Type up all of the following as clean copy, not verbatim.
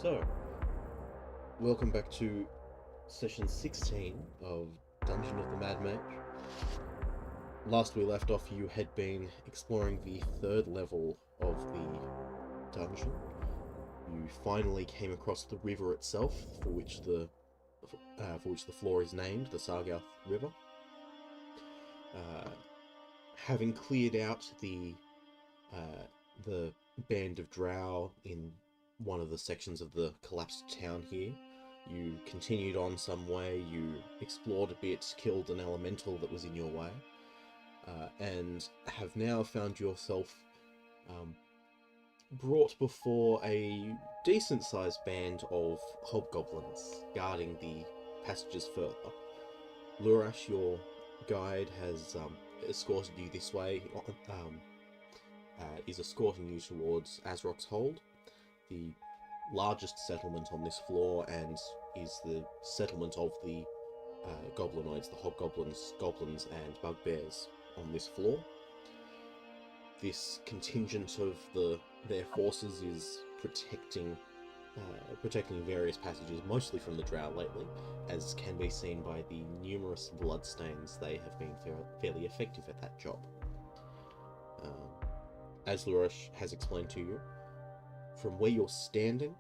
So, welcome back to session 16 of Dungeon of the Mad Mage. Last we left off, you had been exploring the third level of the dungeon. You finally came across the river itself, for which the floor is named, the Sargath River. Having cleared out the band of drow in one of the sections of the collapsed town here, you continued on some way, you explored a bit, killed an elemental that was in your way, and have now found yourself brought before a decent-sized band of hobgoblins guarding the passages further. Lurash, your guide, has escorted you this way, is escorting you towards Azrok's Hold, the largest settlement on this floor, and is the settlement of the goblinoids, the hobgoblins, goblins, and bugbears on this floor. This contingent of their forces is protecting various passages, mostly from the drow lately, as can be seen by the numerous bloodstains. They have been fairly effective at that job. As Lurash has explained to you, from where you're standing,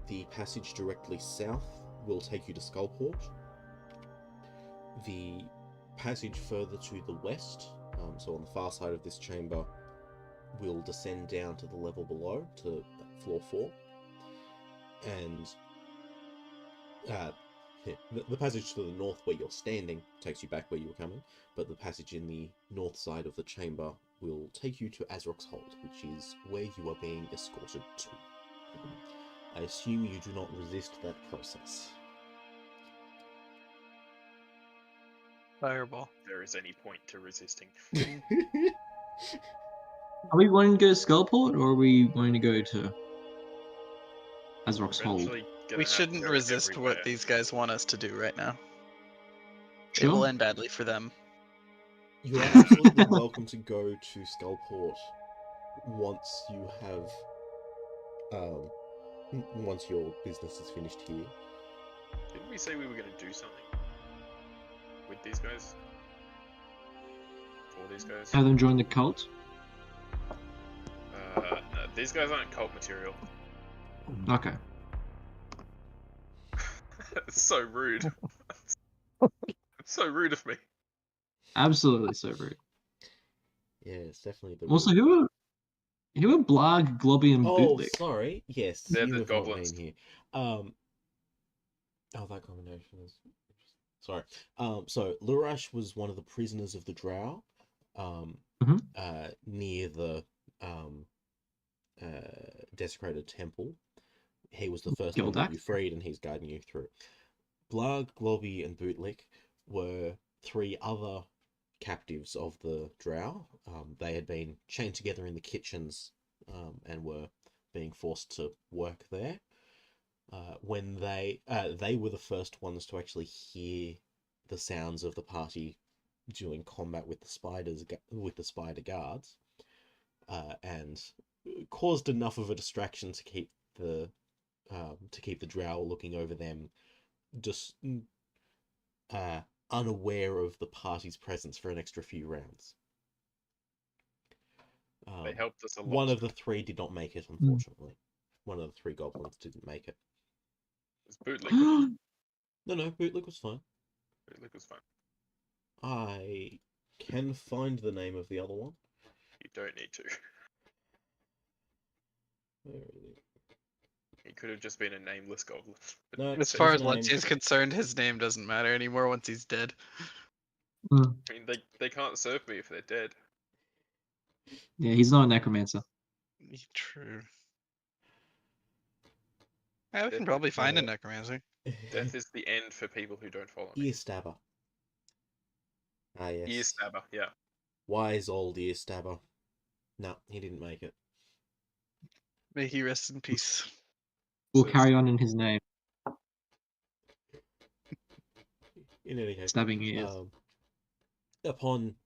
the passage directly south will take you to Skullport. The passage further to the west, so on the far side of this chamber, will descend down to the level below, to floor 4. And the passage to the north where you're standing takes you back where you were coming, but the passage in the north side of the chamber will take you to Azrok's Hold, which is where you are being escorted to. I assume you do not resist that process. Fireball. If there is any point to resisting. Are we wanting to go to Skullport, or are we wanting to go to Azrok's Hold? Eventually gonna We have to shouldn't go resist everywhere. what these guys want us to do right now. It Sure. will end badly for them. You are absolutely welcome to go to Skullport once you have, once your business is finished here. Didn't we say we were going to do something with these guys? For these guys? Have them join the cult? No, these guys aren't cult material. Okay. It's so rude. It's so rude of me. Absolutely so rude. Yeah, it's definitely the... Also, who are Blarg, Globby, and Oh, Bootlick? sorry. Yes, They're you the have not goblins. been here. Oh, that combination is... Sorry. So, Lurash was one of the prisoners of the drow, near the desecrated temple. He was the first one that you freed, and he's guiding you through. Blarg, Globby, and Bootlick were 3 other captives of the drow. They had been chained together in the kitchens and were being forced to work there. When they were the first ones to actually hear the sounds of the party during combat with the spider guards, and caused enough of a distraction to keep the drow looking over them, just unaware of the party's presence for an extra few rounds. They helped us a lot. One of the 3 did not make it, unfortunately. One of the 3 goblins didn't make it. Was Bootlick? No, Bootlick was fine. Bootlick was fine. I can find the name of the other one. You don't need to. Where is it? He could have just been a nameless goblin. No, As far as his name- Lunchy's concerned, his name doesn't matter anymore once he's dead. I mean, they can't serve me if they're dead. Yeah, he's not a necromancer. True. Yeah, we can probably find a necromancer. Death is the end for people who don't follow me. Ear Stabber. Ah, yes. Ear stabber, yeah. Wise old Ear Stabber. No, he didn't make it. May he rest in peace. We'll carry on in his name. In any case, Stabbing ears. upon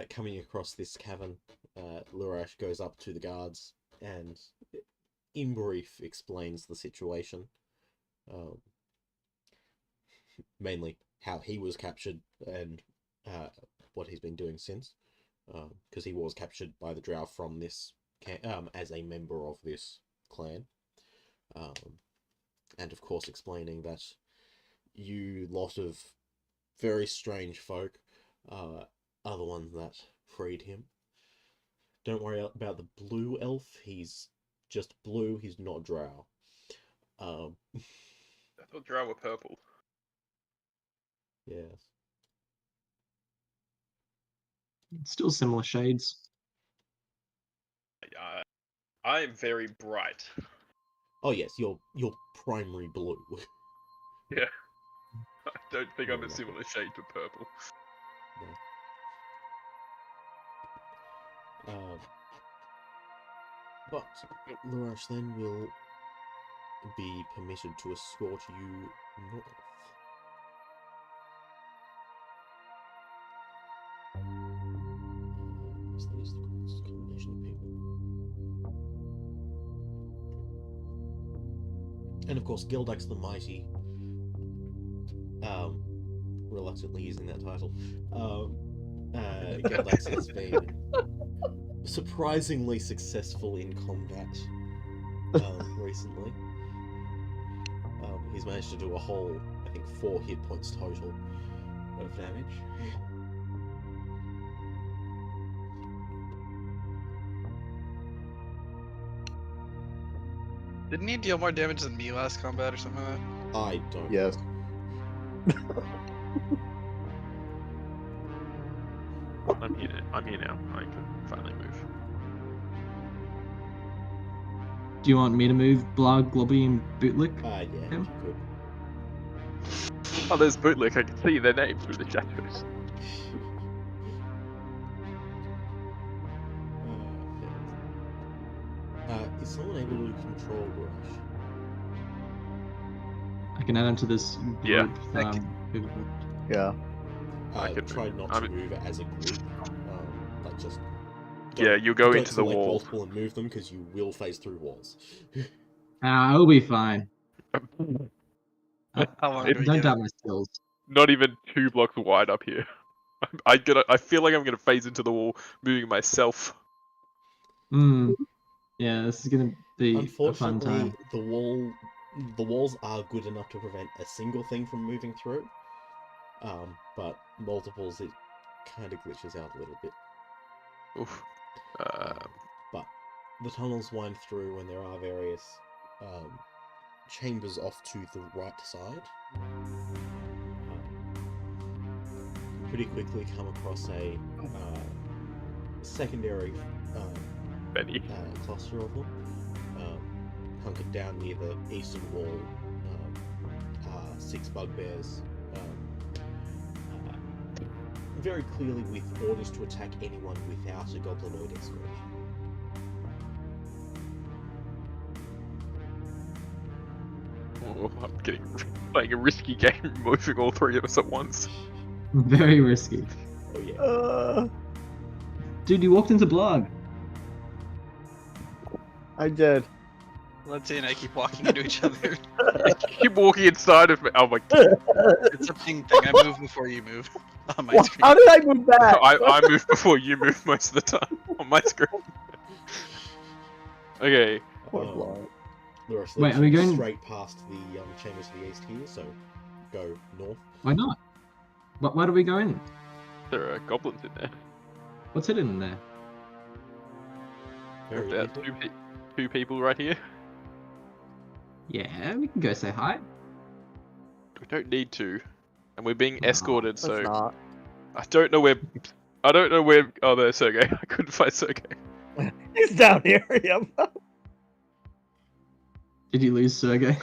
coming across this cavern, Lurash goes up to the guards and in brief, explains the situation. Mainly how he was captured and what he's been doing since. Because he was captured by the drow from this as a member of this clan. And of course explaining that you lot of very strange folk are the ones that freed him. Don't worry about the blue elf, he's just blue, he's not drow. I thought drow were purple. Yes. Still similar shades. I'm very bright. Oh yes, you're primary blue. Yeah. I don't think I'm a Nothing. similar shade to purple. No. But Lurash then will be permitted to escort you north. So that is the combination of people. And of course, Gildax the Mighty, reluctantly using that title, Gildax has been surprisingly successful in combat recently. He's managed to do a whole, I think, 4 hit points total of damage. Didn't he deal more damage than me last combat or something like that? I don't. Yes. I'm here now. I can finally move. Do you want me to move Blarg, Globby, and Bootlick? Yeah, if Him? you could. Oh, there's Bootlick. I can see their names through the shadows. Is someone able to control Rush? I can add him to this Yeah. group. Yeah. I can try not to move it as a group. Like just. Yeah, you go don't into the select wall. multiple and move them because you will phase through walls. I'll be fine. How long do we Don't get? doubt my skills. Not even 2 blocks wide up here. I feel like I'm gonna phase into the wall, moving myself. Yeah, this is gonna be a fun Unfortunately, time. the walls are good enough to prevent a single thing from moving through. But multiples, it kind of glitches out a little bit. Oof. But the tunnels wind through and there are various chambers off to the right side. Pretty quickly come across a secondary Benny. cluster of them. Hunkered down near the eastern wall are 6 bugbears. Very clearly with orders to attack anyone without a goblinoid escort. Oh, I'm playing a risky game, moving all 3 of us at once. Very risky. Oh yeah. Dude, you walked into Blarg. I did. Let's see, and I keep walking into each other. Keep walking inside of me. Oh my god. It's a ping thing. I move before you move on my screen. How did I move back? I move before you move most of the time on my screen. Okay. Poor Blarg. Wait, are we going straight past the chambers to the east here? So go north. Why not? Why do we go in? There are goblins in there. What's hidden in there? Very There are little. 2 people right here. Yeah, we can go say hi. We don't need to, and we're being escorted. Let's So not. I don't know where. Oh, there's Sergey. I couldn't find Sergey. He's down here. Yep. Did you lose Sergey?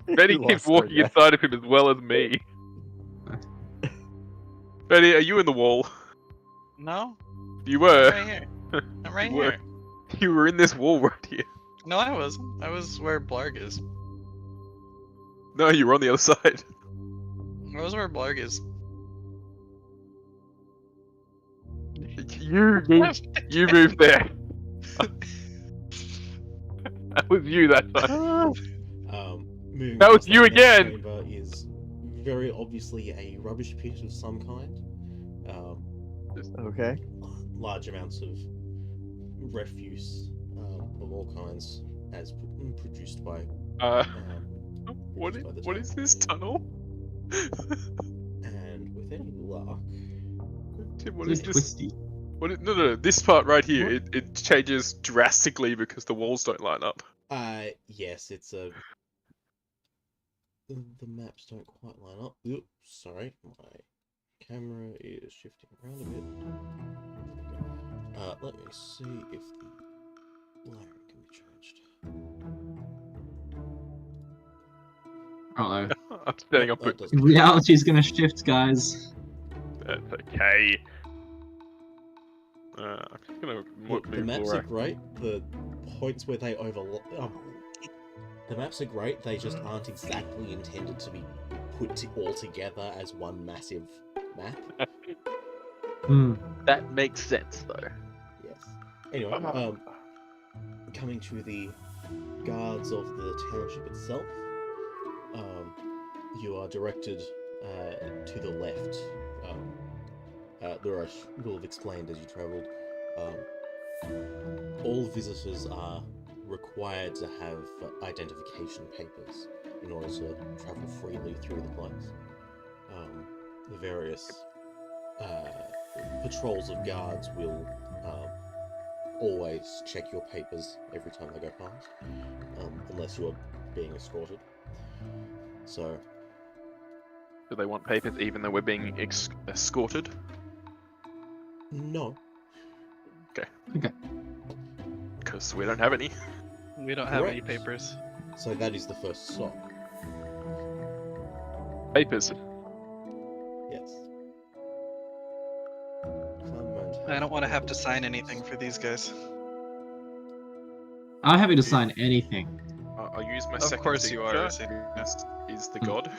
Benny We keeps lost walking Sergey. inside of him as well as me. Benny, are you in the wall? No, You I'm were. right here. I'm right You were. here. You were in this wall right here. No, I wasn't. I was where Blarg is. No, you were on the other side. I was where Blarg is. You moved there. That was you that time. Moving That was across you next again! chamber is very obviously a rubbish pit of some kind. Okay. Large amounts of refuse of all kinds, as produced by. What produced by the is town. this tunnel? And with any luck, Tim, what This is is this? twisty. No, this part right here, What? it changes drastically because the walls don't line up. yes, it's a. The maps don't quite line up. Oops, sorry, my camera is shifting around a bit. Let me see if the layering can be changed. Uh-oh. I'm setting Nope, up. that doesn't. Reality's gonna shift, guys. That's okay. I'm just gonna Look, the move maps Laura. are great. The points where they overlap. The maps are great. They just aren't exactly intended to be put all together as one massive map. That makes sense though. Yes. Anyway, coming to the guards of the township itself, you are directed to the left. Laura will have explained as you travelled. All visitors are required to have identification papers in order to travel freely through the place. The various patrols of guards will always check your papers every time they go past, unless you are being escorted. So, Do they want papers even though we're being escorted? no. Okay. Okay. Because we don't have any. We don't have any Correct. papers. So that is the first stop. Papers. Yes. I don't want to have to sign anything for these guys. I'm happy to sign anything. I'll use my Of second course you are, signature. Is the Hmm. god.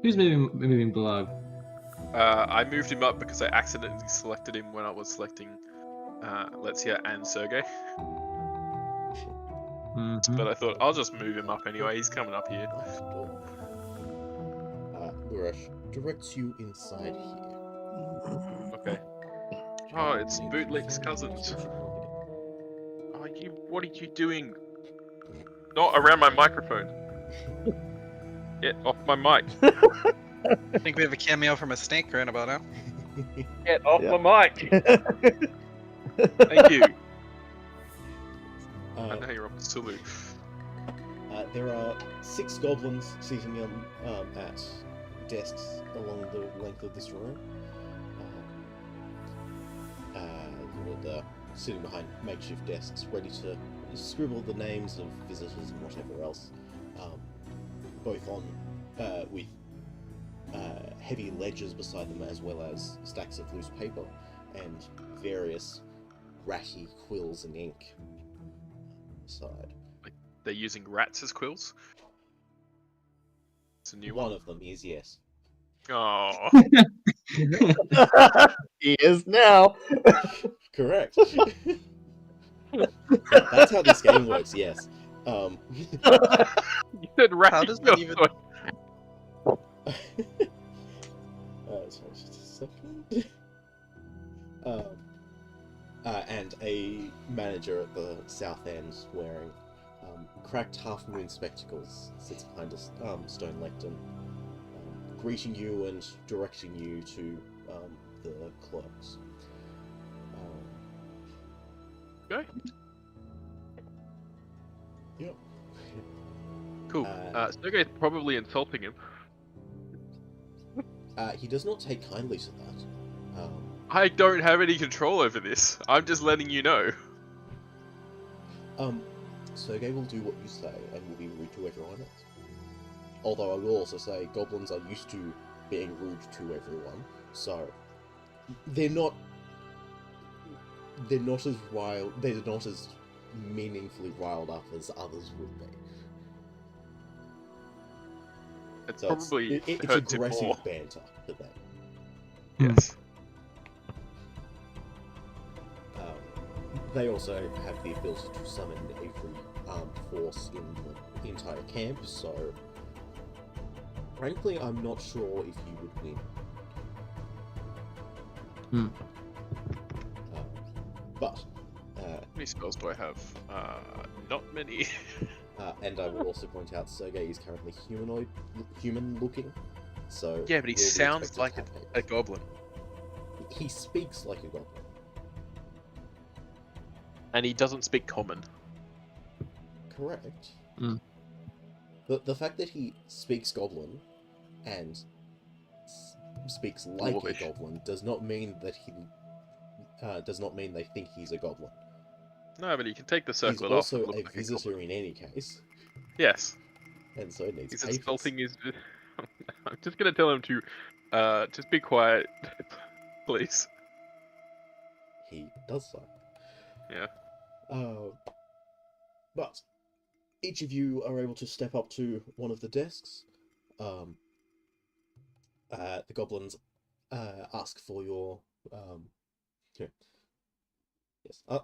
Who's moving Blog? I moved him up because I accidentally selected him when I was selecting Letsia and Sergey. Mm-hmm. But I thought I'll just move him up anyway. He's coming up here. Urash directs you inside here. Okay. Oh, it's Bootlick's cousins. Oh, what are you doing? Not around my microphone. Get off my mic. I think we have a cameo from a snake right about now. Get off Yeah. my mic. Thank you. I know you're up to salute. There are 6 goblins sitting at desks along the length of this room. Sitting behind makeshift desks, ready to scribble the names of visitors and whatever else, both on with heavy ledgers beside them, as well as stacks of loose paper and various ratty quills and ink side. They're using rats as quills. It's a new one. One of them is, yes. Oh, He is now. Correct. That's how this game works, yes. you said rat. How does that even- Sorry, just a second. And a manager at the south end wearing cracked half-moon spectacles sits behind a stone lectern, greeting you and directing you to the clerks. Okay. Yep. Cool. Sergey's probably insulting him. He does not take kindly to that. I don't have any control over this. I'm just letting you know. Sergey will do what you say and will be rude to everyone else. Although I will also say goblins are used to being rude to everyone, so they're not as wild. They're not as meaningfully riled up as others would be. It's So probably it's hurt him aggressive more. banter to them. Yes. they also have the ability to summon every armed force in the entire camp, so frankly, I'm not sure if you would win. But How many spells do I have? Not many. and I will also point out Sergei is currently human-looking, so Yeah, but he will be sounds expected like to have a goblin. He speaks like a goblin. And he doesn't speak common. Correct. Mm. The fact that he speaks goblin and speaks like Dwarvish. a goblin does not mean that he does not mean they think he's a goblin. No, but he can take the He's circle off. also and look a like visitor goblin. in any case, Yes. and so it needs He's papers. insulting his. I'm just gonna tell him to, just be quiet, please. He does so. Yeah. But each of you are able to step up to one of the desks. The goblins ask for your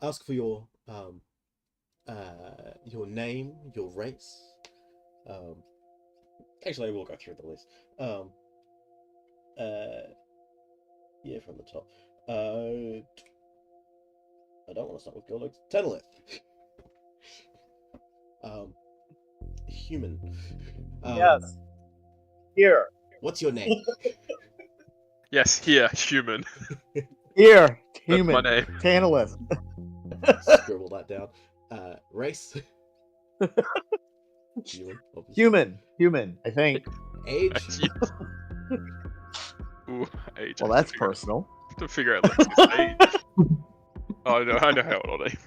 ask for your name, your race. Actually, I will go through the list. Yeah, from the top. I don't want to start with Gildox. Tenelith. Human. Yes. Here. What's your name? Yes, here, human. Here. That's my Human. name. Tantalus. Scribble that down. Race. Human. Obviously. Human, I think. Age. Ooh, age. Well, that's personal. To figure out Lexi's age. Oh no, I know how old I am.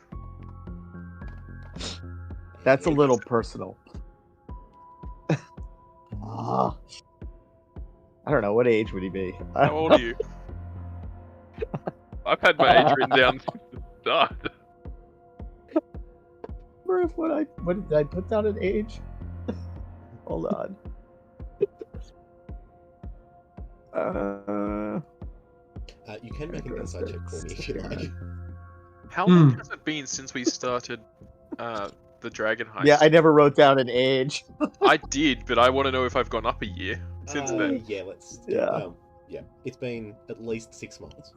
That's a little personal. I don't know. What age would he be? How old are you? I've had my age written down since the start. What did I put down an age? Hold on. You can make an insight check for me if you like. How long has it been since we started the dragon heist? Yeah, I never wrote down an age. I did, but I want to know if I've gone up a year since then. Yeah, let's. Yeah. Yeah, it's been at least 6 months.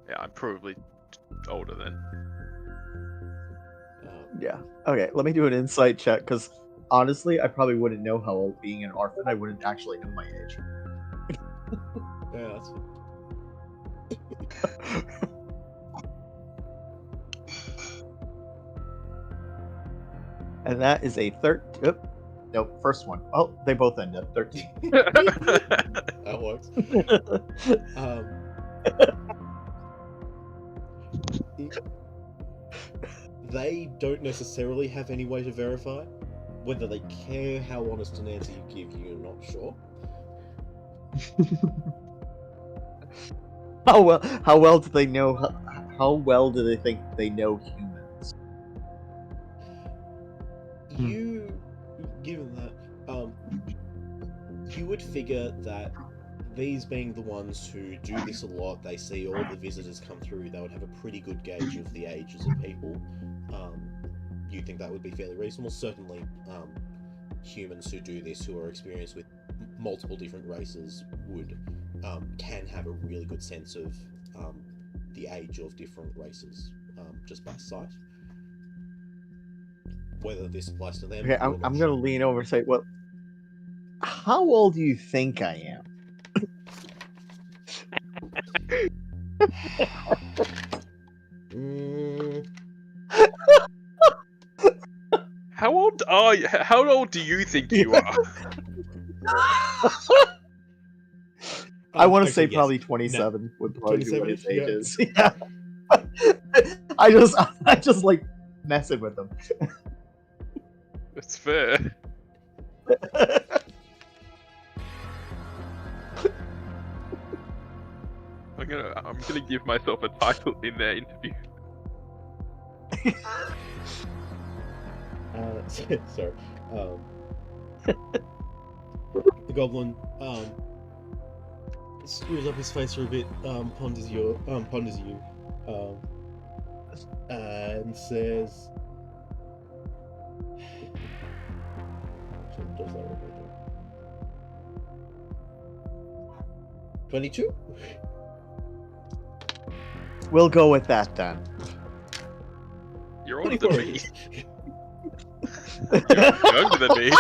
Yeah, I'm probably older then. Yeah. Okay, let me do an insight check, because honestly, I probably wouldn't know how old being an orphan. I wouldn't actually know my age. Yeah, that's fine. And that is a nope, first one. Oh, they both end up 13. That works. They don't necessarily have any way to verify. Whether they care how honest an answer you give, you're not sure. How well do they know? How well do they think they know humans? Given that, you would figure that these being the ones who do this a lot, they see all the visitors come through, they would have a pretty good gauge of the ages of people. You think that would be fairly reasonable? Certainly, humans who do this, who are experienced with multiple different races, can have a really good sense of the age of different races just by sight. Whether this applies to them. Okay, I'm going to lean over and say, well, how old do you think I am? How old are you? How old do you think you are? I want to say yes. probably 27 would probably be what his 27, age is. Yeah. I just like messing with them. That's fair. I'm gonna give myself a title in their interview. Sorry. The goblin screws up his face for a bit, ponders you. and says, Does that work? 22? We'll go with that then. You're older than 24. me. You're younger than me.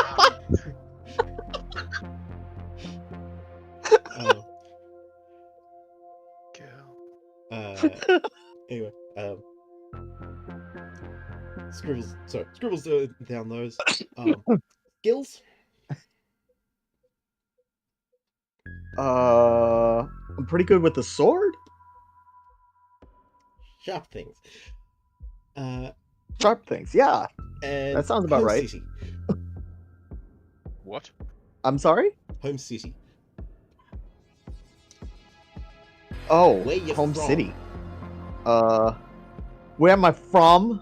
Anyway, scribbles down those. Skills? I'm pretty good with the sword. Sharp things. Sharp things, yeah. And That sounds about Home right. City. What? I'm sorry? Home City. Oh, Where you Home from? City. Where am I from?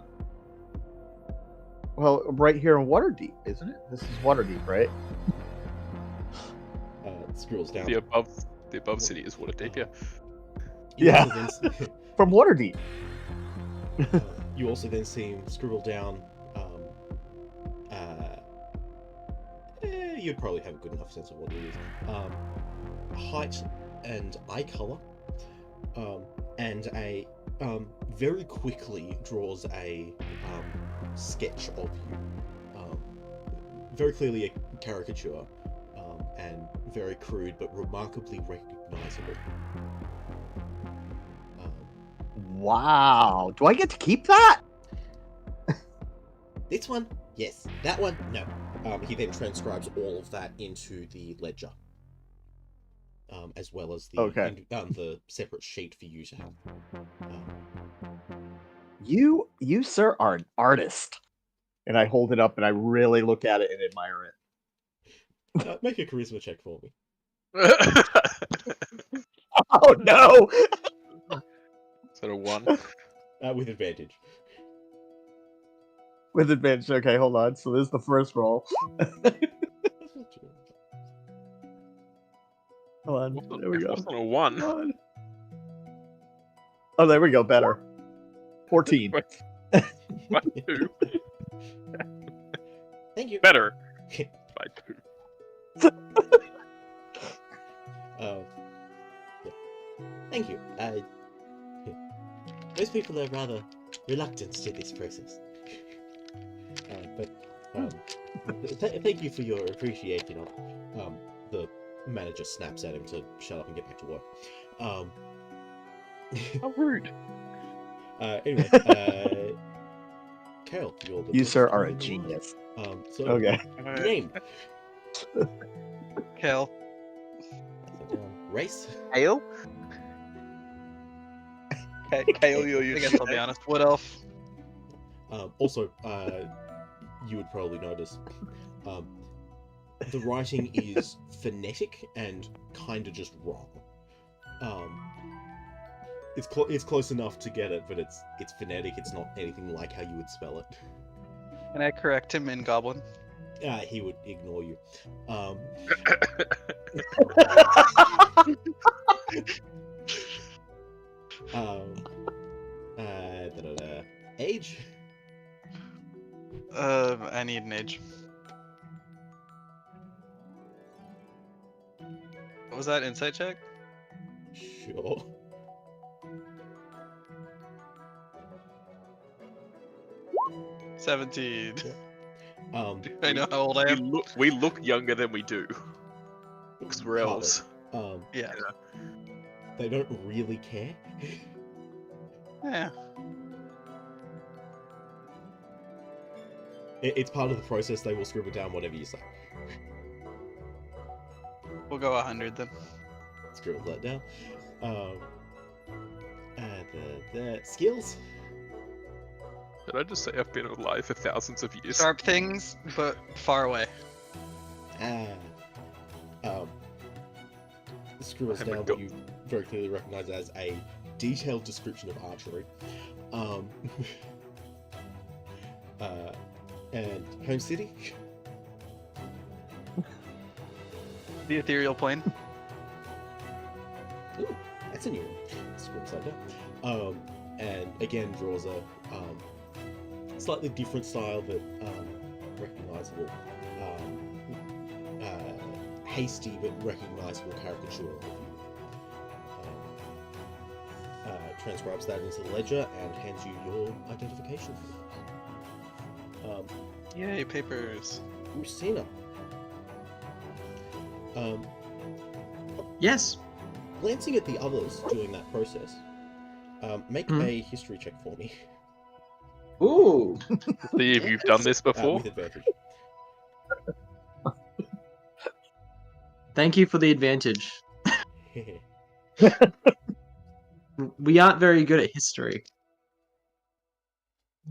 Well, right here in Waterdeep, isn't it? This is Waterdeep, right? Scribbles down. The above city is Waterdeep, yeah. You Yeah. also then From Waterdeep. you also then see him scribble down. You'd probably have a good enough sense of what it is. Height and eye color, and a very quickly draws a sketch of you. Very clearly a caricature, and very crude but remarkably recognizable. Wow. Do I get to keep that? This one, yes. That one, no. He then transcribes all of that into the ledger, as well as the the separate sheet for you to have. You, sir, are an artist. And I hold it up and I really look at it and admire it. Make a charisma check for me. Oh no! Is that a 1? With advantage. With advantage. Okay, hold on. So this is the first roll. Hold on. There we It go. wasn't a 1. Come on. Oh, there we go. Better. 14. By 2. Thank you. Better. By 2. Yeah. Thank you. Most people are rather reluctant to this process. Thank you for your appreciation of the manager snaps at him to shut up and get back to work. How rude. Anyway, Carol, you're the You, sir, first are one a in the genius. line. So Okay. name. Kale. Race. Kale? Kale, you're I used guess to I'll be honest. What elf? Also, you would probably notice the writing is phonetic and kind of just wrong. It's close enough to get it, but it's phonetic. It's not anything like how you would spell it. Can I correct him in Goblin? He would ignore you. Age? I need an age. What was that? Insight check? Sure. $17. Yeah. I know how old I am. We look younger than we do. Because we're elves. Yeah. They don't really care. Yeah. It's part of the process. They will scribble down whatever you say. We'll go 100 then. Scribble that down. And the skills. Did I just say I've been alive for thousands of years? Sharp things, but far away. Scribbles down what you very clearly recognize as a detailed description of archery. And Home City. The ethereal plane. Ooh, that's a new one. Scribbles that down. and again draws a slightly different style but recognizable, hasty but recognizable caricature of you. Transcribes that into the ledger and hands you your identification. Yay, papers. Rusina. Yes. Glancing at the others doing that process, make a history check for me. Ooh. See if you've done this before. With advantage. Thank you for the advantage. We aren't very good at history.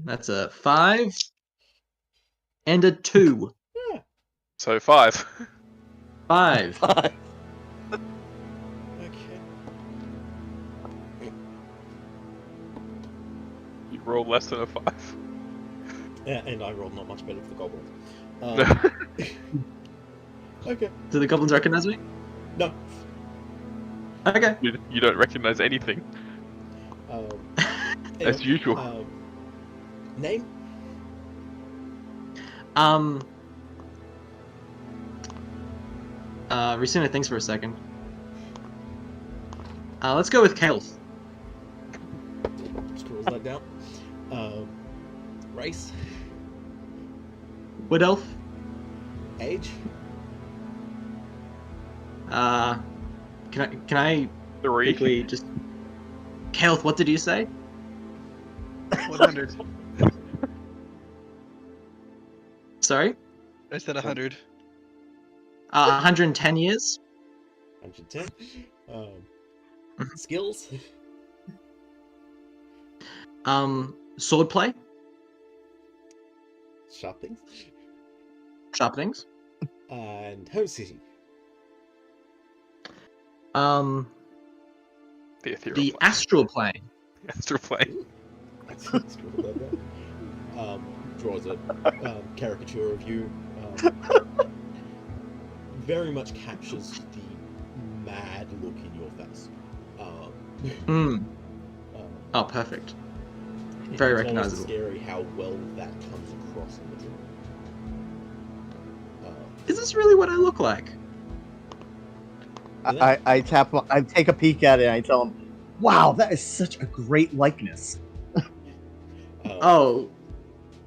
That's a 5 and a 2. Yeah. So 5. 5. Okay. You roll less than a 5. Yeah, and I rolled not much better for the goblins. Okay. Do the goblins recognize me? No. Okay. You don't recognize anything. As Anyway, usual. Name? Rusina thinks for a second. Let's go with Kael'th. Scrolls that down. Race? Wood Elf. Age? Can I 3. quickly just... Kael'th, what did you say? 100. Sorry? I said 100. 110 years? 110. Skills? Swordplay? Sharp things? Sharp things? And home city? The ethereal The plane. astral plane. Astral plane. Scroll that down. Draws a caricature of you. Very much captures the mad look in your face. Oh, perfect. Very It's almost recognizable. scary how well that comes across in the drawing. Is this really what I look like? I take a peek at it and I tell him, "Wow, that is such a great likeness." Oh,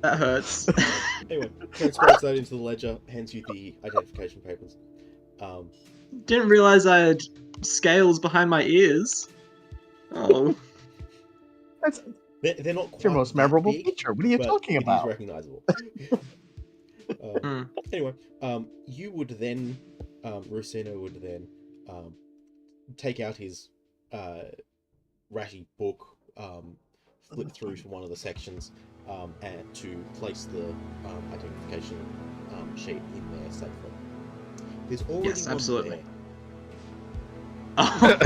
that hurts. Anyway, transcribes that into the ledger, hands you the identification papers. Didn't realize I had scales behind my ears. Oh. They're not quite It's your most that memorable big, feature. What are you but talking it about? is recognizable. Anyway, you would then, Rusina would then take out his ratty book, flip through to one of the sections, and to place the identification sheet in there safely. There's already Yes, one absolutely. there. Oh.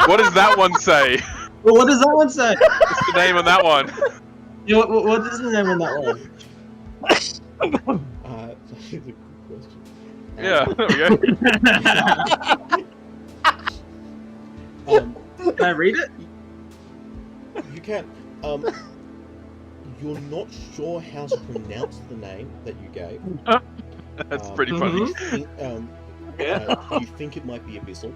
What does that one say? Well, what does that one say? What's the name on that one? You know, what is the name on that one? That's a good question. Yeah, there we go. Can I read it? You can. You're not sure how to pronounce the name that you gave. That's pretty funny. You think it might be abyssal.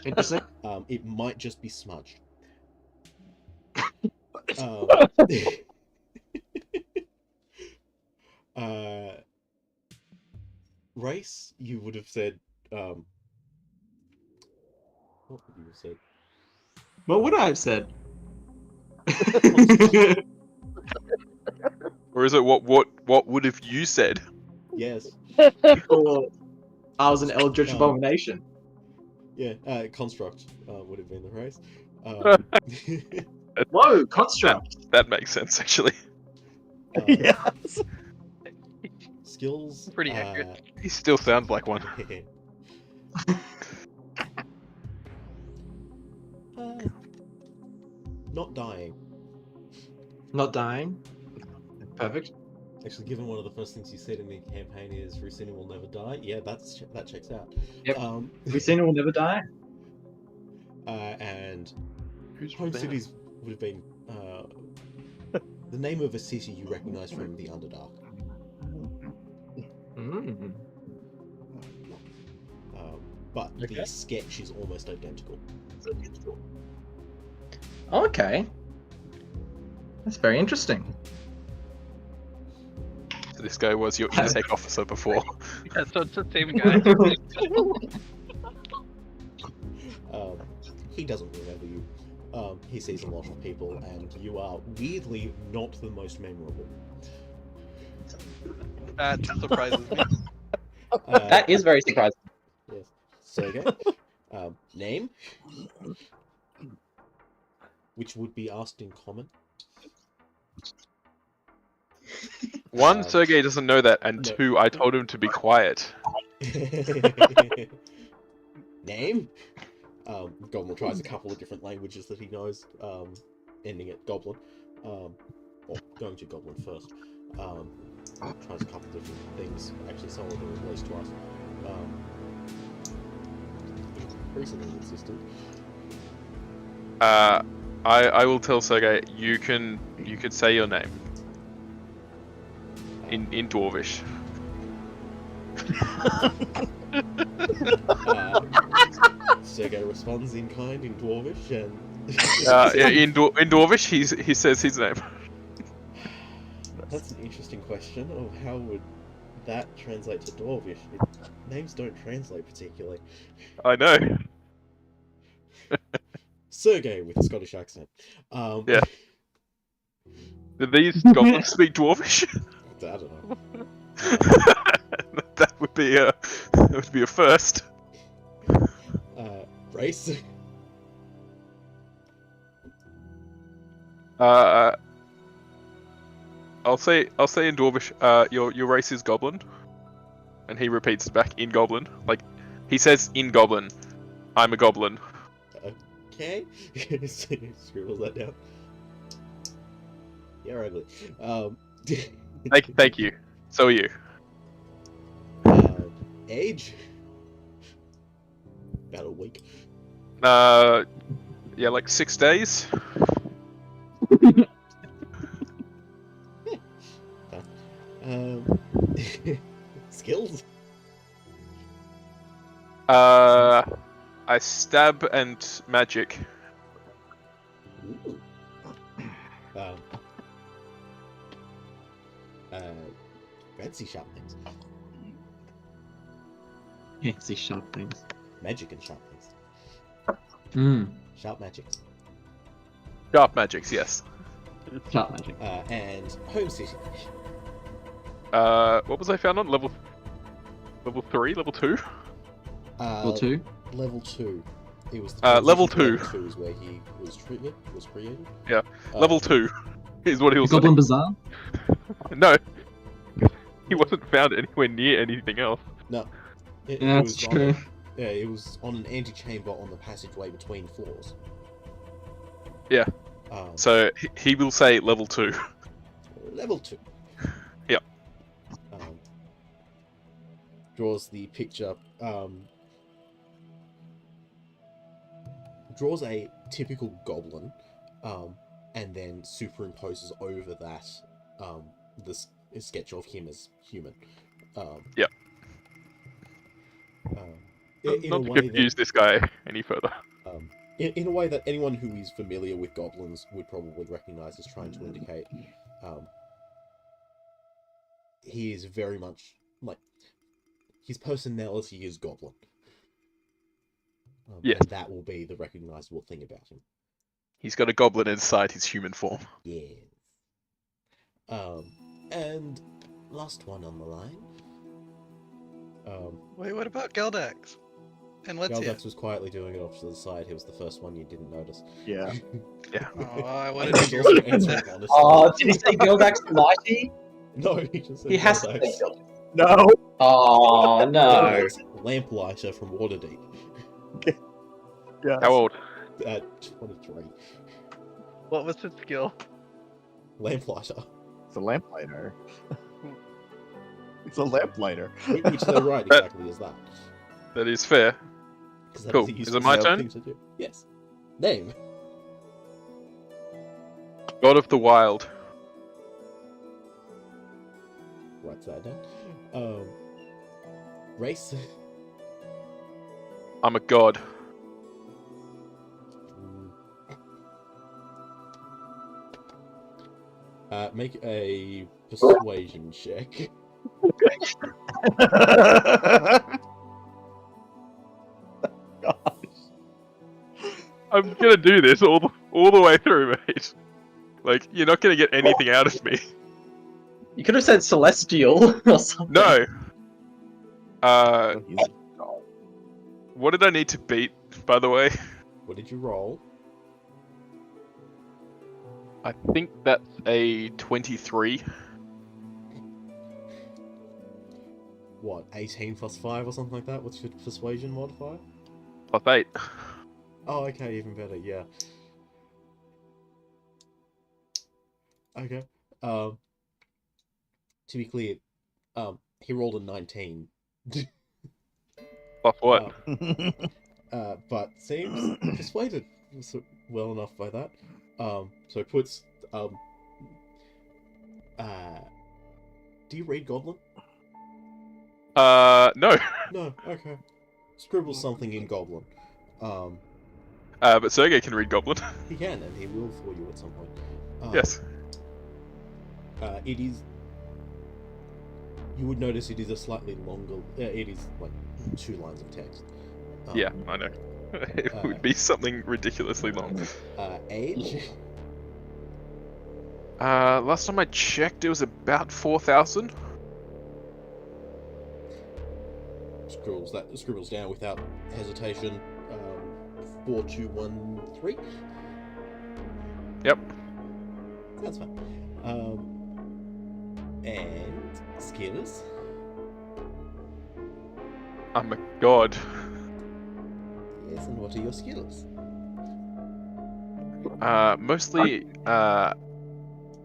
Interesting. It might just be smudged. Race, you would have said. What would you have said? What would I have said? Or is it what would have you said? Yes. Or I was an eldritch abomination. Yeah. Construct would have been the race. Whoa, construct. That makes sense, actually. Yes. Skills. Pretty accurate. He still sounds like one. Not dying. Not dying. Perfect. Actually, given one of the first things you said in the campaign is Rusina will never die. Yeah, that checks out. Yep. Rusina will never die. And Who's home there? cities would have been the name of a city you recognise from the Underdark. Mm. But Okay. the sketch is almost identical. Okay. That's very interesting. So this guy was your intake officer before. Yeah, so it's the same guy. He doesn't remember you. He sees a lot of people, and you are weirdly not the most memorable. That surprises me. That is very surprising. Yes. Sergey. Name? Which would be asked in common. One, Sergey doesn't know that, and no. two, I told him to be quiet. Name? Goblin tries a couple of different languages that he knows, ending at Goblin. Or going to Goblin first. Tries a couple of different things. Actually, some of them at least twice. Recently existed. I will tell Sergey, you can say your name. In Dwarvish. Sergey responds in kind in Dwarvish and In Dwarvish, he says his name. That's an interesting question of how would that translate to Dwarvish. Names don't translate particularly. I know. Sergey with a Scottish accent. Yeah. Do these goblins speak Dwarvish? I don't know. That would be a first. Race. I'll say in Dwarvish, your race is Goblin, and he repeats it back in Goblin. Like he says in Goblin, I'm a Goblin. Okay. Scribbles that down. You're ugly. Thank you. So are you. Age? About a week. Yeah, like 6 days. Skills? I stab and magic. Ooh. Fancy sharp things. Fancy sharp things. Magic and sharp things. Sharp magics. Sharp magics, yes. Sharp magic. And home city. What was I found on level 3, level 2? Level 2? Level 2. It was level 2. Level 2 is where he was created. Yeah. Level 2 is what he was. Goblin Bazaar? No. He wasn't found anywhere near anything else. No. That's true. It was on an antechamber on the passageway between floors. Yeah. So he will say level 2. Level 2. Yep. Draws the picture. Draws a typical goblin, and then superimposes over that this sketch of him as human. Yep. Not to confuse this guy any further. In a way that anyone who is familiar with goblins would probably recognize as trying to indicate he is very much like his personality is goblin. Yes. And that will be the recognizable thing about him. He's got a goblin inside his human form. Yes. And last one on the line. Wait, what about Geldax? And let's see. Galdax was quietly doing it off to the side. He was the first one you didn't notice. Yeah. Yeah. Oh, I And wanted to he's hear also what you answering said. honestly. Oh, did he say Gildax Mighty? No, he just said He has to Galdax. say Gildax. No. Oh, no. Galdax, Lamplighter from Waterdeep. Yeah. How old? 23. What was his skill? Lamplighter. It's a lamplighter. It's a lamplighter. Which they're right exactly as that. That is fair. 'Cause that Cool. a Is useful it my thing turn? to do. Yes. Name. God of the Wild. Write that down. Race. I'm a god. Make a persuasion check. I'm gonna do this all the way through, mate. Like, you're not gonna get anything out of me. You could have said celestial or something. No. Oh, he's a god. What did I need to beat, by the way? What did you roll? I think that's a 23. What, 18 plus 5 or something like that? What's your persuasion modifier? Plus 8. Oh, okay, even better, yeah. Okay. To be clear, he rolled a 19. Plus what? But seems persuaded well enough by that. So puts, do you read Goblin? No. No, okay. Scribble something in Goblin. But Sergey can read Goblin. He can, and he will for you at some point. Yes. It is... You would notice it is a slightly longer... it is, like, 2 lines of text. Yeah, I know. It would be something ridiculously long. Age? Last time I checked, it was about 4,000. Scribbles down without hesitation. 4213. Yep. That's fine. And skills. I'm a god. Yes, and what are your skills? Mostly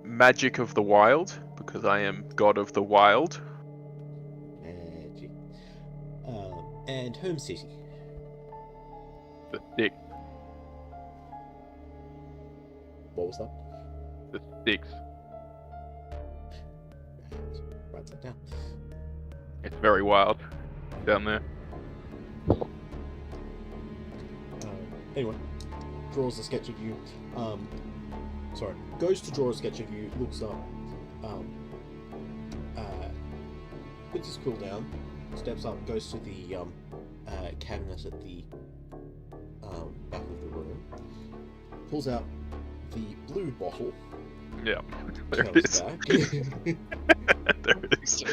magic of the wild, because I am god of the wild. Magic. And home city. The six. What was that? The six. Write that down. It's very wild down there. Anyway, draws a sketch of you. Goes to draw a sketch of you, looks up, puts his quill down, steps up, goes to the cabinet at the back of the room, pulls out the blue bottle. Yeah, there it is. There it is.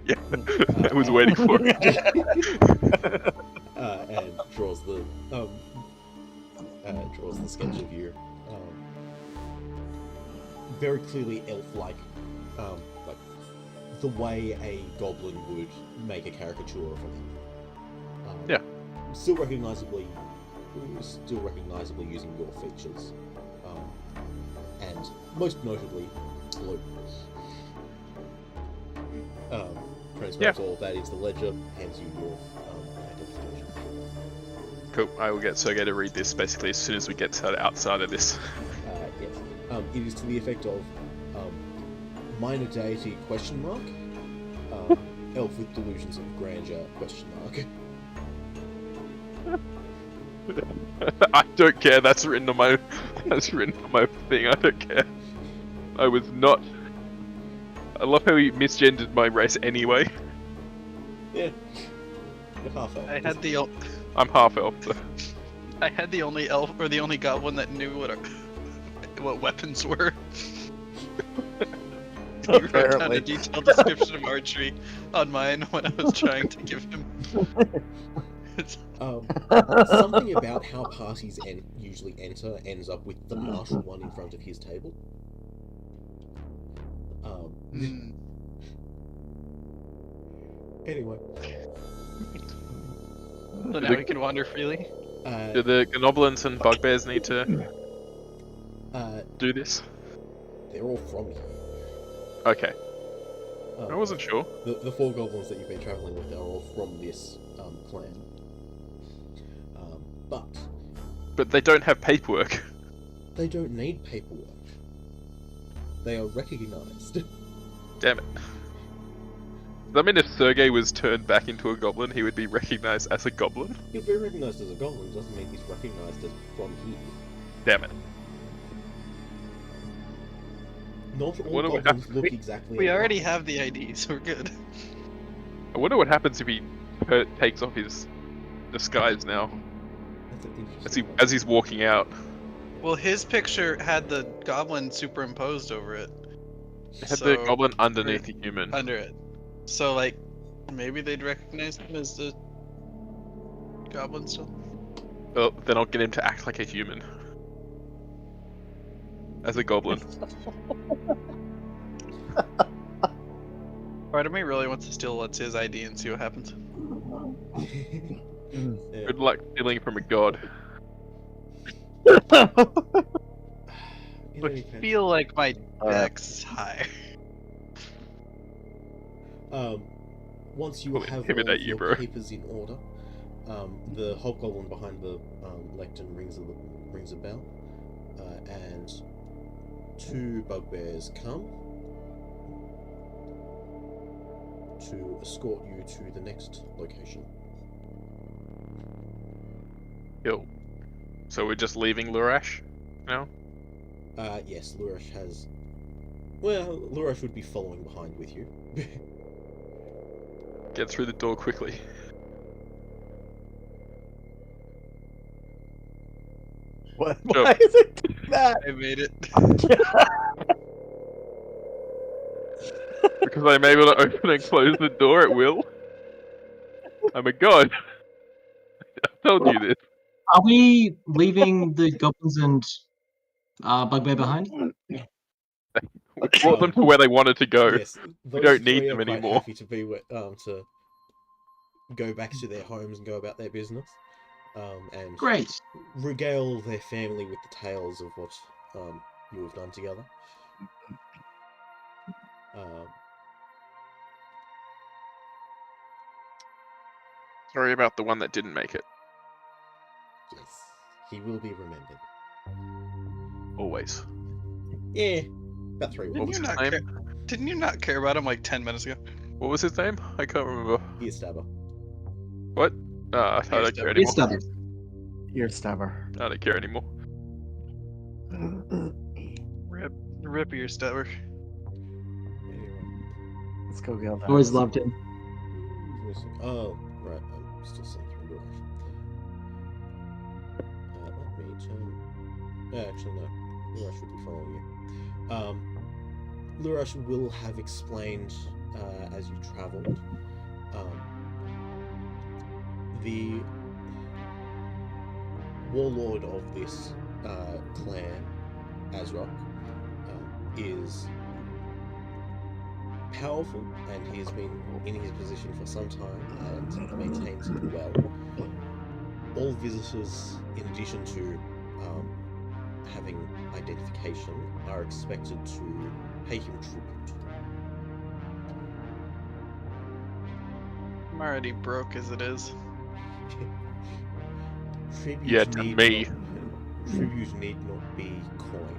Yeah, I was waiting for it. And draws the sketch of you. Very clearly elf-like, like the way a goblin would make a caricature of an elf. Yeah. Still recognizably using your features, and most notably, blue. Transcribes all of that into the ledger, hands you your identification. Cool. I will get Sergey to read this basically as soon as we get outside of this. Yes. It is to the effect of minor deity ? Elf with delusions of grandeur ? I don't care. That's written on my thing. I don't care. I was not. I love how he misgendered my race anyway. Yeah. You're half elf. I'm half elf. So. I had the only elf or the only goblin that knew what weapons were. He wrote down a detailed description of archery on mine when I was trying to give him. Something about how parties usually enter ends up with the martial one in front of his table. Anyway. So now we can wander freely? Do the goblins and bugbears need to do this? They're all from you. Okay. I wasn't sure. The 4 goblins that you've been travelling with are all from this clan. But they don't have paperwork. They don't need paperwork. They are recognized. Damn it. Does that mean if Sergei was turned back into a goblin, he would be recognized as a goblin? He'll be recognized as a goblin, doesn't mean he's recognized as from here. Damn it. Not all What do we goblins have- look exactly We alike. already have the ID, so we're good. I wonder what happens if he takes off his disguise now, That's an interesting one. as he's walking out. Well, his picture had the goblin superimposed over it. It had So- the goblin underneath the human. Under it. So, like, maybe they'd recognize him as the goblin still? Well, then I'll get him to act like a human. As a goblin. Part of me really wants to steal Let's ID and see what happens. Yeah. Good luck stealing from a god. In I any case, feel like my Alright. dex is high. once you Will have all of intimidate you, your bro. papers in order, the hobgoblin behind the lectern rings a bell, and 2 bugbears come to escort you to the next location. Yo. So we're just leaving Lurash now? Yes, Lurash has... Well, Lurash would be following behind with you. Get through the door quickly. What? Sure. Why is it doing that? I made it. Because I'm able to open and close the door at will. I'm a god. I told you this. Are we leaving the goblins and bugbear behind? We brought them to where they wanted to go. Yes, those don't need three them are quite anymore. happy to be to go back to their homes and go about their business, and Great. regale their family with the tales of what you have done together. Sorry about the one that didn't make it. Yes, he will be remembered. Always. Yeah, about 3 What weeks. was his not name? Didn't you not care about him like 10 minutes ago? What was his name? I can't remember. Ear stabber. What? I don't care Ear anymore. Ear stubber. Ear stabber. I don't care anymore. Rip your stubber. Anyway, Let's go get that. Always loved him. who's missing? Oh, right, I'm still seeing through Lurash. Let me turn... actually, no. Lurash would be following you. Lurash will have explained, as you travelled, the warlord of this clan, Azrok, is powerful, and he has been in his position for some time and maintains it well. All visitors, in addition to having identification, are expected to pay him tribute. I'm already broke as it is. Tribute Yeah, to need me. Tribute need not be coin.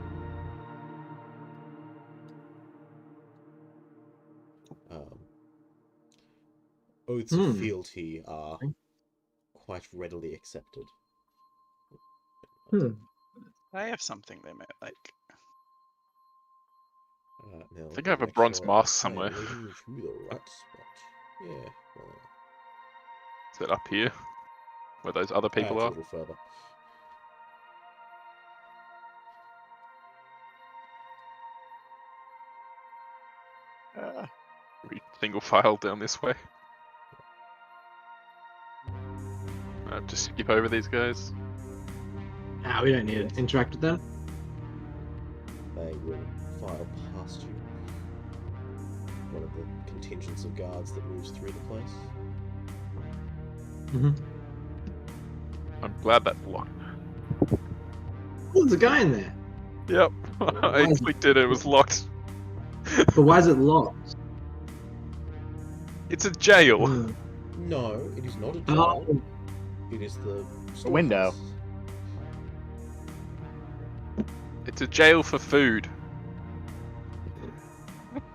Oaths of fealty are quite readily accepted. I have something they might like. Now, I think I have a make bronze sure mask I'm somewhere. leading you to the right spot. Yeah, well, Is it up here? Where those other people it's a are? little further. We single file down this way. Just skip over these guys. Ah, we don't need to interact with them. They will file past you. One of the contingents of guards that moves through the place. I'm glad that's locked. Oh, there's a guy in there. Yep. I clicked it, it was locked. But why is it locked? It's a jail. No, it is not a Oh. jail. It is the window. storehouse. It's a jail for food.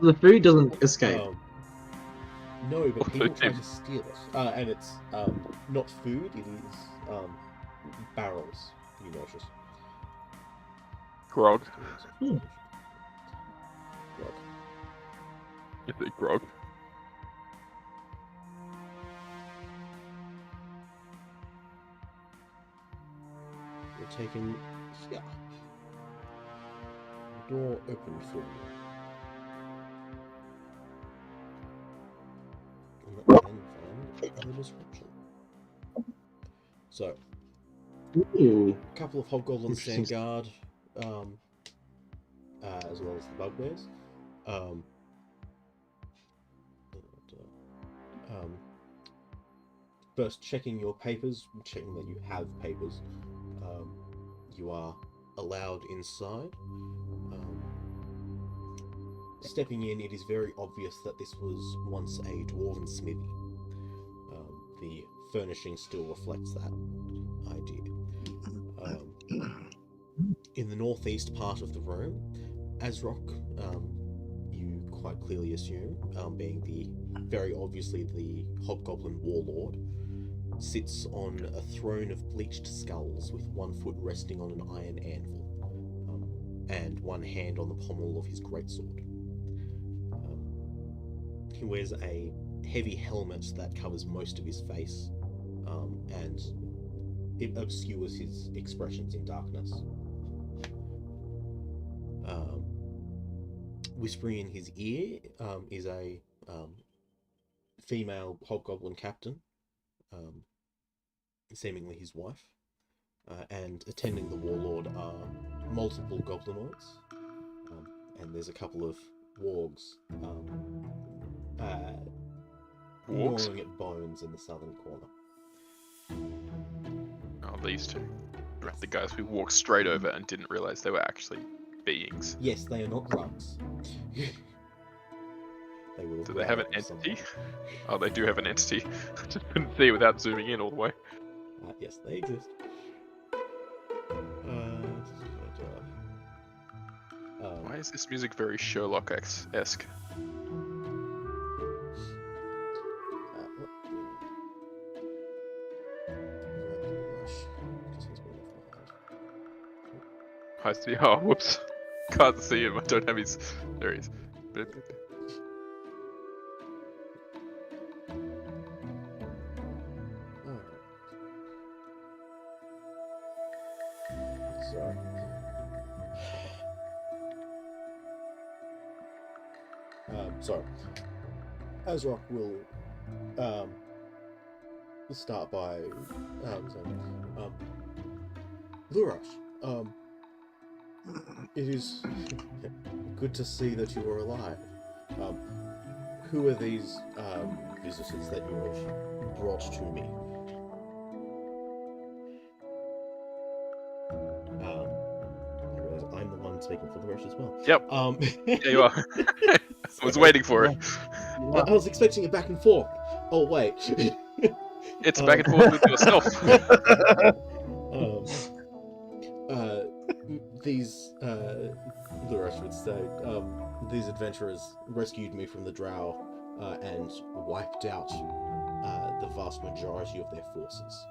The food doesn't escape. No, but Or people food. try to steal it. And it's not food, it is barrels, you notice. Grog. Hmm. Grog. Is it grog? You're taken here. The door opened for you. And that can find the disruption. So, Ooh. a couple of hobgoblins stand Interesting. guard, as well as the bugbears. First, checking your papers, checking that you have papers. You are allowed inside. Stepping in, it is very obvious that this was once a dwarven smithy. The furnishing still reflects that idea. In the northeast part of the room, Azrok, you quite clearly assume, being very obviously the hobgoblin warlord, sits on a throne of bleached skulls with one foot resting on an iron anvil, and one hand on the pommel of his greatsword. He wears a heavy helmet that covers most of his face, and it obscures his expressions in darkness. Whispering in his ear is a female hobgoblin captain, seemingly his wife, and attending the warlord are multiple goblinoids, and there's a couple of wargs gnawing at bones in the southern corner. Oh, these two. The guys we walked straight over and didn't realize they were actually beings. Yes, they are not drugs. They will Do they have an arrive entity? somewhere. Oh, they do have an entity. I just couldn't see without zooming in all the way. Yes, they exist. Why is this music very Sherlock-esque? I see. Oh, whoops. Can't see him. I don't have his. There he is. Sorry. Sorry. Azrok will start by saying, Lurash, it is good to see that you are alive. Who are these visitors that you have brought to me? I realize I'm the one speaking for Lurash as well. Yep. Yeah, you are. I was waiting for it. I was expecting a back and forth. Oh wait. It's back and forth with yourself. These Lurash would say, these adventurers rescued me from the drow and wiped out the vast majority of their forces.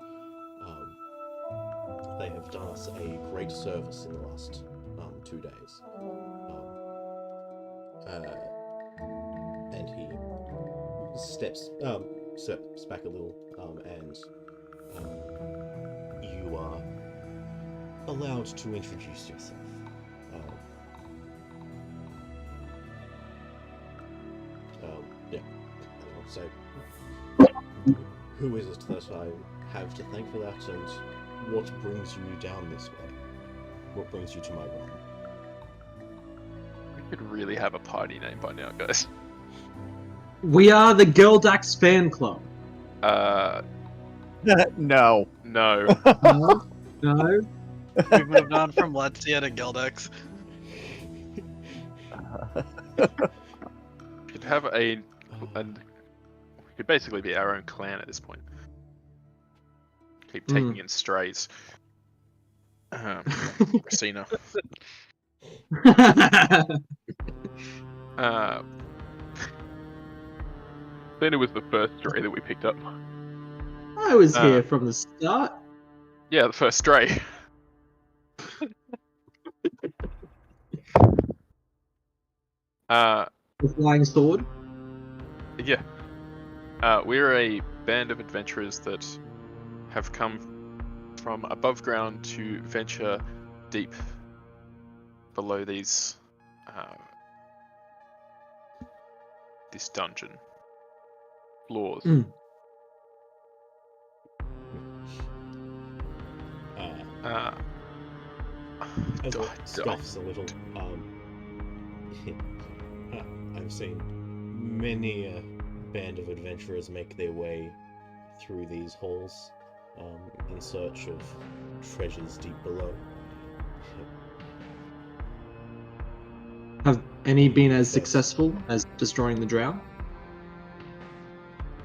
They have done us a great service in the last 2 days. And he steps back a little, and you are allowed to introduce yourself. Yeah. So, who is it that I have to thank for that, and what brings you down this way? What brings you to my realm? We could really have a party name by now, guys. We are the Girldax fan club. No. No. No. We've moved on from Letsia to Gildex. We could have we could basically be our own clan at this point. Keep taking in strays. Racina. Racina was the first stray that we picked up. I was here from the start. Yeah, the first stray. The flying sword. Yeah. We're a band of adventurers that have come from above ground to venture deep below these this dungeon floors. Azrok scoffs a little. I've seen many a band of adventurers make their way through these halls in search of treasures deep below. Have any been as successful as destroying the drow?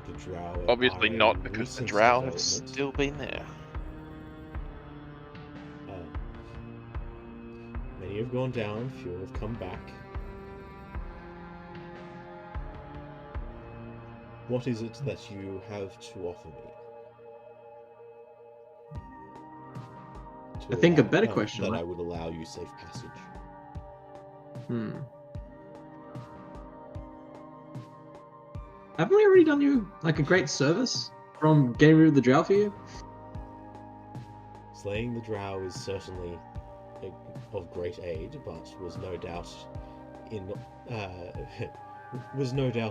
The drow Obviously are a not, because the recent drow have development. still been there. Many have gone down, few have come back. What is it that you have to offer me? I think a better question, that right? I would allow you safe passage. Haven't we already done you like a great service from getting rid of the drow for you? Slaying the drow is certainly of great aid, but was no doubt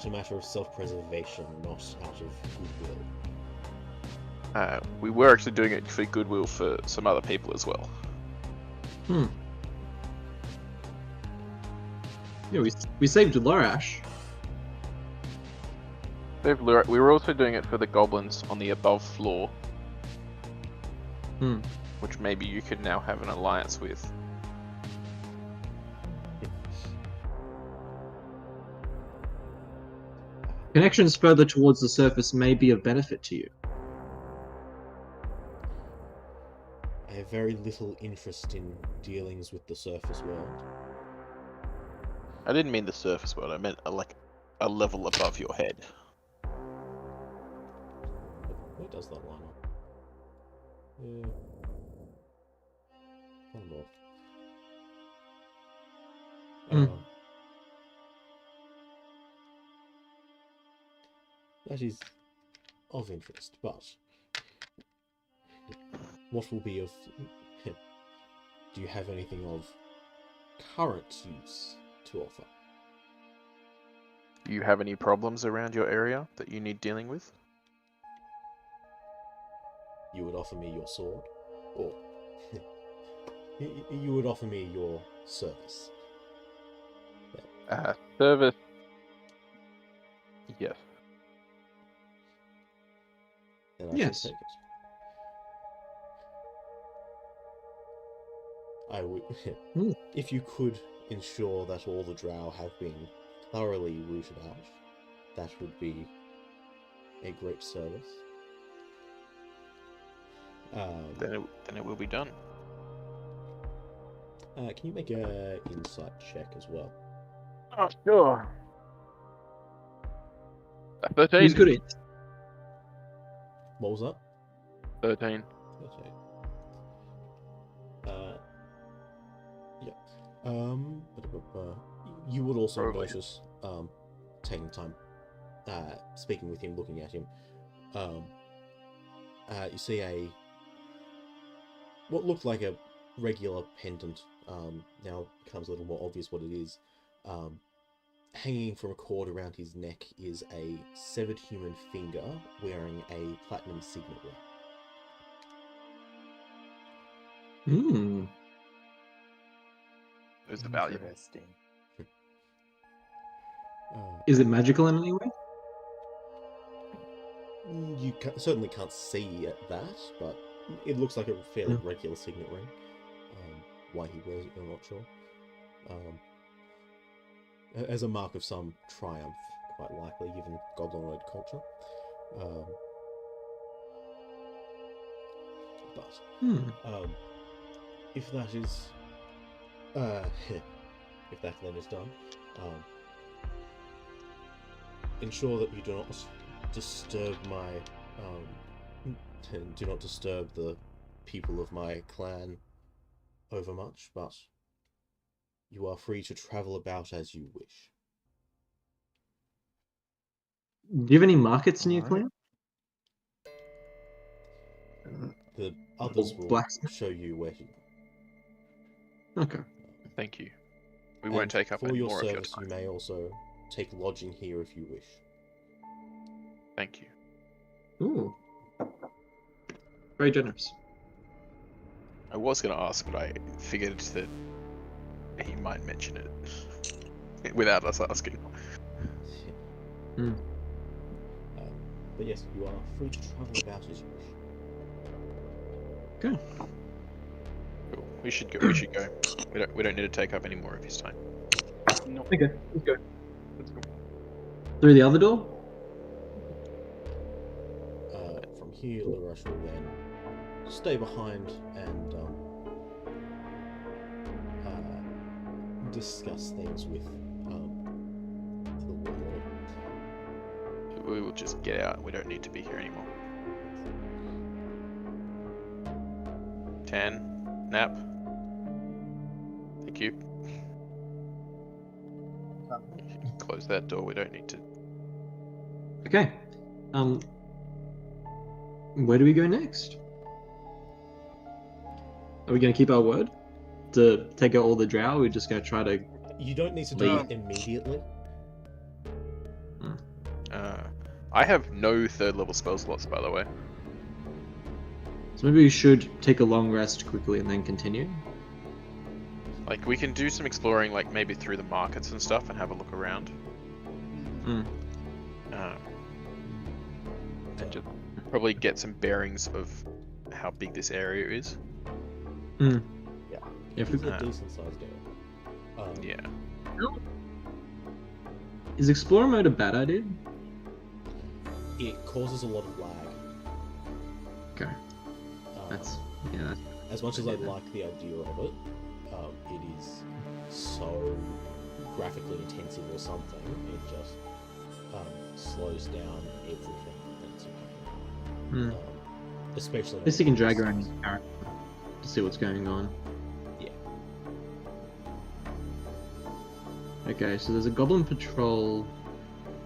a matter of self-preservation, not out of goodwill. We were actually doing it for goodwill for some other people as well. Yeah, we saved Lorash. We were also doing it for the goblins on the above floor. Which maybe you could now have an alliance with. Connections further towards the surface may be of benefit to you. I have very little interest in dealings with the surface world. I didn't mean the surface world, I meant a level above your head. Where does that line up? That is of interest, but what will be of... Do you have anything of current use to offer? Do you have any problems around your area that you need dealing with? You would offer me your sword? Or... you would offer me your service? Service... Yes. Then I Yes. shall take it. I would... If you could ensure that all the drow have been thoroughly rooted out, that would be a great service. Then it will be done. Can you make an insight check as well? Oh, sure. 13. Who's good at it? What was that? 13. 13. Yeah. You would also Probably. notice, taking time, speaking with him, looking at him, you see what looked like a regular pendant, now becomes a little more obvious what it is. Hanging from a cord around his neck is a severed human finger wearing a platinum signet ring. Those are valuable. Interesting. Is it magical in any way? You certainly can't see that, but it looks like a fairly regular signet ring. Why he wears it, you're not sure. As a mark of some triumph, quite likely, given goblinoid culture. if that is, if that then is done, ensure that you do not disturb my, do not disturb the people of my clan overmuch, but you are free to travel about as you wish. Do you have any markets in your Alright. clan? The others will Blacksmith? show you where to. Okay. Thank you. We won't And take up for any your more of your service, you time. may also take lodging here if you wish. Thank you. Ooh. Very generous. I was going to ask, but I figured that he might mention it without us asking. Hmm. But yes, you are free to travel about as you wish. Okay. Cool. We should go. We should go. We don't need to take up any more of his time. No. Okay, let's go. Let's go. Through the other door? From here, Larush will then stay behind and discuss things with the warlord. We will just get out. We don't need to be here anymore. 10. Nap. Thank you. Close that door. We don't need to. Okay. Where do we go next? Are we going to keep our word to take out all the drow? We're just going to try to. You don't need to do Leave. it immediately. I have no third level spell slots, by the way. So maybe we should take a long rest quickly and then continue. Like, we can do some exploring, like maybe through the markets and stuff, and have a look around. Hmm. And just probably get some bearings of how big this area is. Hmm. Yeah, If it's we, a decent sized area. Yeah. is Explorer mode a bad idea? It causes a lot of lag. Okay. That's yeah. As much as I like the idea of it, it is so graphically intensive or something. It just slows down everything that's happening. Hmm. Especially. At least you can drag around his character to see what's going on. Yeah. Okay, so there's a goblin patrol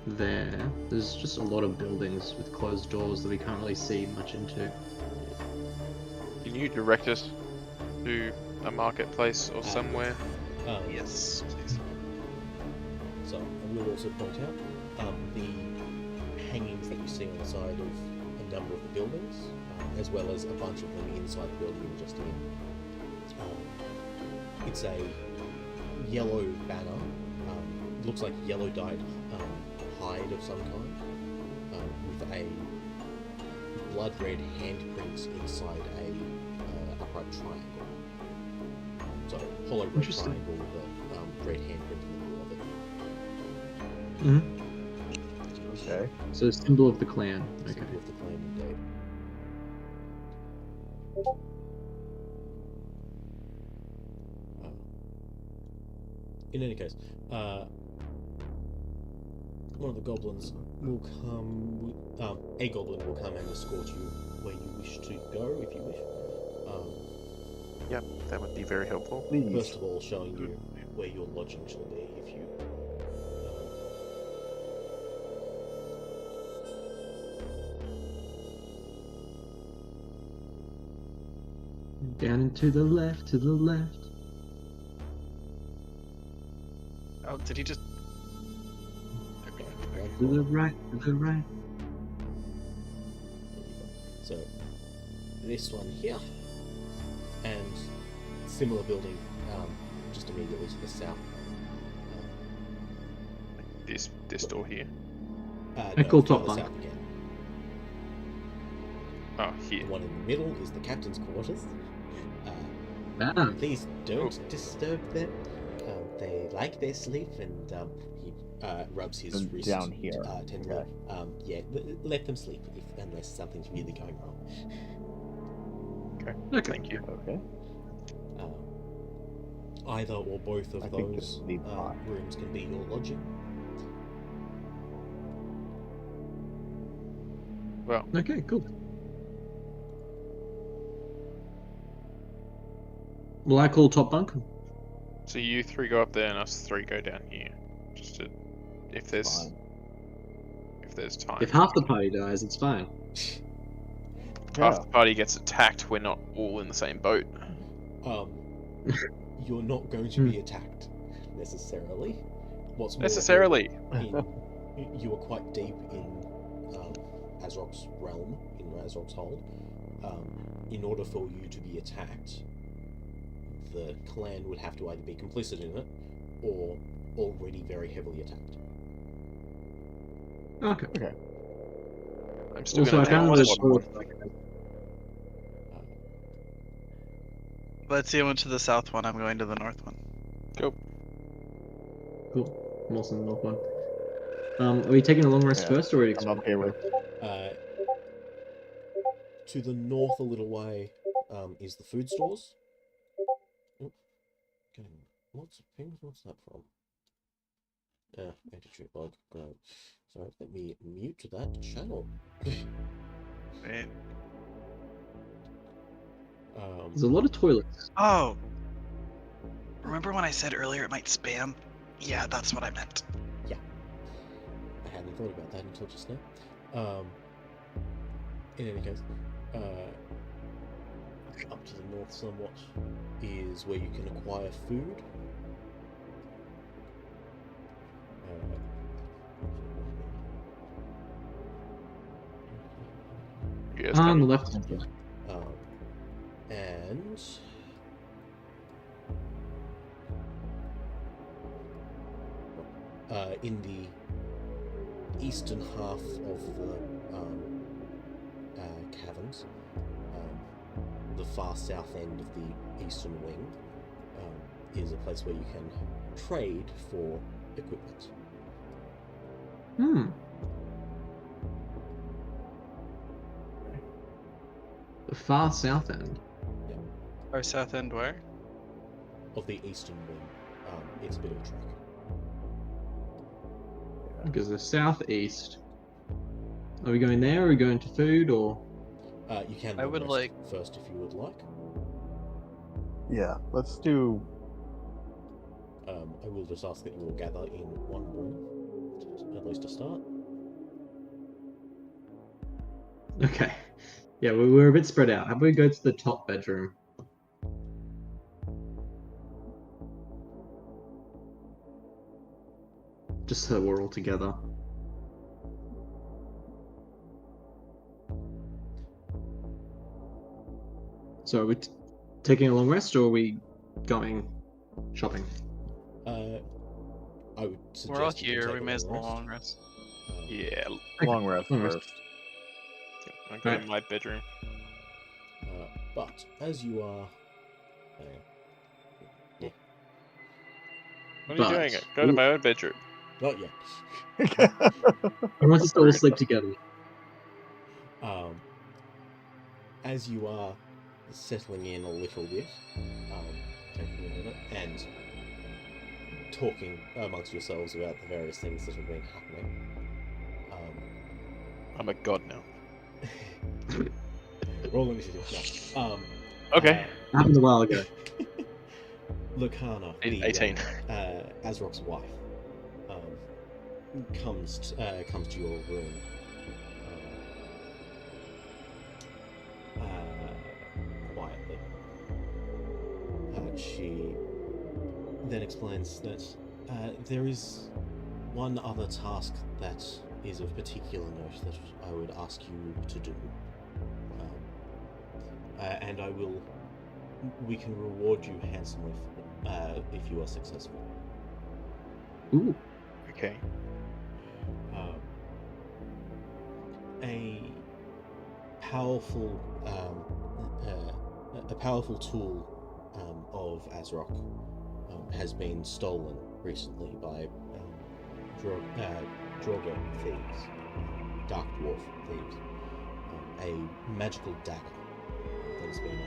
there. There's just a lot of buildings with closed doors that we can't really see much into. Can you direct us to a marketplace or somewhere? Yes, please. So, I will also point out the hangings that you see on the side of a number of the buildings, as well as a bunch of them inside the building we were just in. It's a yellow banner, looks like yellow dyed hide of some kind, with a blood red handprint inside a upright triangle. So, hollow red Interesting. triangle with a red handprint in the middle of it. Mm-hmm. Okay. So a symbol of the clan. Okay. Symbol of the clan indeed. In any case, one of the goblins will come. A goblin will come and escort you where you wish to go, if you wish. Yep, that would be very helpful. Please. First of all, showing you where your lodging shall be, if you. Down and to the left, to the left. Oh, did he just? To the right, to the right. So, this one here, and similar building, just immediately to the south. This door here. Echo top further bunk. south again. Oh, here. The one in the middle is the captain's quarters. Ah, Please don't disturb them. They like their sleep, and he rubs his And wrist down here. tenderly. Yeah, let them sleep unless something's really going wrong. Okay. okay. Thank you. Okay. Either or both of I think those it'll be fine. rooms can be your lodging. Well, Okay, cool. Well, I call top bunk. So you three go up there and us three go down here. Just to, if there's Fine. time. If half the party dies, it's fine. half Yeah. the party gets attacked, we're not all in the same boat. You're not going to be attacked necessarily. What's more, Necessarily. you are quite deep in Azrok's realm, in Azrok's hold. In order for you to be attacked, the clan would have to either be complicit in it or already very heavily attacked. Okay. I'm still Also, gonna I take found one the spot. Let's went to the south one. I'm going to the north one. Go. Cool. I'm also in the north one. Are we taking a long rest Yeah, first, or are we I'm okay with. To the north a little way is the food stores. Oh, getting lots of pings. What's that from? Anti-cheat log. Great. So let me mute that channel. Right. There's a lot of toilets. Oh. Remember when I said earlier it might spam? Yeah, that's what I meant. I hadn't thought about that until just now. In any case, up to the north somewhat is where you can acquire food. Yes, On the left hand side. And in the eastern half of the caverns, the far south end of the eastern wing, is a place where you can trade for equipment. The far south end. Our south end where? Of the eastern wing. It's a bit of a trek. Because the southeast. Are we going there, or are we going to food, or? You can I would rest like- first if you would like. Yeah, let's do. I will just ask that you all gather in one room, at least to start. Okay. Yeah, we're a bit spread out. How about we go to the top bedroom? Just so we're all together. So are we taking a long rest, or are we going shopping? I would suggest We're all you can here. take We a may as long well rest. long rest. Yeah, Long rest Long rest. first. I'm going to my bedroom. But as you are, What are you But- doing? Go to my own bedroom. not yet. I want us to all Rude. sleep together. As you are settling in a little bit, taking a minute and talking amongst yourselves about the various things that have been happening. I'm a god now. Roll initiative. No. Okay. Happened a while ago. Lucana, the 18. Azrok's wife, comes to your room. Quietly. She then explains that there is one other task that is of particular note that I would ask you to do. And we can reward you handsomely if you are successful. Ooh. Okay. A powerful tool of Azrok has been stolen recently by Droga thieves, Dark Dwarf thieves. A magical dagger that has been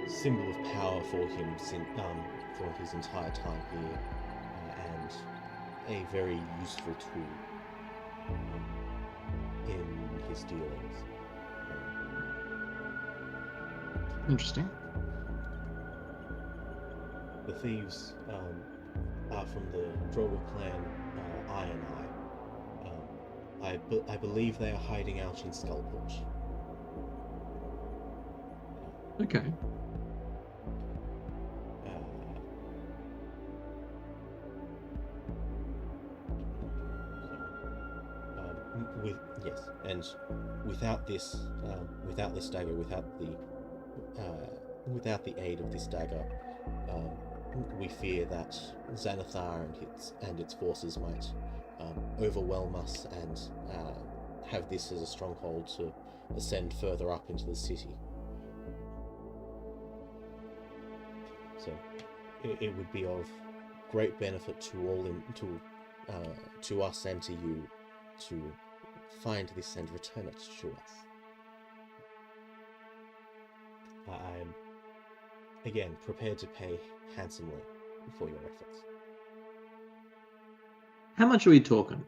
symbol of power for him for his entire time here, and a very useful tool in his dealings. Interesting. The thieves are from the Drogo clan, Iron Eye. I believe they are hiding out in Skullport. Okay. And without this dagger, without the aid of this dagger, we fear that Xanathar and its forces might overwhelm us and have this as a stronghold to ascend further up into the city. So it would be of great benefit to us and to you to find this and return it to us. I am again prepared to pay handsomely for your efforts. How much are we talking?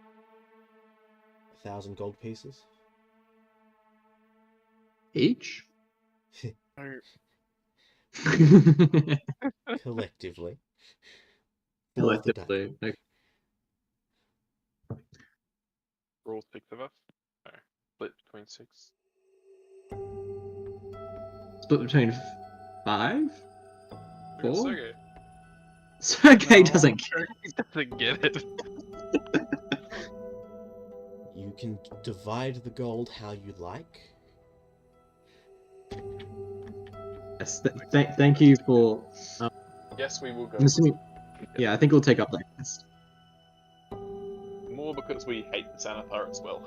1,000 gold pieces Each? collectively. Collectively. Okay. For all 6 of us? No. Split between 6. Split between 5? Yeah, 4? Sergey. Sergey doesn't care. He doesn't get it. You can divide the gold how you like. Yes, thank you for. Yes, we will go. I'm assuming. Yeah, I think we'll take up that quest. More because we hate the Xanathar as well.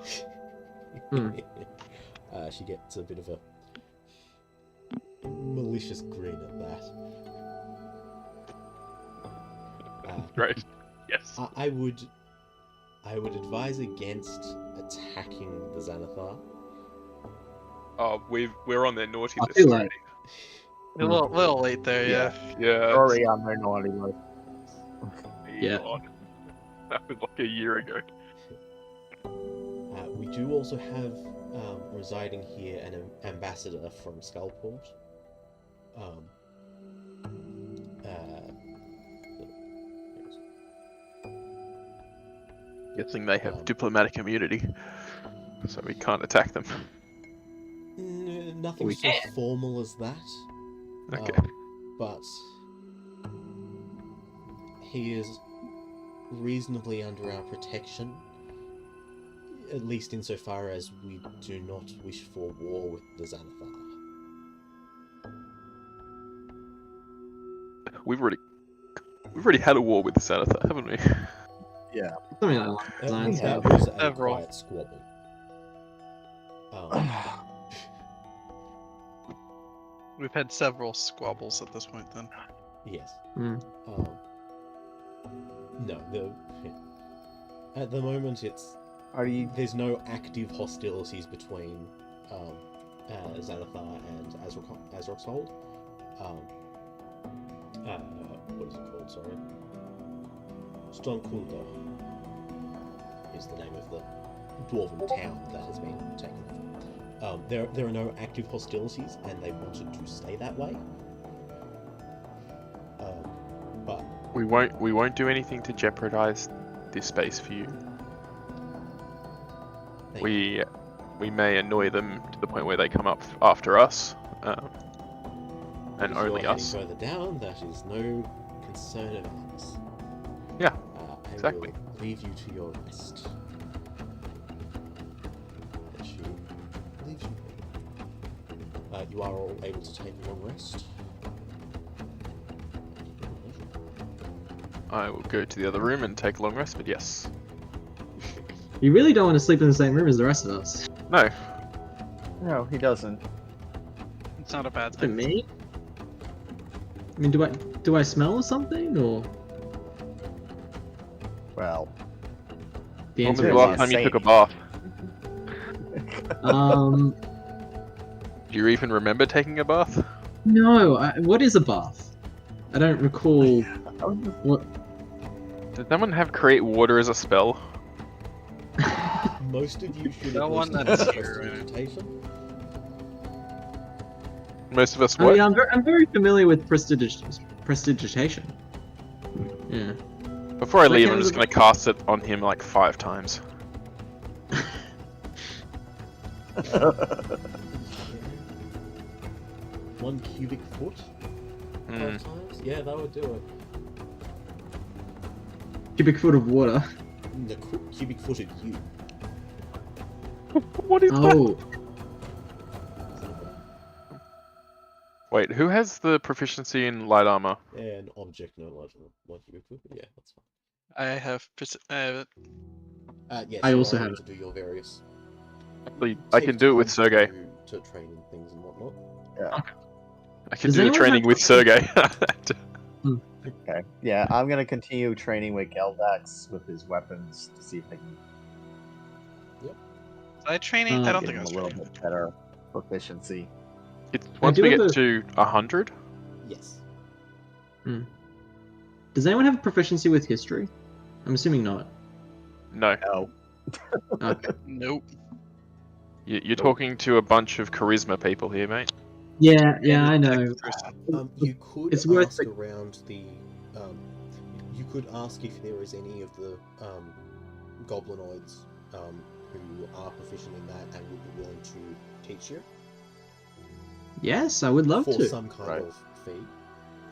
She gets a bit of a malicious grin at that. Great. Yes. I would advise against attacking the Xanathar. Oh, we're on their naughty I list feel already. A little late there, yeah. Yeah. Sorry, I'm their naughty list. Yeah. God. That was like a year ago. We do also have residing here an ambassador from Skullport. Guessing they have diplomatic immunity, so we can't attack them. Nothing We so can. formal as that. Okay. But he is reasonably under our protection, at least insofar as we do not wish for war with the Xanathar. We've already had a war with the Xanathar, haven't we? Yeah. Something like that. It have. was a Several. quiet squabble. We've had several squabbles at this point then. Yes. Hmm. No, at the moment there's no active hostilities between Xanathar and Azrok's hold. What is it called? Sorry. Stormkunda is the name of the dwarven town that has been taken over. There are no active hostilities, and they wanted to stay that way. But We won't do anything to jeopardize this space for you. We may annoy them to the point where they come up after us, and if only you're us. heading further down, that is no concern of ours. Yeah, I exactly. will leave you to your rest. Let you leave you. You are all able to take a long rest. I will go to the other room and take a long rest, but yes. You really don't want to sleep in the same room as the rest of us. No. No, he doesn't. It's not a bad For thing. me? I mean, do I smell something, or Well, the When was answer the is last yes? time you took a Same. bath? Do you even remember taking a bath? No, what is a bath? I don't recall. I was just- What? Did someone have create water as a spell? Most of you should No at one least have that's prestidigitation. Most of us Oh what? yeah, I'm very familiar with prestidigitation. Yeah. Before I That leave, I'm counts just as gonna cast it on him like 5 times. One cubic foot, 5 Mm. times. Yeah, that would do it. Cubic foot of water. The cubic footed you. What is that? Oh, Wait, who has the proficiency in light armor? An object no larger than 1 cubic foot. Yeah, that's fine. I have. Yes, I you also are have able to do your various. Actually, I can take do it with time Sergey. to training things and whatnot. I can Does do the anyone training have- with Sergey. Okay. Yeah, I'm gonna continue training with Geldax with his weapons to see if I can Training? I don't get think I him a was little training. bit better proficiency. It's once do we have get a- to 100. Yes. does anyone have proficiency with history? I'm assuming not. No, No. Okay. Nope. you're talking to a bunch of charisma people here, mate. Yeah, I know. You could It's worth ask around the. You could ask if there is any of the goblinoids who are proficient in that and would be willing to teach you Yes, I would love for to. some kind Right. of fee,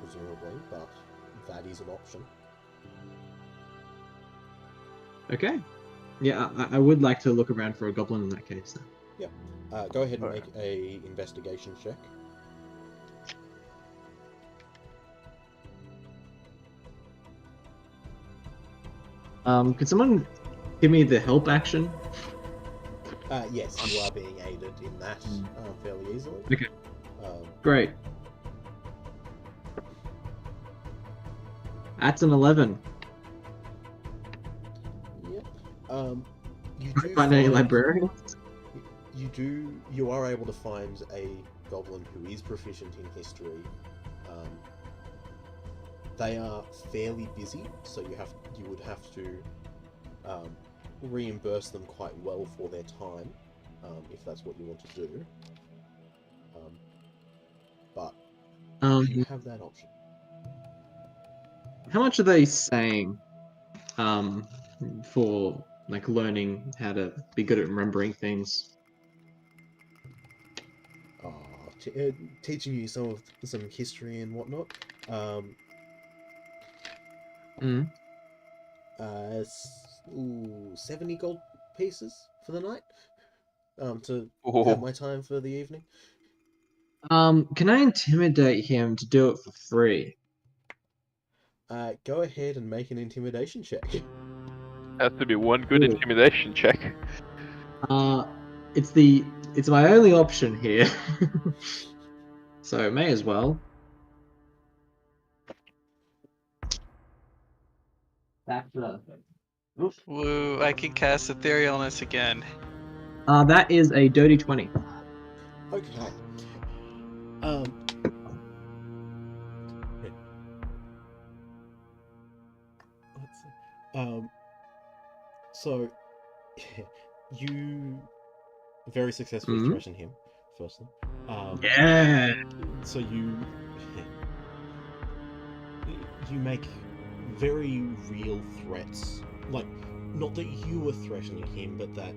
presumably, but that is an option. Okay. Yeah, I would like to look around for a goblin in that case. Then. Go ahead and Okay. make a investigation check. Could someone give me the help action? Yes, you are being aided in that fairly easily. Okay. Um, Great. That's an 11. Yep. You do Find any librarians? You are able to find a goblin who is proficient in history. They are fairly busy, so you would have to reimburse them quite well for their time, if that's what you want to do. But you have that option. How much are they saying for like learning how to be good at remembering things? Teaching you some history and whatnot. Mm. 70 gold pieces for the night. To Oh. have my time for the evening. Can I intimidate him to do it for free? Go ahead and make an intimidation check. Has to be one good Ooh. intimidation check. It's my only option here. So may as well. That's Woo, I can cast Etherealness again. that is a dirty 20. Okay. Let's see. So you very successfully Mhm. threaten him. Firstly. Yeah. So you make very real threats. Like, not that you were threatening him, but that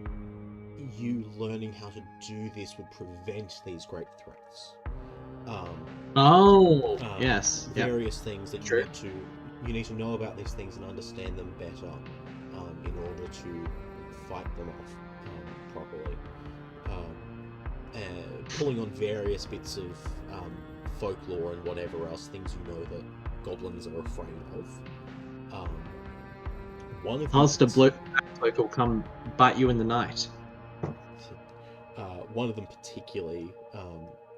you learning how to do this would prevent these great threats. Oh, yes. Yep. Various things that True. you need to know about these things and understand them better in order to fight them off properly. Pulling on various bits of folklore and whatever else, things you know that goblins are afraid of. One of Master them, Bloke will come bite you in the night. one of them particularly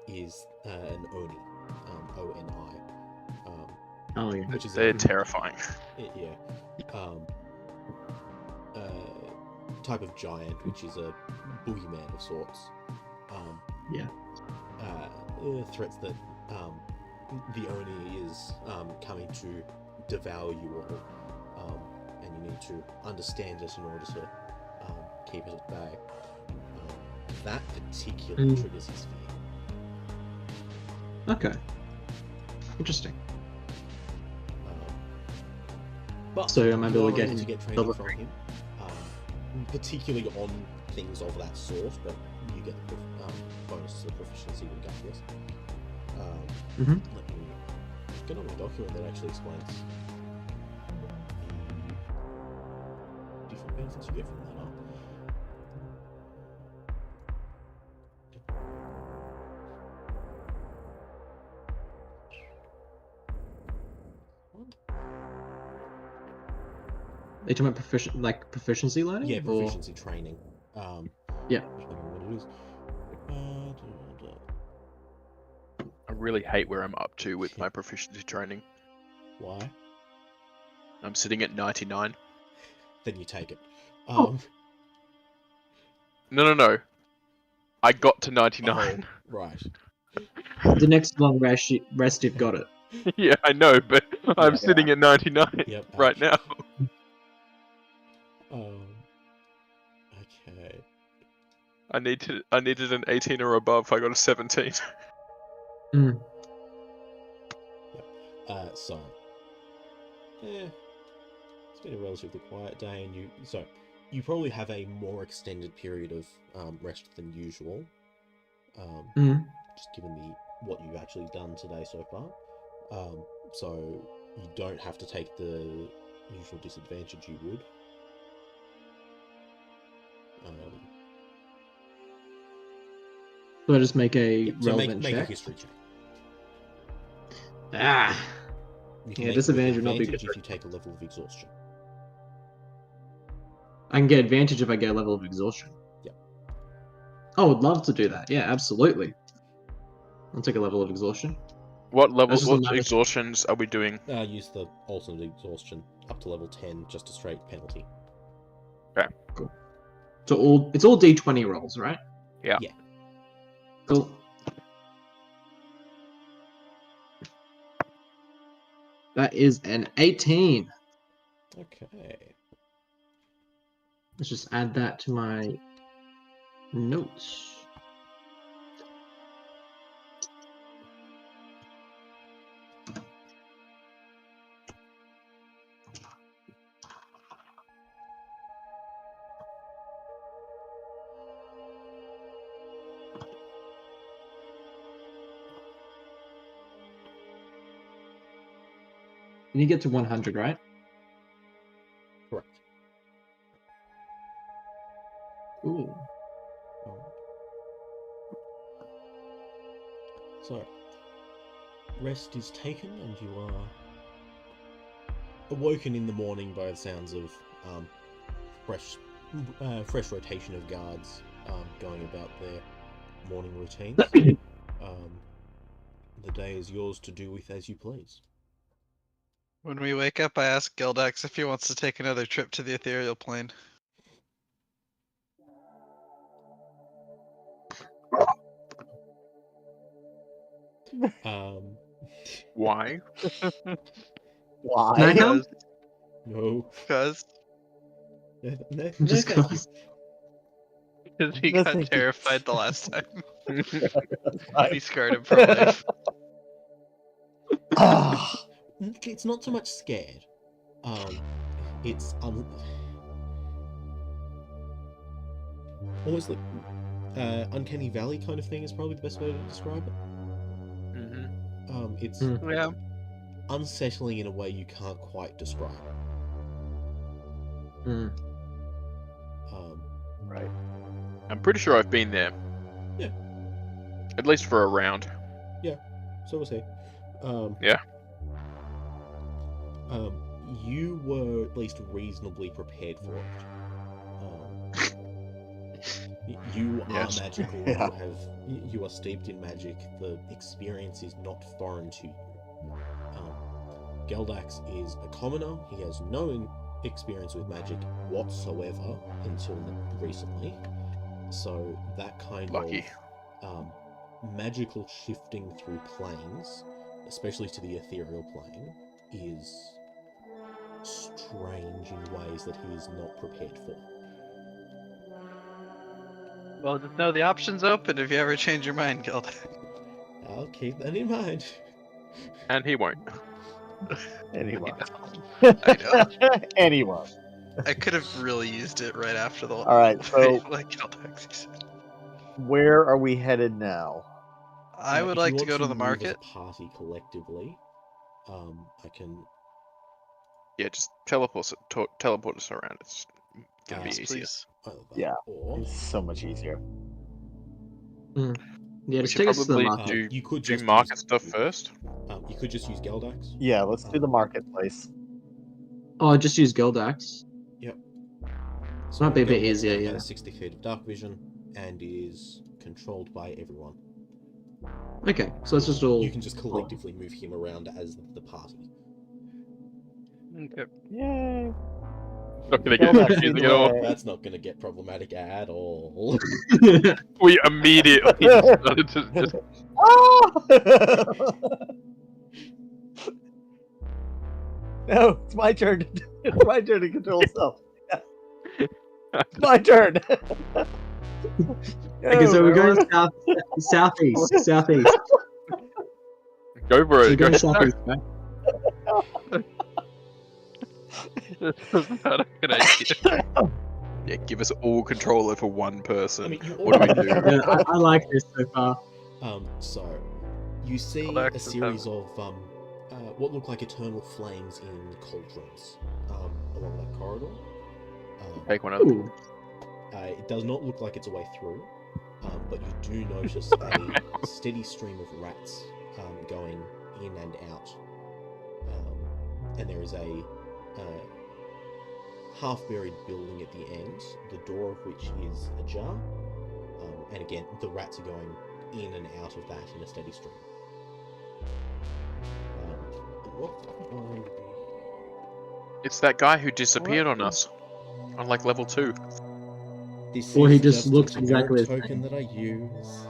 is an Oni, O-N-I, Oh yeah. which is They're terrifying. yeah, type of giant, which is a boogeyman of sorts. Yeah. Threats that the Oni is coming to devour you all, and you need to understand it in order to keep it at bay. That particularly triggers his fear. Okay. Interesting. But So am I able to get to him get training level from 3? him, particularly on things of that sort, but you get the bonus to the proficiency regardless. Let me get on my document that actually explains the different benefits you get from that. Are you talking about proficiency learning? Yeah, or- proficiency training. Yeah. Depending on what it is. I really hate where I'm up to with my proficiency training. Why? I'm sitting at 99. Then you take it. No. I got to 99. Right. The next long rest, you've got it. Yeah, I know, but I'm Yeah. sitting at 99 Yep. right now. Okay. I needed an 18 or above. I got a 17. So. It's been a relatively quiet day, and you probably have a more extended period of rest than usual. Just given what you've actually done today so far. So you don't have to take the usual disadvantage you would. So I just make a So relevant make a check. history check. You can Yeah, make disadvantage it would not be advantage good. if you take a level of exhaustion. I can get advantage if I get a level of exhaustion. Yep. I would love to do that. Yeah, absolutely. I'll take a level of exhaustion. What level? That's just a What matter- exhaustions are we doing? Use the alternate exhaustion up to level 10, just a straight penalty. So it's all D20 rolls, right? Yeah. Yeah. Cool. That is an 18. Okay. Let's just add that to my notes. And you get to 100, right? Correct. Ooh. So, rest is taken, and you are awoken in the morning by the sounds of fresh rotation of guards going about their morning routines. The day is yours to do with as you please. When we wake up, I ask Gildax if he wants to take another trip to the ethereal plane. Why? Why? Nighthound? No. Because No, Just thank you. cause. he No, got thank you. terrified the last time. Fine. We scarred him for life. Ah, It's not so much scared. It's almost like uncanny valley kind of thing is probably the best way to describe it. It's Yeah. unsettling in a way you can't quite describe. right. I'm pretty sure I've been there. Yeah. At least for a round. So was he. Yeah. You were at least reasonably prepared for it. You are Yes. magical. Yeah. You are steeped in magic. The experience is not foreign to you. Geldax is a commoner. He has no experience with magic whatsoever until recently. So that kind Lucky. of magical shifting through planes, especially to the ethereal plane, is strange in ways that he is not prepared for. Well, just know the option's open if you ever change your mind, Gilda. I'll keep that in mind. And he won't. Anyway. I know. Anyway. I could have really used it right after the. All right, so like Gilda actually said. where are we headed now? I would If you like to want go to the move market. as a party collectively, I can. Yeah, just teleport us around. It's gonna be Yes, easier. please. Either that Yeah. or It's so much easier. Yeah, We just should take us to the probably market. you could do just market use, stuff first. you could just use Geldax. Yeah, let's do the marketplace. Oh, just use Goldax. So Might be a bit Geldax easier, now yeah. has 60 feet of dark vision and is controlled by everyone. Okay, so let's just all. You can just collectively move him around as the party. Okay. Yay. Not gonna Go get back confusing the at all. way. That's not going to get problematic at all. We immediately started to just Ah! No, it's my turn. It's my turn to control self. It's my turn. Okay, so we're going Go, southeast. Southeast. go for So we're it. Go. going southeast, right? This is not a good idea. Yeah, give us all control over one person. I mean, you What do we do? Yeah, I like this so far. So, you see Geldax a is series of what look like eternal flames in cauldrons along that corridor. Take one of them. Ooh. It does not look like it's a way through, but you do notice a steady stream of rats going in and out. And there is a half-buried building at the end, the door of which is ajar. And again, the rats are going in and out of that in a steady stream. It's that guy who disappeared on us. On like level 2. This Or is he just looks a generic exactly the token same. that I use.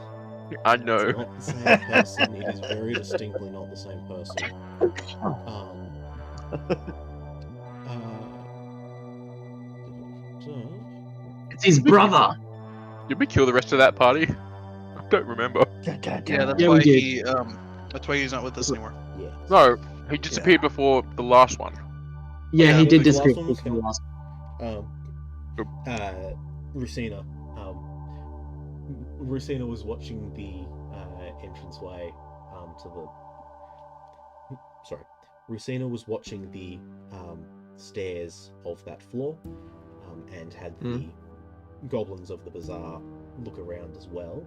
I It's know. not the same person. It is very distinctly not the same person. It's his brother. Did we kill the rest of that party? I don't remember. Yeah, that's Yeah, why we did. he that's why he's not with us anymore. Yeah. No, he disappeared before the last one. Yeah, Yeah, he did the last disappear one was from the last. Rusina. Rusina was watching the entranceway to the. Sorry, Rusina was watching the stairs of that floor, and had the goblins of the bazaar look around as well.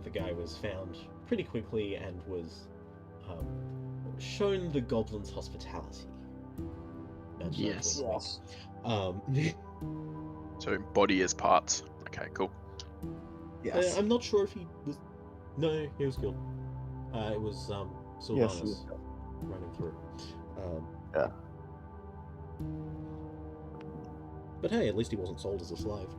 The guy was found pretty quickly and was shown the goblins' hospitality. Yes. Yes. So body as parts. Okay, cool. Yes. I'm not sure if he was. No, he was killed. It was Sylvanas Yes, he was. running through. Yeah. But hey, at least he wasn't sold as a slave.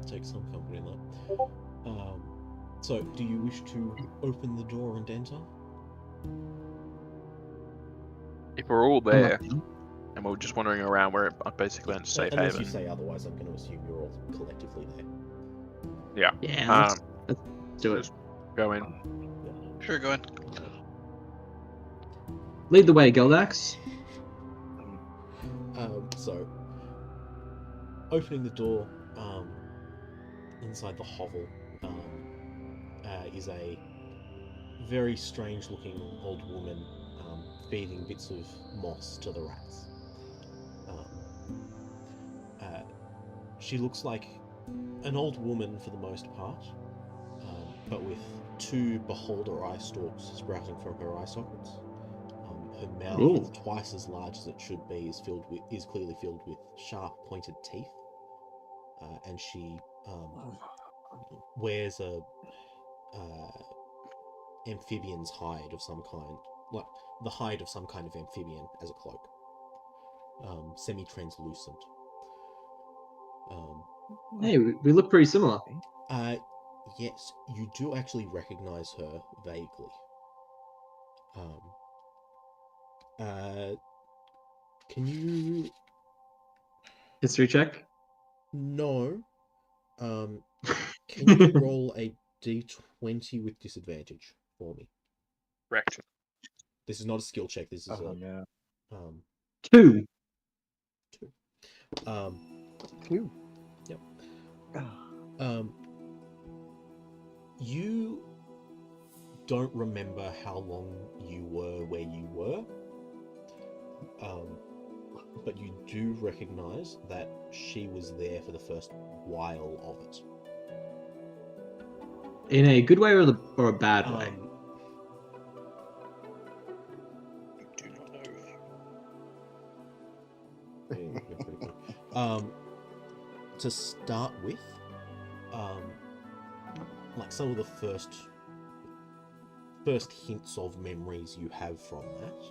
Take some comfort in that. So, do you wish to open the door and enter? If we're all there and we're just wandering around, we're basically in a safe Unless haven. you say otherwise, I'm going to assume you're all collectively there. Yeah, let's do it. Just go in. Sure, go in. Lead the way, Goldax. So, opening the door, inside the hovel, is a very strange-looking old woman feeding bits of moss to the rats. She looks like an old woman for the most part, but with two beholder eye stalks sprouting from her eye sockets. Her mouth, Ooh. twice as large as it should be, is clearly filled with sharp, pointed teeth, and she wears a amphibian's hide of some kind, like the hide of some kind of amphibian as a cloak, semi-translucent. Hey, we look pretty similar. Yes, you do actually recognize her vaguely. Can you... History check. No. Can you roll a d20 with disadvantage for me? Correct. This is not a skill check. This is no. 2. 2. 2. Yep. You don't remember how long you were where you were, but you do recognize that she was there for the first while of it. In a good way or a bad way? Do not know. You're pretty good. To start with, like some of the first hints of memories you have from that,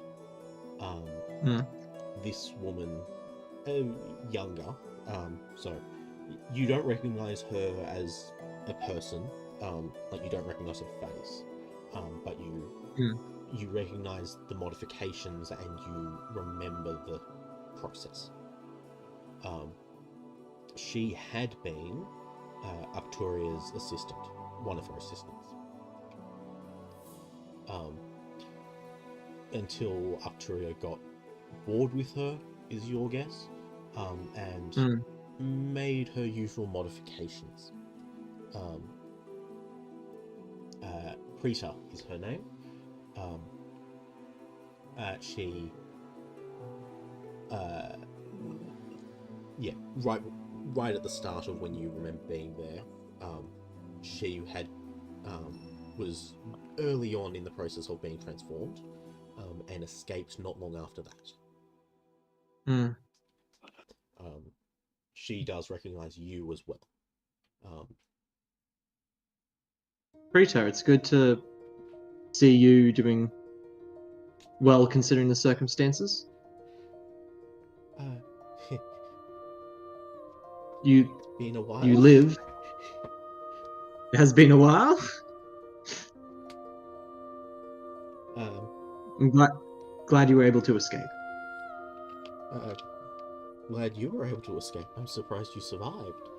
this woman, younger, so you don't recognize her as a person, like you don't recognize her face, but you recognize the modifications and you remember the process. She had been Arcturia's assistant, one of her assistants, until Arcturia got bored with her, is your guess, and made her usual modifications. Preta is her name. She, right at the start of when you remember being there, she had was early on in the process of being transformed, and escaped not long after that. She does recognize you as well. Preta, it's good to see you doing well considering the circumstances. Been a while. You live. It has been a while. I'm glad you were able to escape. Glad you were able to escape. I'm surprised you survived.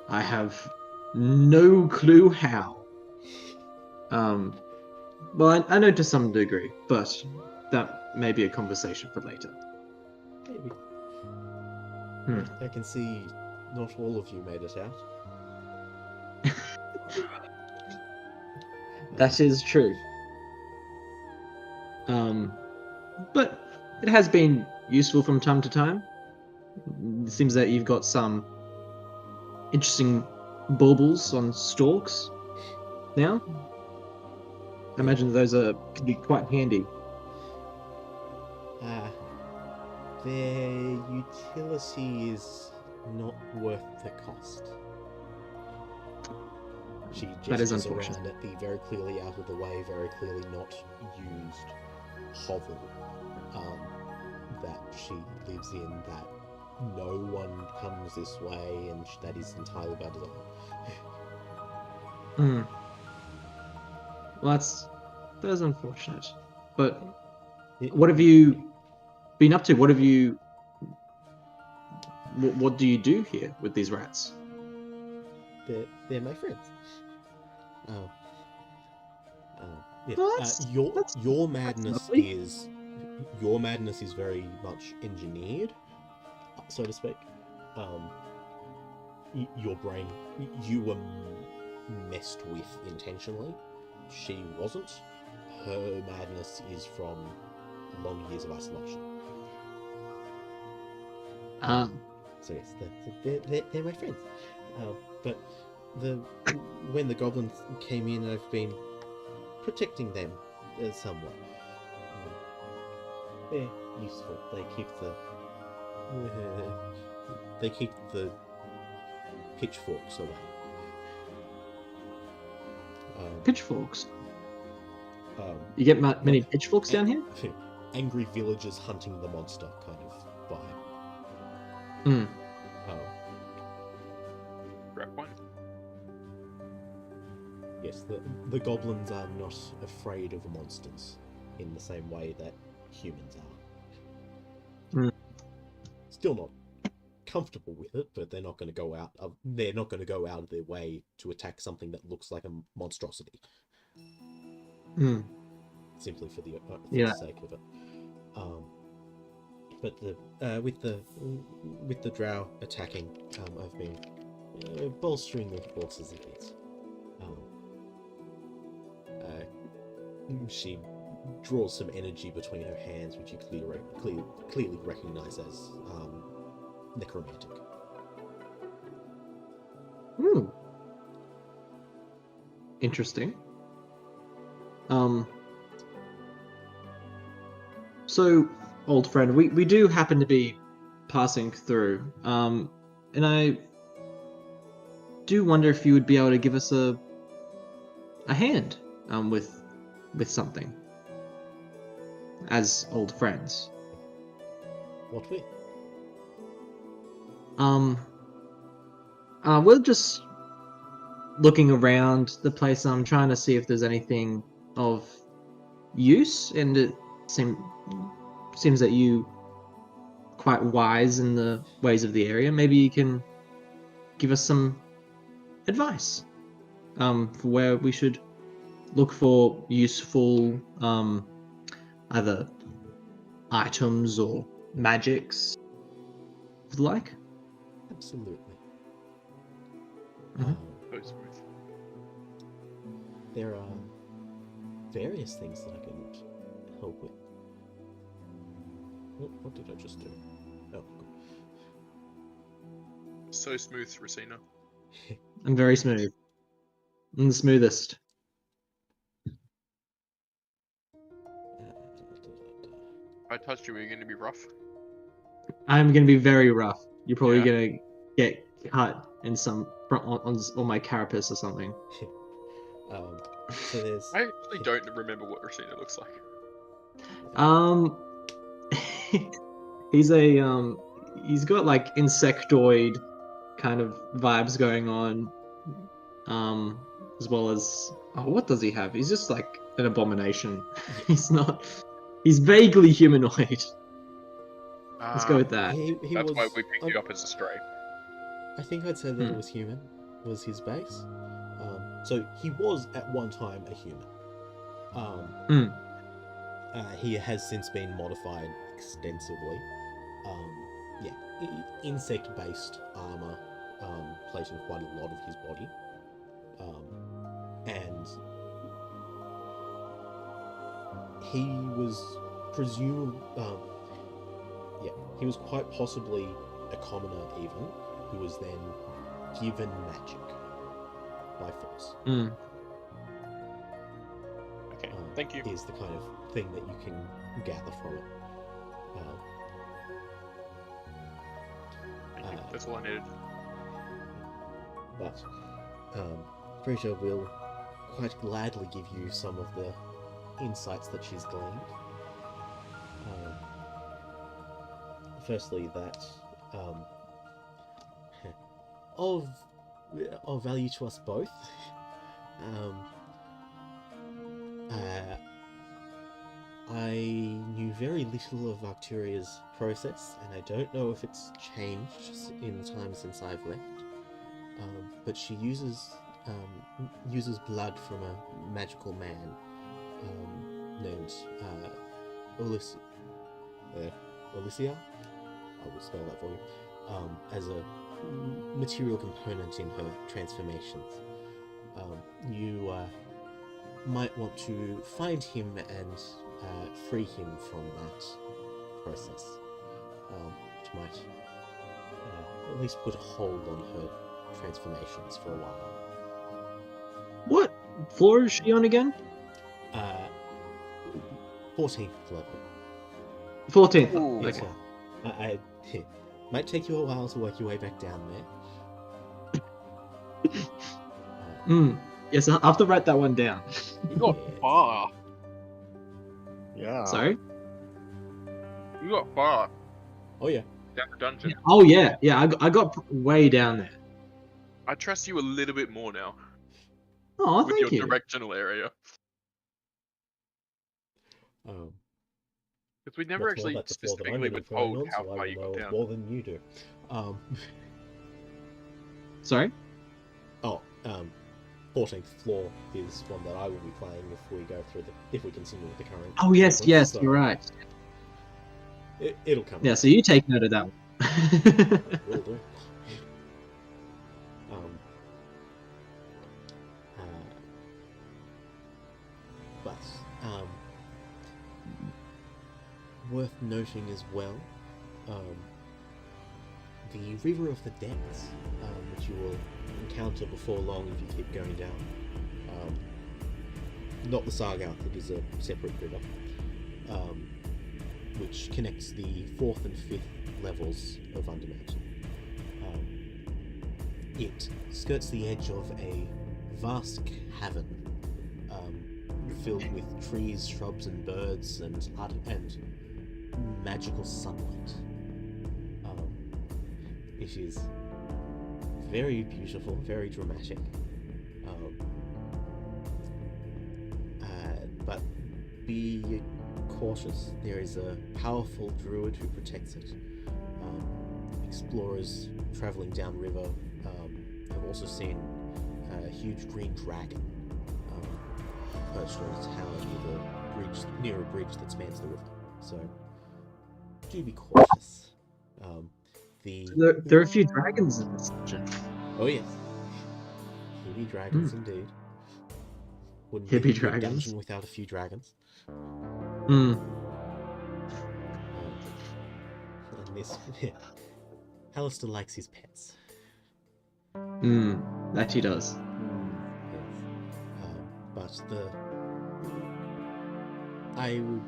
I have no clue how. Well, I know to some degree, but that may be a conversation for later. Maybe. I can see not all of you made it out. That is true. But it has been useful from time to time. It seems that you've got some interesting baubles on stalks now. I imagine those could be quite handy. Their utility is not worth the cost. She gestures around at the very clearly out of the way, very clearly not used hovel that she lives in, that no one comes this way, and that is entirely by design. Well, that is unfortunate. But what have you been up to? What do you do here with these rats? They're my friends. Yeah. Well, your madness is very much engineered, so to speak. Your brain, you were messed with intentionally. She wasn't. Her madness is from long years of isolation. So yes, they're my friends. But when the goblins came in, I've been protecting them somewhat. They're useful. They keep the pitchforks away. Pitchforks? You get many pitchforks down here? Angry villagers hunting the monster kind of vibe. Yes, the goblins are not afraid of monsters in the same way that humans are. Hmm. Still not comfortable with it, but they're not going to go out. They're not going to go out of their way to attack something that looks like a monstrosity. Hmm. Simply for the Yeah. sake of it. But with the drow attacking, I've been bolstering the forces a bit. She draws some energy between her hands, which you clearly recognize as necromantic. Hmm. Interesting. So, old friend, we do happen to be passing through, and I do wonder if you would be able to give us a hand, with something, as old friends. What with? We're just looking around the place. I'm trying to see if there's anything of use, and it seems that you quite wise in the ways of the area. Maybe you can give us some advice for where we should look for useful either items or magics, like. Absolutely. Mhm. So smooth. There are various things that I can help with. What did I just do? Oh, So smooth, Racina. I'm very smooth. I'm the smoothest. I touched you, are you going to be rough? I'm gonna be very rough. You're probably Yeah. gonna get cut in some on my carapace or something. So there's. I actually don't remember what Racina looks like. He's he's got like insectoid kind of vibes going on, as well as, oh, what does he have? He's just like an abomination. He's vaguely humanoid. Let's go with that. That's why we picked you up as a stray. I think I'd say that it was human, was his base. So he was at one time a human. He has since been modified extensively. Insect-based armor, plating quite a lot of his body. And he was he was quite possibly a commoner even, who was then given magic by force. Okay, thank you. Is the kind of thing that you can gather from it. Thank you. That's all I needed. But Frasier will quite gladly give you some of the insights that she's gleaned. Firstly, that of value to us both. I knew very little of Arcturia's process, and I don't know if it's changed in the time since I've left. But she uses blood from a magical man named Ulysia. I will spell that for you. As a material component in her transformations. You might want to find him and free him from that process, which might at least put a hold on her transformations for a while. What floor is she on again? 14th level. 14th. Ooh. Okay. I might take you a while to work your way back down there. Yes, I'll have to write that one down. You got far. Yeah. Sorry? You got far. Oh yeah. Down the dungeon. Oh yeah, I got way down there. I trust you a little bit more now. Oh, with thank your you. directional area. Um, Because we never what's more, actually that's a floor that I'm specifically going were to throw told on, how so I far will you know got it down. more than you do. Sorry? Oh, 14th floor is one that I will be playing if we go through if we continue with the current. Oh, yes, sequence, yes, so you're right. It'll come. Yeah, up. so you take note of that one. Will do. But worth noting as well, the River of the Depths, which you will encounter before long if you keep going down. Not the Sargauth, it is a separate river, which connects the 4th and 5th levels of Undermountain. It skirts the edge of a vast cavern filled with trees, shrubs, and birds, and magical sunlight. It is very beautiful, very dramatic. But be cautious. There is a powerful druid who protects it. Explorers traveling downriver have also seen a huge green dragon perched on a tower near a bridge that spans the river. So do be cautious. There are a few dragons in this dungeon. Oh yes, heavy dragons indeed. Wouldn't Hippie be a good dragons. dungeon without a few dragons. Hmm. And this, Alistair likes his pets. That he does. Yes. But I would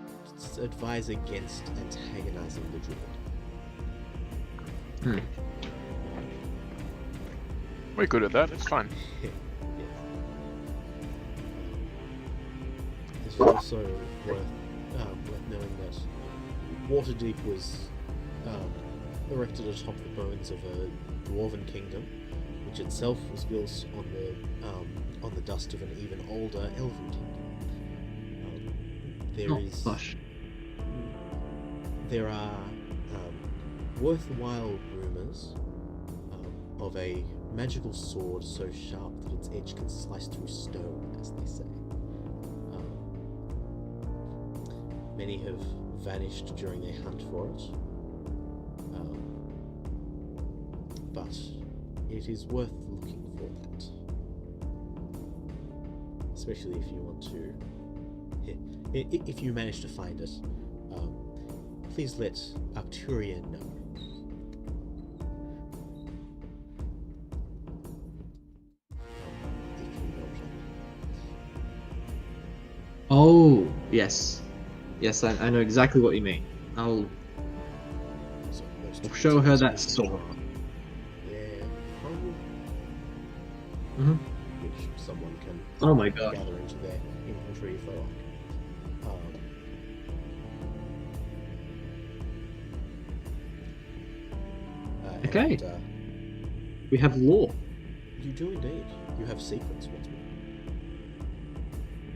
advise against antagonizing the druid. We're good at that. It's fine. Yes. This is also worth knowing that Waterdeep was erected atop the bones of a dwarven kingdom, which itself was built on the dust of an even older elven kingdom. There are worthwhile rumors of a magical sword so sharp that its edge can slice through stone, as they say. Many have vanished during their hunt for it, but it is worth looking for that, especially if you want to. If you manage to find it, please let Arcturian know. Oh, yes. Yes, I know exactly what you mean. I'll show her that sword. Yeah. Mm-hmm. Which someone can Oh my god. gather into their inventory if they like. Okay. And, We have law. you do indeed. You have secrets, what's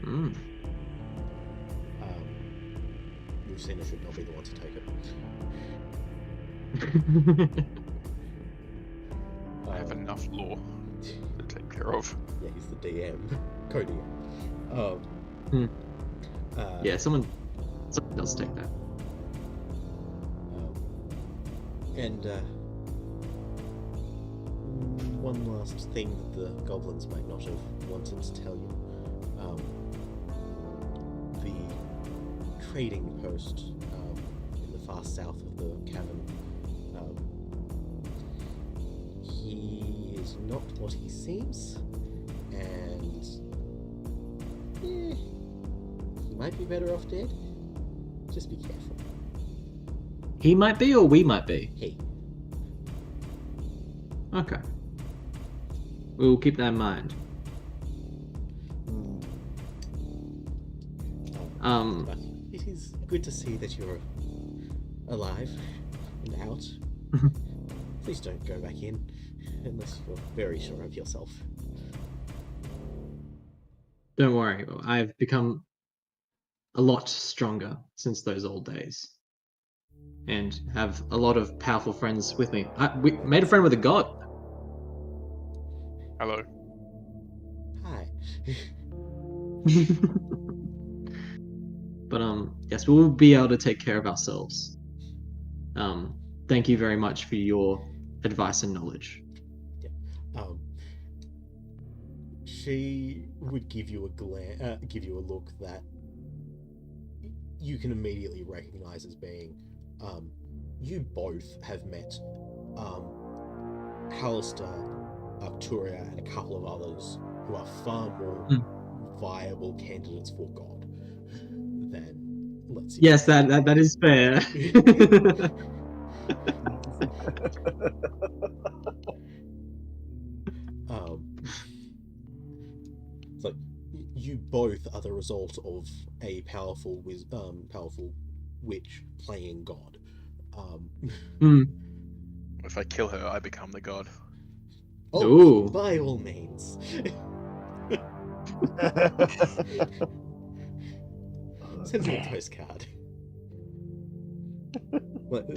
more. Lucina should not be the one to take it. I have enough lore to take care of. Yeah, he's the DM. Co-DM. Yeah, someone else take that. And one last thing that the goblins might not have wanted to tell you. The trading post in the far south of the cavern. He is not what he seems, and he might be better off dead. Just be careful. He might be, or we might be. Hey. Okay. We'll keep that in mind. But it is good to see that you're alive and out. Please don't go back in unless you're very sure of yourself. Don't worry, I've become a lot stronger since those old days, and have a lot of powerful friends with me. We made a friend with a god. Hello. Hi. But yes, we'll be able to take care of ourselves. Thank you very much for your advice and knowledge. She would give you a look that you can immediately recognize as being, you both have met, Hallister, Arcturia, and a couple of others who are far more viable candidates for God than, let's see. Yes, that is fair. It's like you both are the result of a powerful witch playing God. If I kill her, I become the god. Oh, Ooh. by all means. Send me a postcard. Send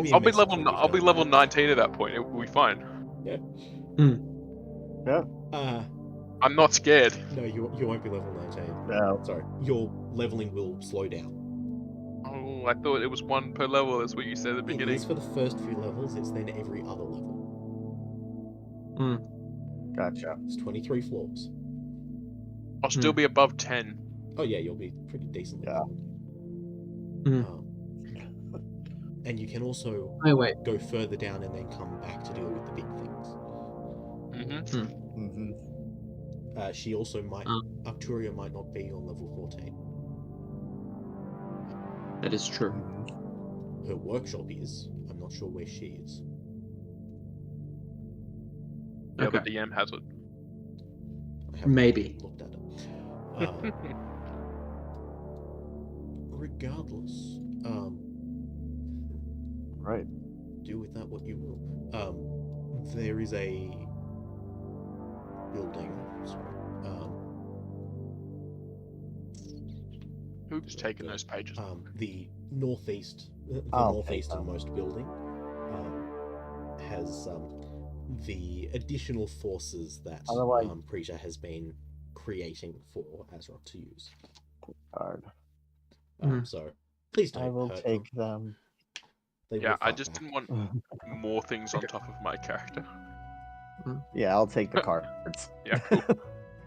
me a I'll be message when you've I'll be done level that. 19 at that point. It will be fine. Yeah. Yeah. I'm not scared. No, you won't be level 19. No. Sorry, your leveling will slow down. Oh, I thought it was 1 per level. That's what you said at the It beginning. is for the first few levels. It's then every other level. Gotcha. It's 23 floors. I'll still be above 10. Oh yeah, you'll be pretty decently Yeah. leveled. And you can also go further down and then come back to deal with the big things. She also might, Arcturia might not be on level 14. That is true. Her workshop is. I'm not sure where she is. Yeah, the DM has it. I haven't Maybe. looked at it. Regardless, Right. do with that what you will. There is a building. Sorry. Who's taken those pages? The northeasternmost building has the additional forces that Preacher has been creating for Azrok to use. Hard. So please don't. I will hurt take them. Yeah, I just didn't want more things on top of my character. Yeah, I'll take the cards. Yeah, cool.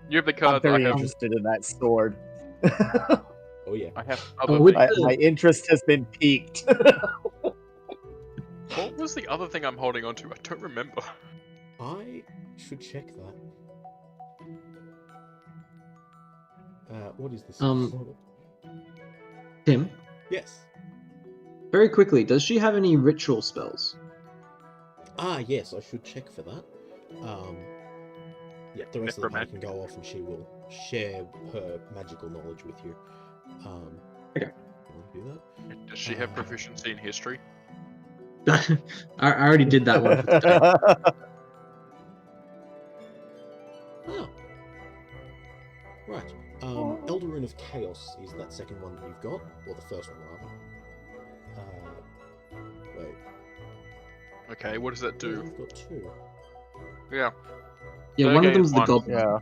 You have the cards. I'm very interested in that sword. Oh yeah. I have other things. My interest has been piqued. What was the other thing I'm holding on to? I don't remember. I should check that. What is this? Tim? Yes. Very quickly, does she have any ritual spells? Yes, I should check for that. Yeah, the rest of the party can go off and she will share her magical knowledge with you. Okay. You want to do that? Does she have proficiency in history? I already did that one for today. Oh. Right. Elder Rune of Chaos is that second one that you've got, or the first one rather. Wait. Okay, what does that do? I've got two. Yeah. Yeah, one of them's the one. goblin. Yeah.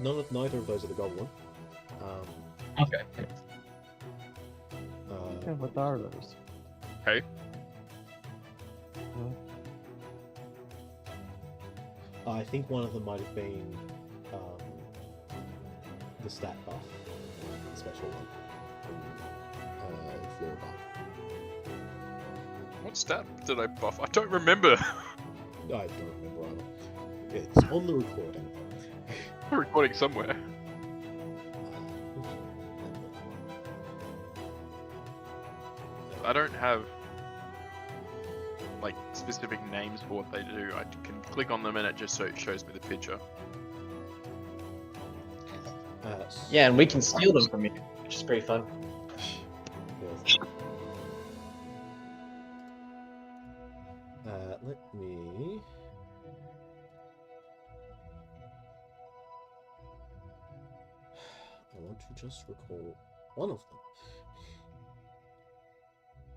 No, neither of those are the goblin. Okay. Yeah, what are those? Okay. I think one of them might have been the stat buff, the special one from floor buff. What stat did I buff? I don't remember. I don't remember either. It's on the recording. I'm recording somewhere. I don't have like specific names for what they do. I can click on them and it just shows me the picture. Yeah, and we can steal them from you, which is pretty fun. Let me... to just recall one of them.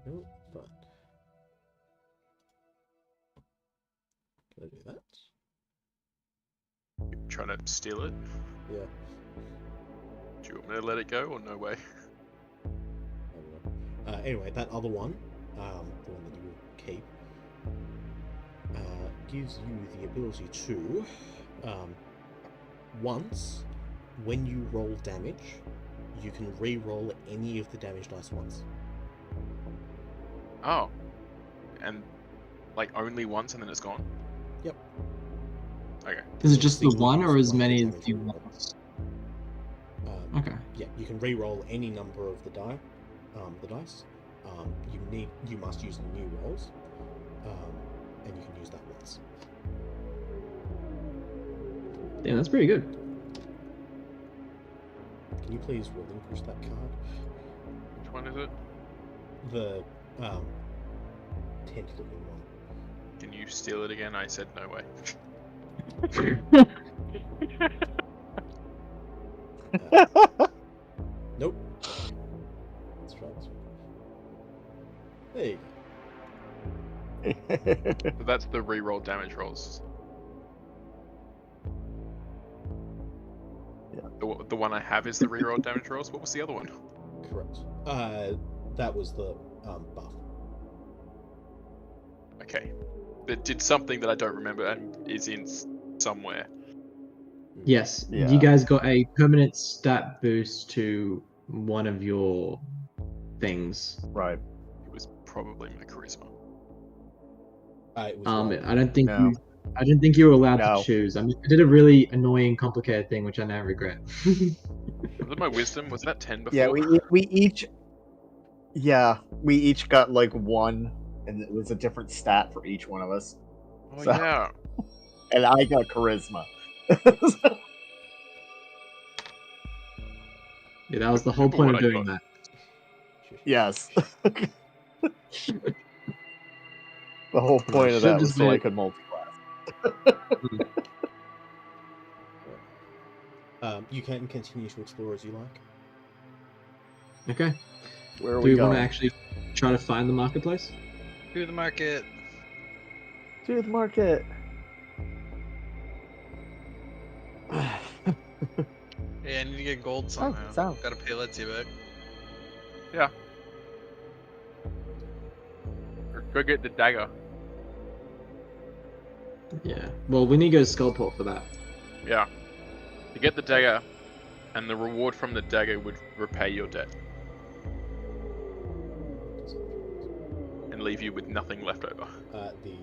No, but can I do that? You're trying to steal it? Yeah. Do you want me to let it go or no way? I don't know. Anyway, that other one, the one that you will keep, gives you the ability to, once, when you roll damage, you can re-roll any of the damage dice once. Oh. And like only once and then it's gone? Yep. Okay. Is it just the Basically, one use or as one of the many as damage you roll. want? Okay. Yeah, you can re-roll any number of the dice. You must use new rolls, and you can use that once. Yeah, that's pretty good. Can you please relinquish that card? Which one is it? The tent-looking one. Can you steal it again? I said no way. Nope. Let's try this one. There you So that's the re-roll damage rolls. Yeah. The one I have is the re-roll damage rolls. What was the other one? go. Correct. That was the buff. Okay. It did something that I don't remember and is in somewhere. Yes, Yeah. you guys got a permanent stat boost to one of your things. Right. It was probably my charisma. It was right. I don't think No. I didn't think you were allowed No. to choose. I mean, I did a really annoying, complicated thing, which I now regret. Was it my wisdom? Was that 10 before? Yeah, we each. Yeah, we each got like one, and it was a different stat for each one of us. Oh So- yeah. And I got charisma. Yeah, that was the whole Remember point what of I doing got. that. Yes. The whole point of Should've that was just so I made- could multi-class. You can continue to explore as you like. Okay. Where are Do we we want to going? actually try to find the marketplace? To the market. To the market. Hey, I need to get gold somehow. sound. Gotta pay Letty back. Yeah. Or go get the dagger. Yeah. Well, we need to go to Skullport for that. Yeah. To get the dagger, and the reward from the dagger would repay your debt and leave you with nothing left over. The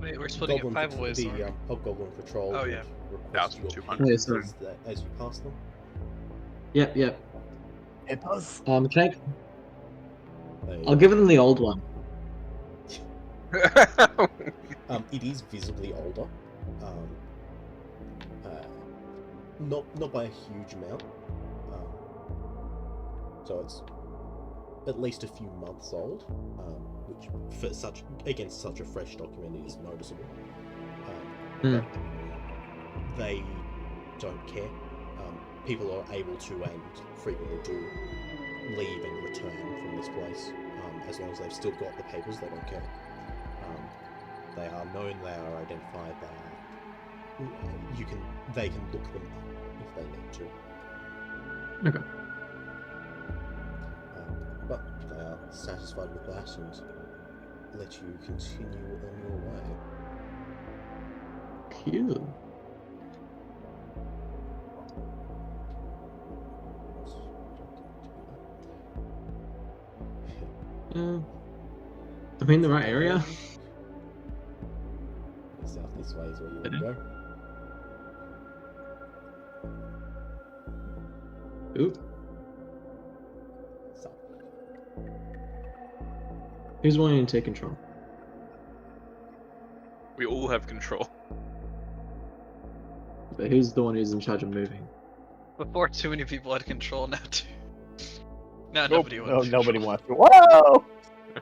Wait, we're splitting it 5 ways. the aren't we? Hobgoblin Patrol Oh, would yeah. request your 1,200. payment Yeah, sorry. as you pass them. Yep, yep. It does. Can I? They, I'll give them the old one. It is visibly older. Not by a huge amount. So it's at least a few months old, which for against such a fresh document is noticeable. Hmm. But they don't care. People are able to and frequently do leave and return from this place as long as they've still got the papers. They don't care. They are known. They are identified. They can look them up if they need to. Okay. But they are satisfied with that and let you continue on your way. Cute. Am I in the right area? South this way is where you want to go. Ooh. So, Who's wanting to take control? We all have control. But who's the one who's in charge of moving? Before too many people had control, now now Nope. nobody No, wants nobody control. wants to. Whoa!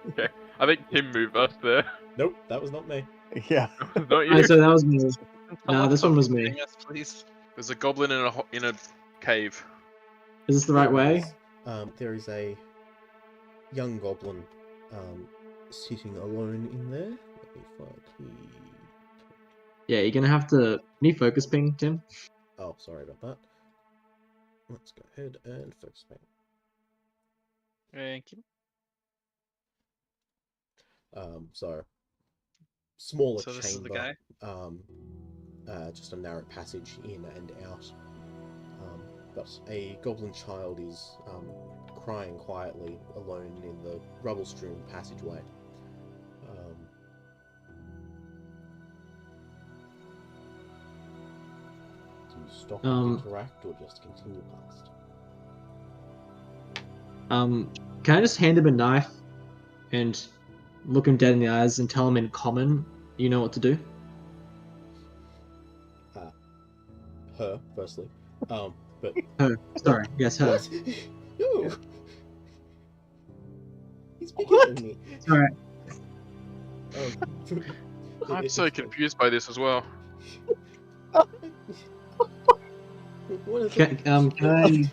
Okay. I think Tim moved us there. nope, that was not me. Yeah. Not Oh, you. so that was me. No, Someone this one was stop me. hitting us, please. There's a goblin in a cave. Is this the right way? There is a young goblin sitting alone in there. Let me find the... Yeah, you're gonna have to. Can you focus ping, Tim? Oh, sorry about that. Let's go ahead and focus ping. Thank you. So smaller So chamber. this is the guy? Just a narrow passage in and out. But a goblin child is crying quietly alone in the rubble-strewn passageway. Do you stop and interact, or just continue past? Can I just hand him a knife and look him dead in the eyes and tell him in common, you know what to do? Her, firstly. But Her. Sorry, yes, her. What? No. He's bigger What? than me. Sorry. I'm so confused by this as well. Can I?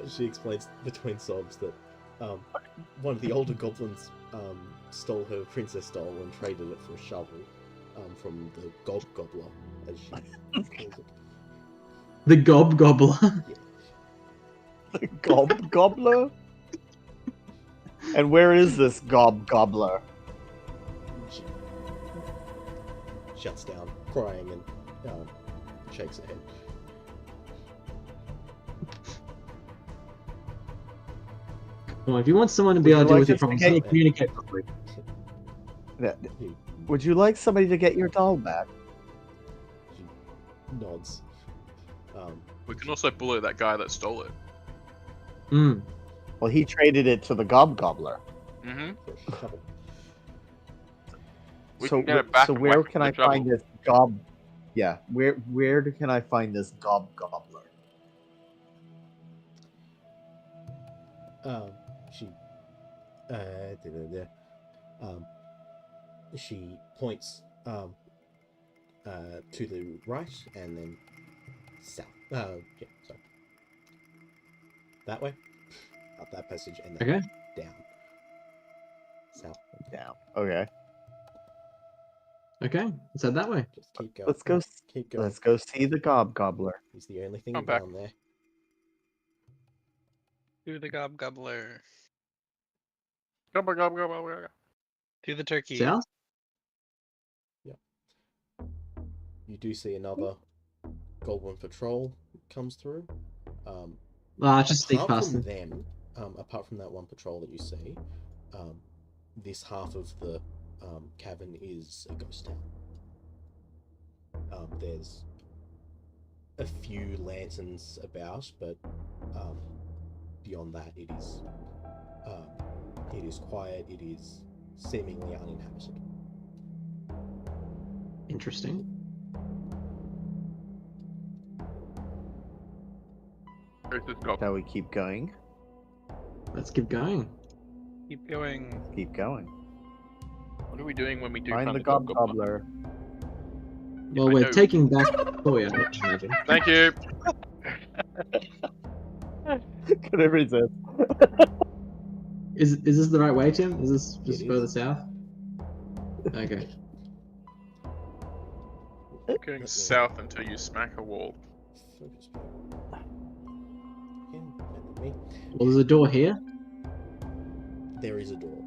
She explains between sobs that one of the older goblins stole her princess doll and traded it for a shovel from the gob gobbler, as she calls it. The gob gobbler. Yeah. The gob gobbler? And where is this gob gobbler? She shuts down, crying, and shakes her head. Well, if you want someone to be able to deal with your problems, you Would communicate properly. Would you like somebody to get your doll back? She nods. We can also bully that guy that stole it. Mm. Well, he traded it to the gob gobbler. Mm-hmm. for a shovel. We So, can get it back so and where whack it can with I a find shovel. this gob? Yeah, where can I find this gob gobbler? She she points to the right and then south. Yeah, sorry. That way, up that passage, and then Okay. down. South. Down. Okay. Okay. Let's head that way. Just keep going. Let's go. Keep going. Let's go see the gob gobbler. He's the only thing Come down back. there. To the gob gobbler. Gobble, gobble, gobble, gobble. To the turkey. South. You do see another goblin patrol comes through. Just sneak Apart past from them. them, apart from that one patrol that you see, this half of the cavern is a ghost town. There's a few lanterns about, but beyond that, it is quiet. It is seemingly uninhabited. Interesting. Where's this goblin? Shall we keep going? Let's keep going. Keep going. Keep going. What are we doing when we do Find find the the gob goblin? gobbler. Well, I we're know. taking back Toya, I imagine. Thank you. Couldn't resist. Is this the right way, Tim? Is this just It further is. south? Okay. Going south until you smack a wall. Focus point. Again, and then me. Well, there's a door here. There is a door.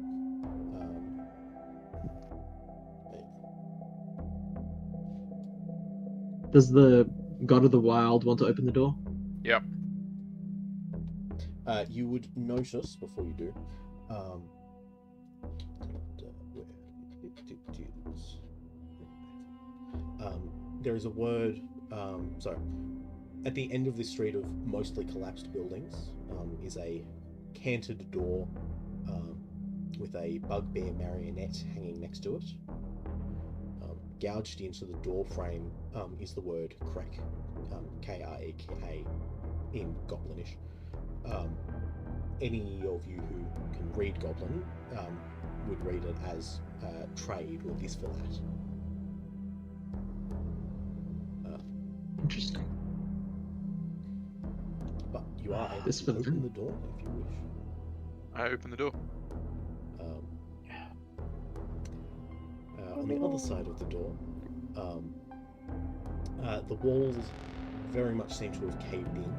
Does the God of the Wild want to open the door? Yep. You would notice before you do. There is a word. So, at the end of this street of mostly collapsed buildings, is a canted door with a bugbear marionette hanging next to it. Gouged into the door frame is the word Krek, K-R-E-K, in Goblinish. Any of you who can read Goblin would read it as trade or this for that. Interesting. But you are able This to for the open win. the door if you wish. I open the door. Um, on the other side of the door, the walls very much seem to have caved in.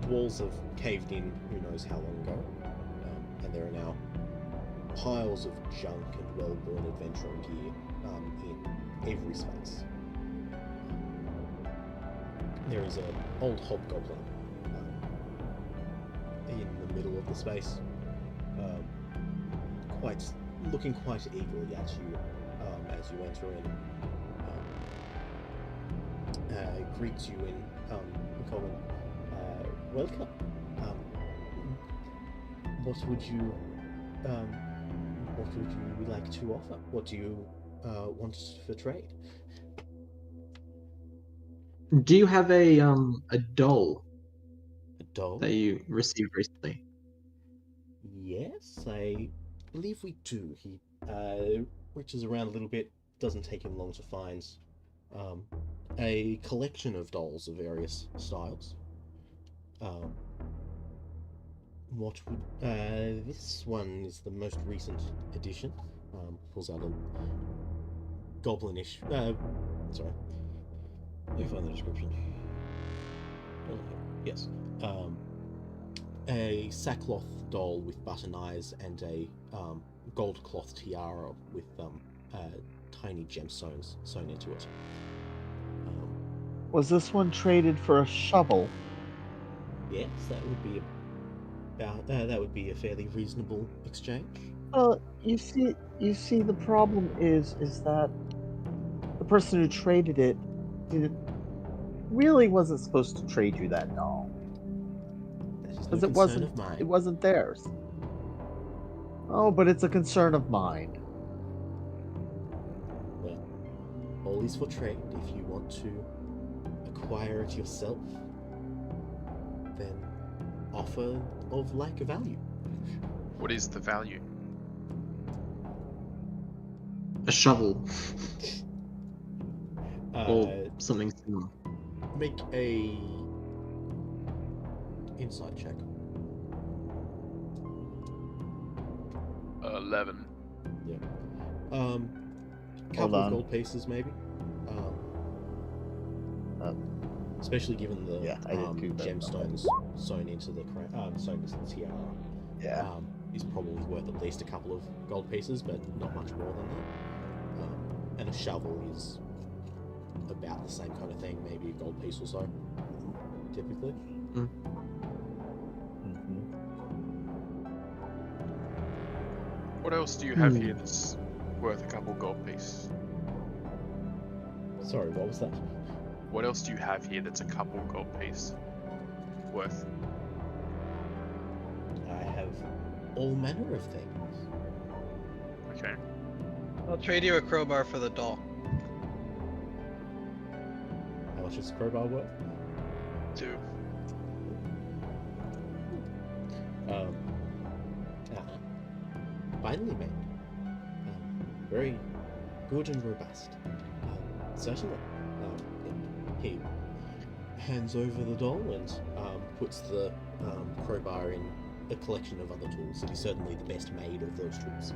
Walls have caved in who knows how long ago, and there are now piles of junk and well-worn adventuring gear in every space. There is an old hobgoblin in the middle of the space, looking quite eagerly at you as you enter in. Greets you in common. Welcome. What would you like to offer? What do you want for trade? Do you have a doll A doll? that you received recently? Yes, I believe we do. He reaches around a little bit. Doesn't take him long to find a collection of dolls of various styles. What would this one is the most recent edition. Pulls out a goblinish. Sorry. Let me find the description. Yes. A sackcloth doll with button eyes and a gold cloth tiara with tiny gemstones sewn into it. Was this one traded for a shovel? Yes, that would be that would be a fairly reasonable exchange. You see, the problem is that the person who traded it really wasn't supposed to trade you that doll. That is no Because concern of mine. it wasn't theirs. Oh, but it's a concern of mine. Well, all is for trade. If you want to acquire it yourself, then offer of like value. What is the value? A shovel or Uh, something similar. make a insight check. 11. Yeah. Hold Couple of on. gold pieces, maybe. Especially given the Yeah, I did too, but gemstones sewn into the sewn into the tiara. Yeah. Is probably worth at least a couple of gold pieces, but not much more than that. And a shovel is about the same kind of thing, maybe a gold piece or so, typically. Mm-hmm. What else do you have here that's worth a couple gold pieces? Sorry, what was that? What else do you have here that's a couple gold piece worth? I have all manner of things. Okay. I'll trade you a crowbar for the doll. How much is a crowbar worth? 2. Finely made. Very good and robust. Certainly. He hands over the doll and puts the crowbar in a collection of other tools. It is certainly the best made of those tools.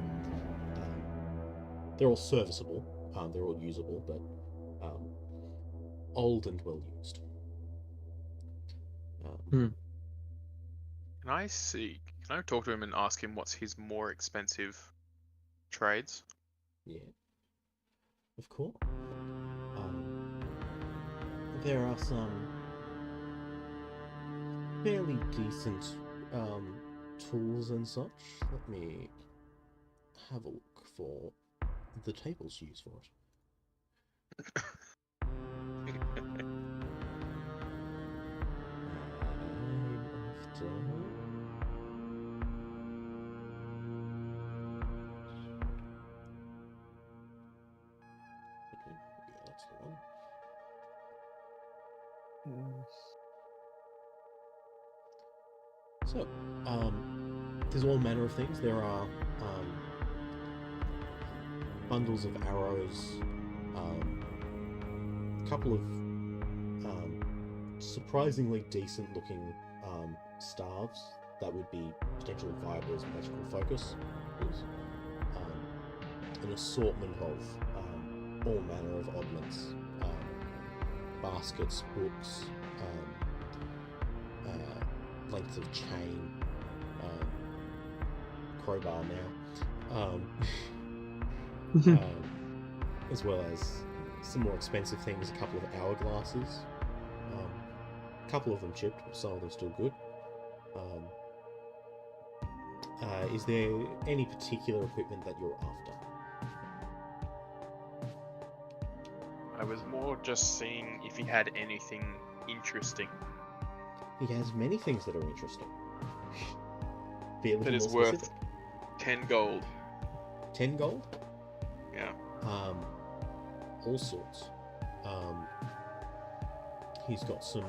They're all serviceable. They're all usable, but old and well used. Can I talk to him and ask him what's his more expensive trades? Yeah, of course. There are some fairly decent tools and such. Let me have a look for the tables used for it. That's the one. So, There's all manner of things. There are bundles of arrows, a couple of surprisingly decent looking staves that would be potentially viable as magical focus. There's an assortment of all manner of oddments, baskets, books, lengths of chain, crowbar now, as well as some more expensive things, a couple of hourglasses, a couple of them chipped, but some of them still good. Is there any particular equipment that you're after? I was more just seeing if he had anything interesting He has many things that are interesting. Be a that little is more worth specific. 10 gold. 10 gold? Yeah. All sorts. He's got some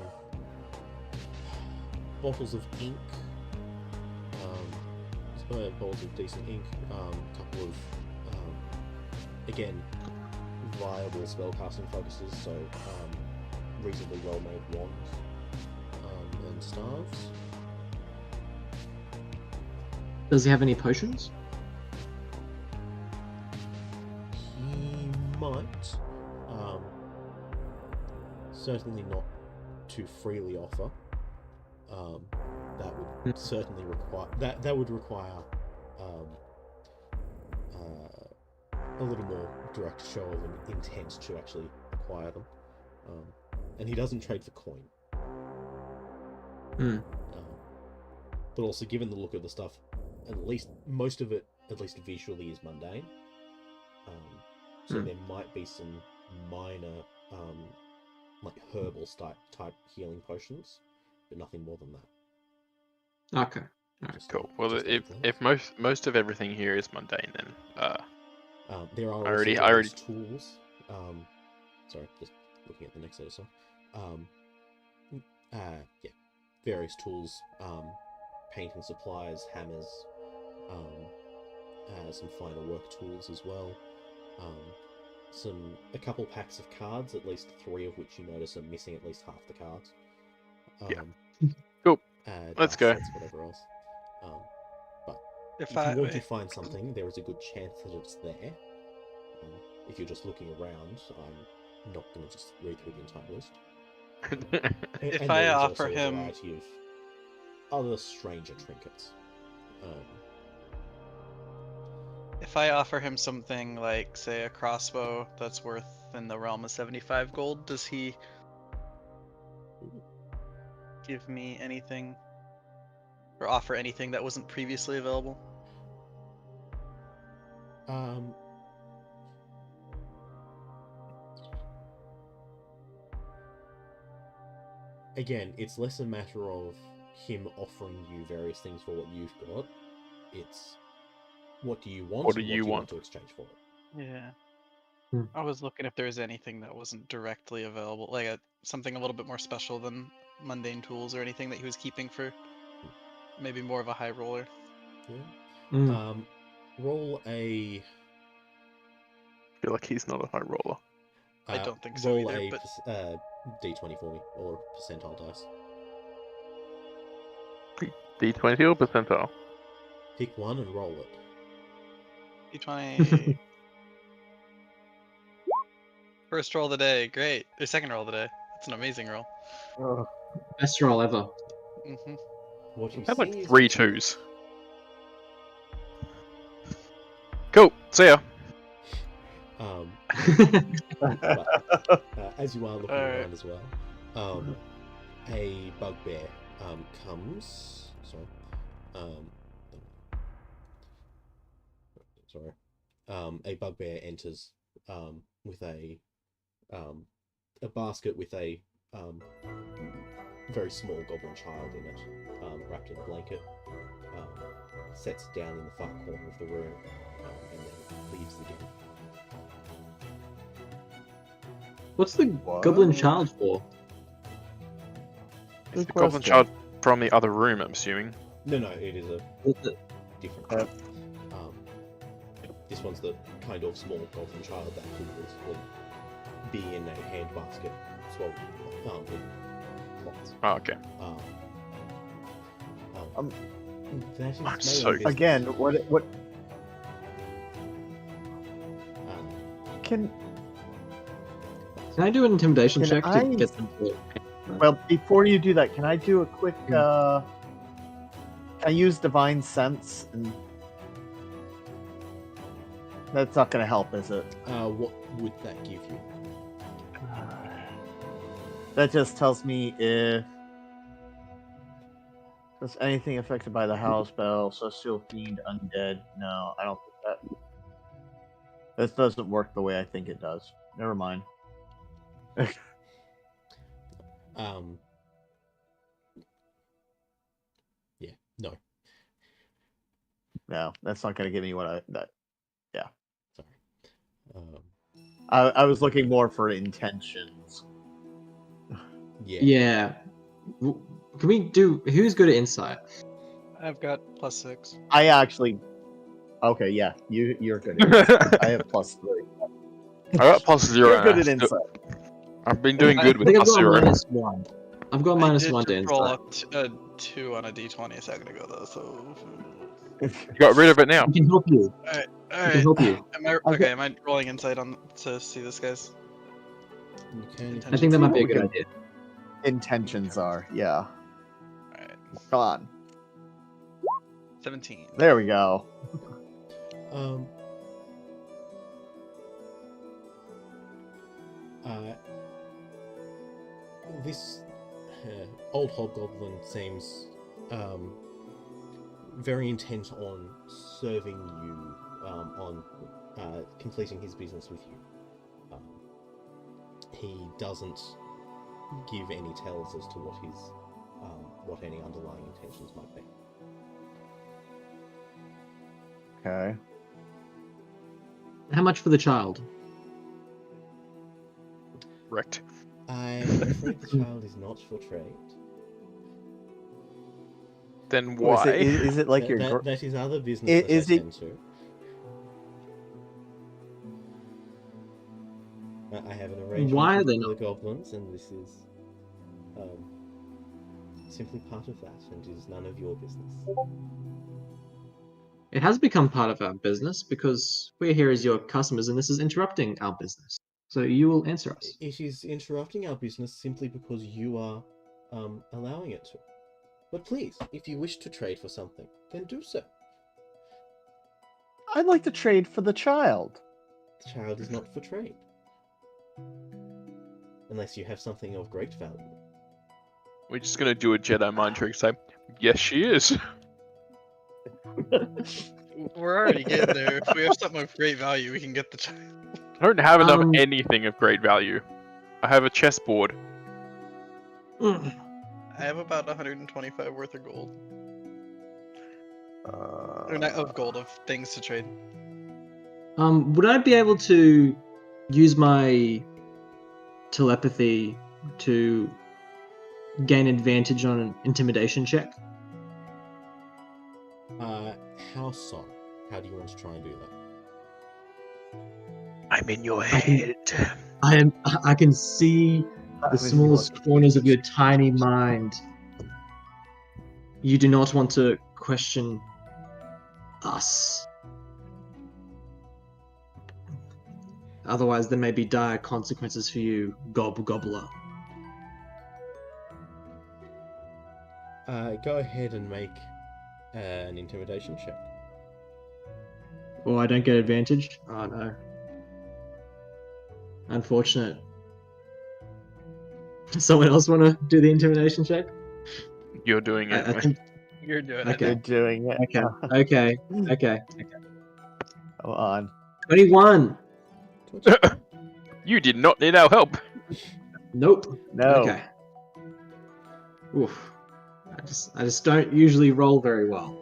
bottles of ink, bottles of decent ink, a couple of, again, viable spellcasting focuses, so reasonably well-made wands and staves. Does he have any potions? He might. Certainly not to freely offer. That would certainly require that would require a little more direct show of an intent to actually acquire them. And he doesn't trade for coin. But also, given the look of the stuff, at least most of it, at least visually, is mundane. So there might be some minor, like herbal type healing potions, but nothing more than that. Okay. Alright. Cool. Well, Just if most of everything here is mundane, then there are I already- various tools. Sorry, just looking at the next set of stuff. Yeah, various tools, painting supplies, hammers, some finer work tools as well. A couple packs of cards, at least 3 of which you notice are missing at least half the cards. Yeah. Cool. Let's go. Sets, whatever else. But If if you I want to find something, there is a good chance that it's there. If you're just looking around, I'm not going to just read through the entire list. If And I there is offer also a him- variety of other stranger trinkets. if I offer him something like, say, a crossbow that's worth in the realm of 75 gold, does he give me anything or offer anything that wasn't previously available? Again, it's less a matter of him offering you various things for what you've got. It's what do you want? What do and you want? to exchange for it? Yeah. Hmm. I was looking if there was anything that wasn't directly available, like something a little bit more special than mundane tools or anything that he was keeping for maybe more of a high roller. Yeah. Roll a. I feel like he's not a high roller. I don't think so roll either, a but- d20 for me, or a percentile dice. D20 or percentile? Pick one and roll it. D20. First roll of the day, great. Or second roll of the day. It's an amazing roll. Best roll ever. Mm-hmm. What you I had see like is 3 2s. Cool. See ya. But, as you are looking Alright. around as well, a bugbear comes. A bugbear enters with a basket with a very small goblin child in it, wrapped in a blanket. Sets it down in the far corner of the room, and then leaves the den. What's the goblin child for? It's the goblin child from the other room, I'm assuming. No, it is a The- different child. This one's the kind of small golden child that could basically be in a handbasket, swallowed with plots. Oh, okay. That is I'm my so- own business. Again, what Um, Can I do an intimidation Can check to I- get them to? well, before you do that, can I do a quick can I use divine sense? And that's not going to help, is it? what would that give you? That just tells me if does anything affected by the house spell, celestial fiend, undead. No, I don't think that. This doesn't work the way I think it does. Never mind. Yeah, no. No, that's not going to give me what I that. Sorry. I was looking more for intentions. Yeah. Yeah. Can we do? Who's good at insight? I've got +6. I actually. Okay, yeah, you're good. I have +3. I got +0. You're good and at I still- insight. I've been doing I good I with think I've got a +0. -1. I've got I -1 did to just roll insight. a 2 on a d20 a second ago, though, so... You got rid of it now. I can help you. Alright, I can alright. help you. Am I rolling insight on to see this, guys? You can I think that might be a We good can- idea. Intentions are, yeah. Alright. Come on. 17. There we go. This old hobgoblin seems very intent on serving you, on completing his business with you. He doesn't give any tells as to what any underlying intentions might be. Okay. How much for the child? Wrecked. I'm afraid the child is not for trade. Then Oh, why? is it like your? That is other business Is that I it- tend to. I have an arrangement Why are with they the not? goblins, and this is simply part of that, and is none of your business. It has become part of our business because we're here as your customers, and this is interrupting our business. So you will answer us. It is interrupting our business simply because you are allowing it to. But please, if you wish to trade for something, then do so. I'd like to trade for the child. The child is not for trade. Unless you have something of great value. We're just gonna do a Jedi mind trick. Say, yes, she is. We're already getting there. If we have something of great value, we can get the child. I don't have enough Um, anything of great value. I have a chessboard. I have about 125 worth of gold. Or not of gold, of things to trade. Would I be able to use my telepathy to gain advantage on an intimidation check? How so? How do you want to try and do that? I'm in your head. I can see the smallest corners of your tiny mind. You do not want to question us. Otherwise, there may be dire consequences for you, gobbler. Go ahead and make an intimidation check. Oh, I don't get advantage? Oh no. Unfortunate. Someone else want to do the intimidation check? You're doing it. I think. You're doing Okay. You're doing it. Okay. Come on. 21. You did not need our help. Nope. No. Okay. Oof. I just don't usually roll very well.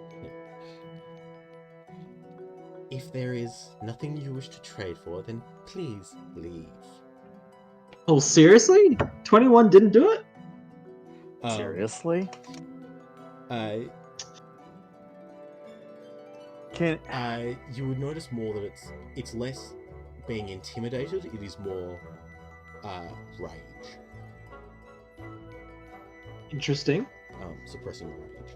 If there is nothing you wish to trade for, then please leave. Oh, seriously? 21 didn't do it? Seriously? Can You would notice more that it's less being intimidated. It is more rage. Interesting. Suppressing rage.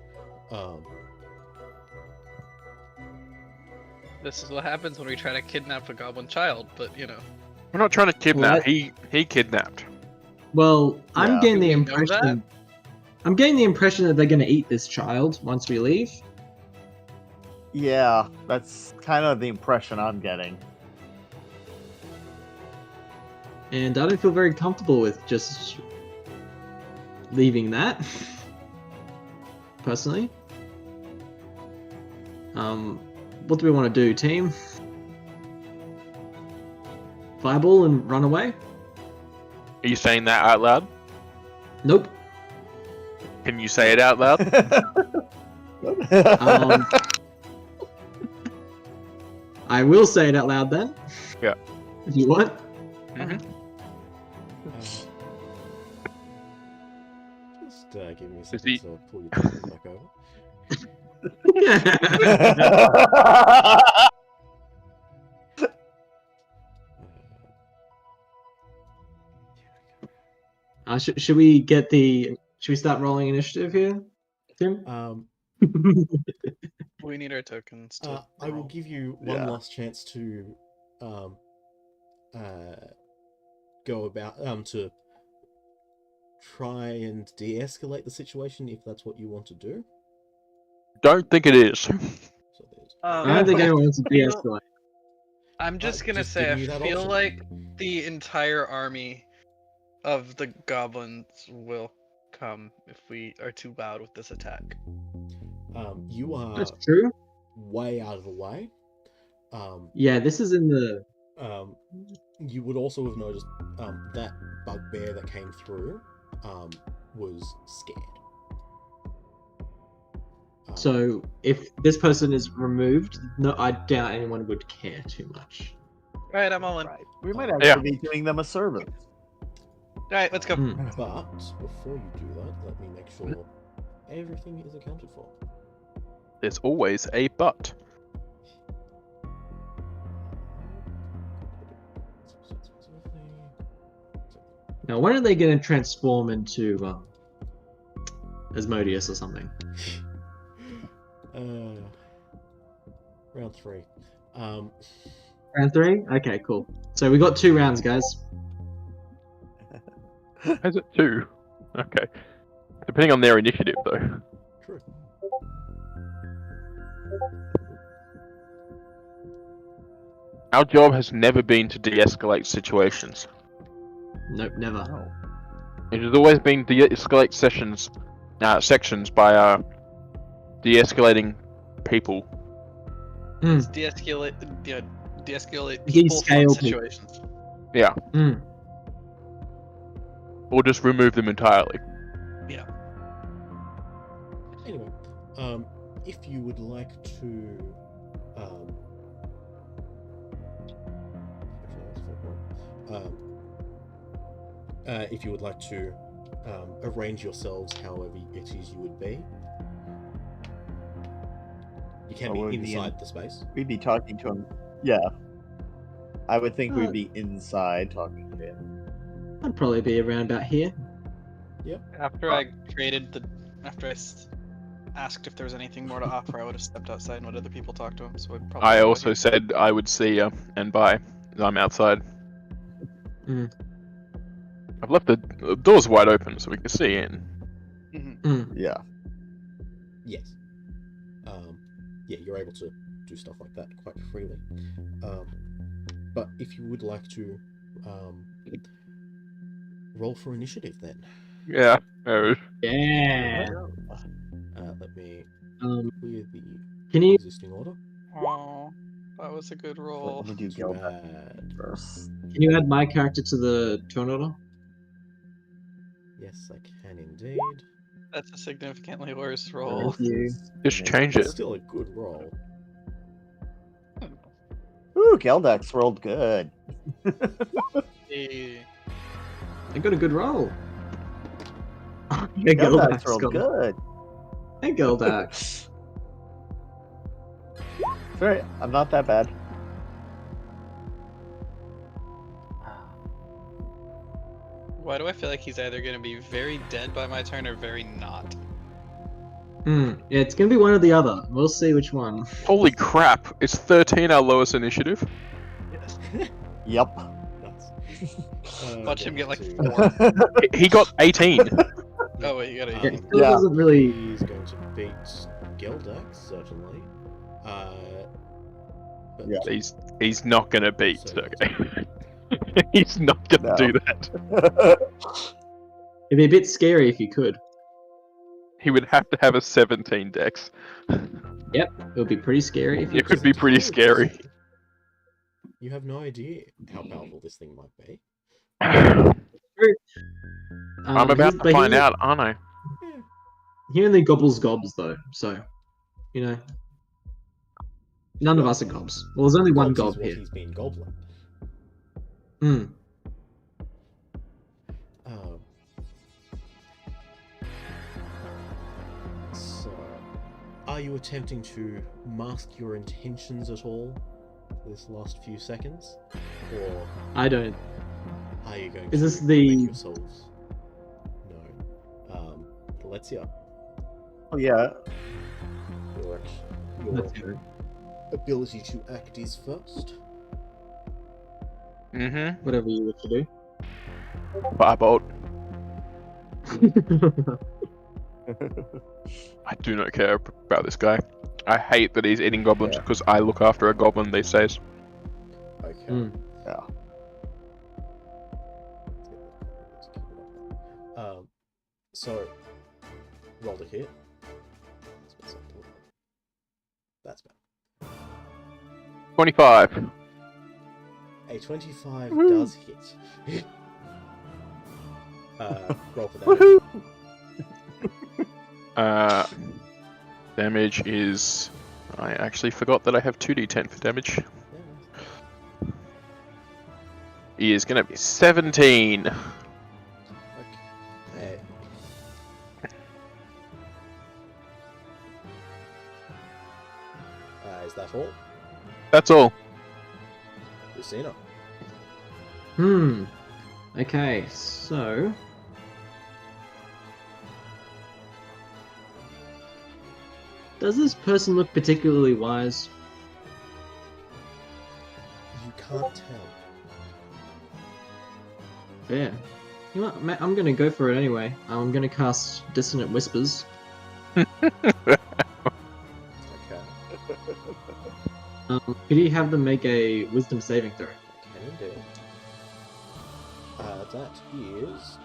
This is what happens when we try to kidnap a goblin child, but you know. We're not trying to kidnap. What? He kidnapped. Well, I'm Yeah. getting Do the we know that? impression. I'm getting the impression that they're going to eat this child once we leave. Yeah, that's kind of the impression I'm getting. And I don't feel very comfortable with just leaving that. Personally. What do we want to do, team? Fireball and run away? Are you saying that out loud? Nope. Can you say it out loud? I will say it out loud then. Yeah. If you want. Mhm. Just give me a Is second he- to pull your camera back over. Should we get the? Should we start rolling initiative here, Tim? We need our tokens to I will roll. give you one Yeah. last chance to go about to try and de-escalate the situation if that's what you want to do. Don't think it is. So there's I don't think anyone wants to de-escalate. I'm just gonna just say, I giving you that feel option. like the entire army of the goblins will come if we are too loud with this attack. You are That's true. way out of the way. Yeah, this is in the. You would also have noticed that bugbear that came through was scared. So if this person is removed, no, I doubt anyone would care too much. Alright, I'm all in. Right. We might Yeah. actually be doing them a service. Alright, let's go. Hmm. But before you do that, let me make sure everything is accounted for. There's always a but. Now, when are they going to transform into Asmodeus or something? Round 3. Round 3? Okay, cool. So we got 2 rounds, guys. Is it 2? Okay. Depending on their initiative, though. True. Our job has never been to de-escalate situations. Nope, never. It has always been de-escalate sections by de-escalating people. De-escalate, de-escalate people from Descale situations. Yeah. Mm. Or just remove them entirely. Anyway, if you would like to, if you would like to arrange yourselves however it is you would be, you can Well, be we'd be inside the space. We'd be talking to him. Yeah. I would think Uh, we'd be inside talking to him. I'd probably be around about here. After I asked if there was anything more to offer, I would have stepped outside and let other people talk to him. So I'd probably. I go also here. said I would see you and bye. I'm outside. Mm. I've left the doors wide open so we can see in. Mhm. Mm. Yeah. Yes. Yeah, you're able to do stuff like that quite freely. But if you would like to roll for initiative, then Yeah. Yeah. let me clear the Can you? existing order. Oh, that was a good roll. Let me do To Gilbert add, first. Can you add my character to the turn order? yes, I can indeed. That's a significantly worse roll. Thank you. Just change It's it. still a good roll. Ooh, Geldex rolled good. Hey. I got a good roll. Yeah, Geldex Geldax rolled got it. good. Hey, Geldax. Right, I'm not that bad. Why do I feel like he's either gonna be very dead by my turn or very not? Yeah, it's gonna be one or the other. We'll see which one. Holy crap! Is 13 our lowest initiative? Yep. Watch him get like to- 4. He got 18. Oh wait, you gotta. Yeah, Um, it still Yeah. doesn't really. He's going to beat Geldax, certainly. But Yeah. He's not gonna beat So- Sergey. He's not gonna No. do that. It'd be a bit scary if you could. He would have to have a 17 dex. It would be pretty scary if you It could be pretty scary. You have no idea how powerful this thing might be. I'm about he's- to but find he- out, aren't I? He only gobbles gobs though, so you know. None of us are gobs. Well, there's only one Gobs is gob what here. He's been gobbling. Hmm. So, are you attempting to mask your intentions at all this last few seconds? Or I don't. are you going Is to this the- make yourselves? No. Alexia, Oh, yeah. your Let's hear it. ability to act is first. Mm-hmm. Whatever you wish to do. Firebolt. I do not care about this guy. I hate that he's eating goblins Yeah. because I look after a goblin these days. Okay. Hmm. Yeah. So, roll to hit. That's bad. 25. A 25 Woo. does hit. Roll for that. Woohoo! Damage is... I actually forgot that I have 2d10 for damage. He is going to be 17. Okay. Is that all? That's all. Lucina. Okay, so. Does this person look particularly wise? You can't tell. Yeah. You know what, I'm gonna go for it anyway. I'm gonna cast Dissonant Whispers. Okay. Could you have them make a Wisdom saving throw? Can you do? That is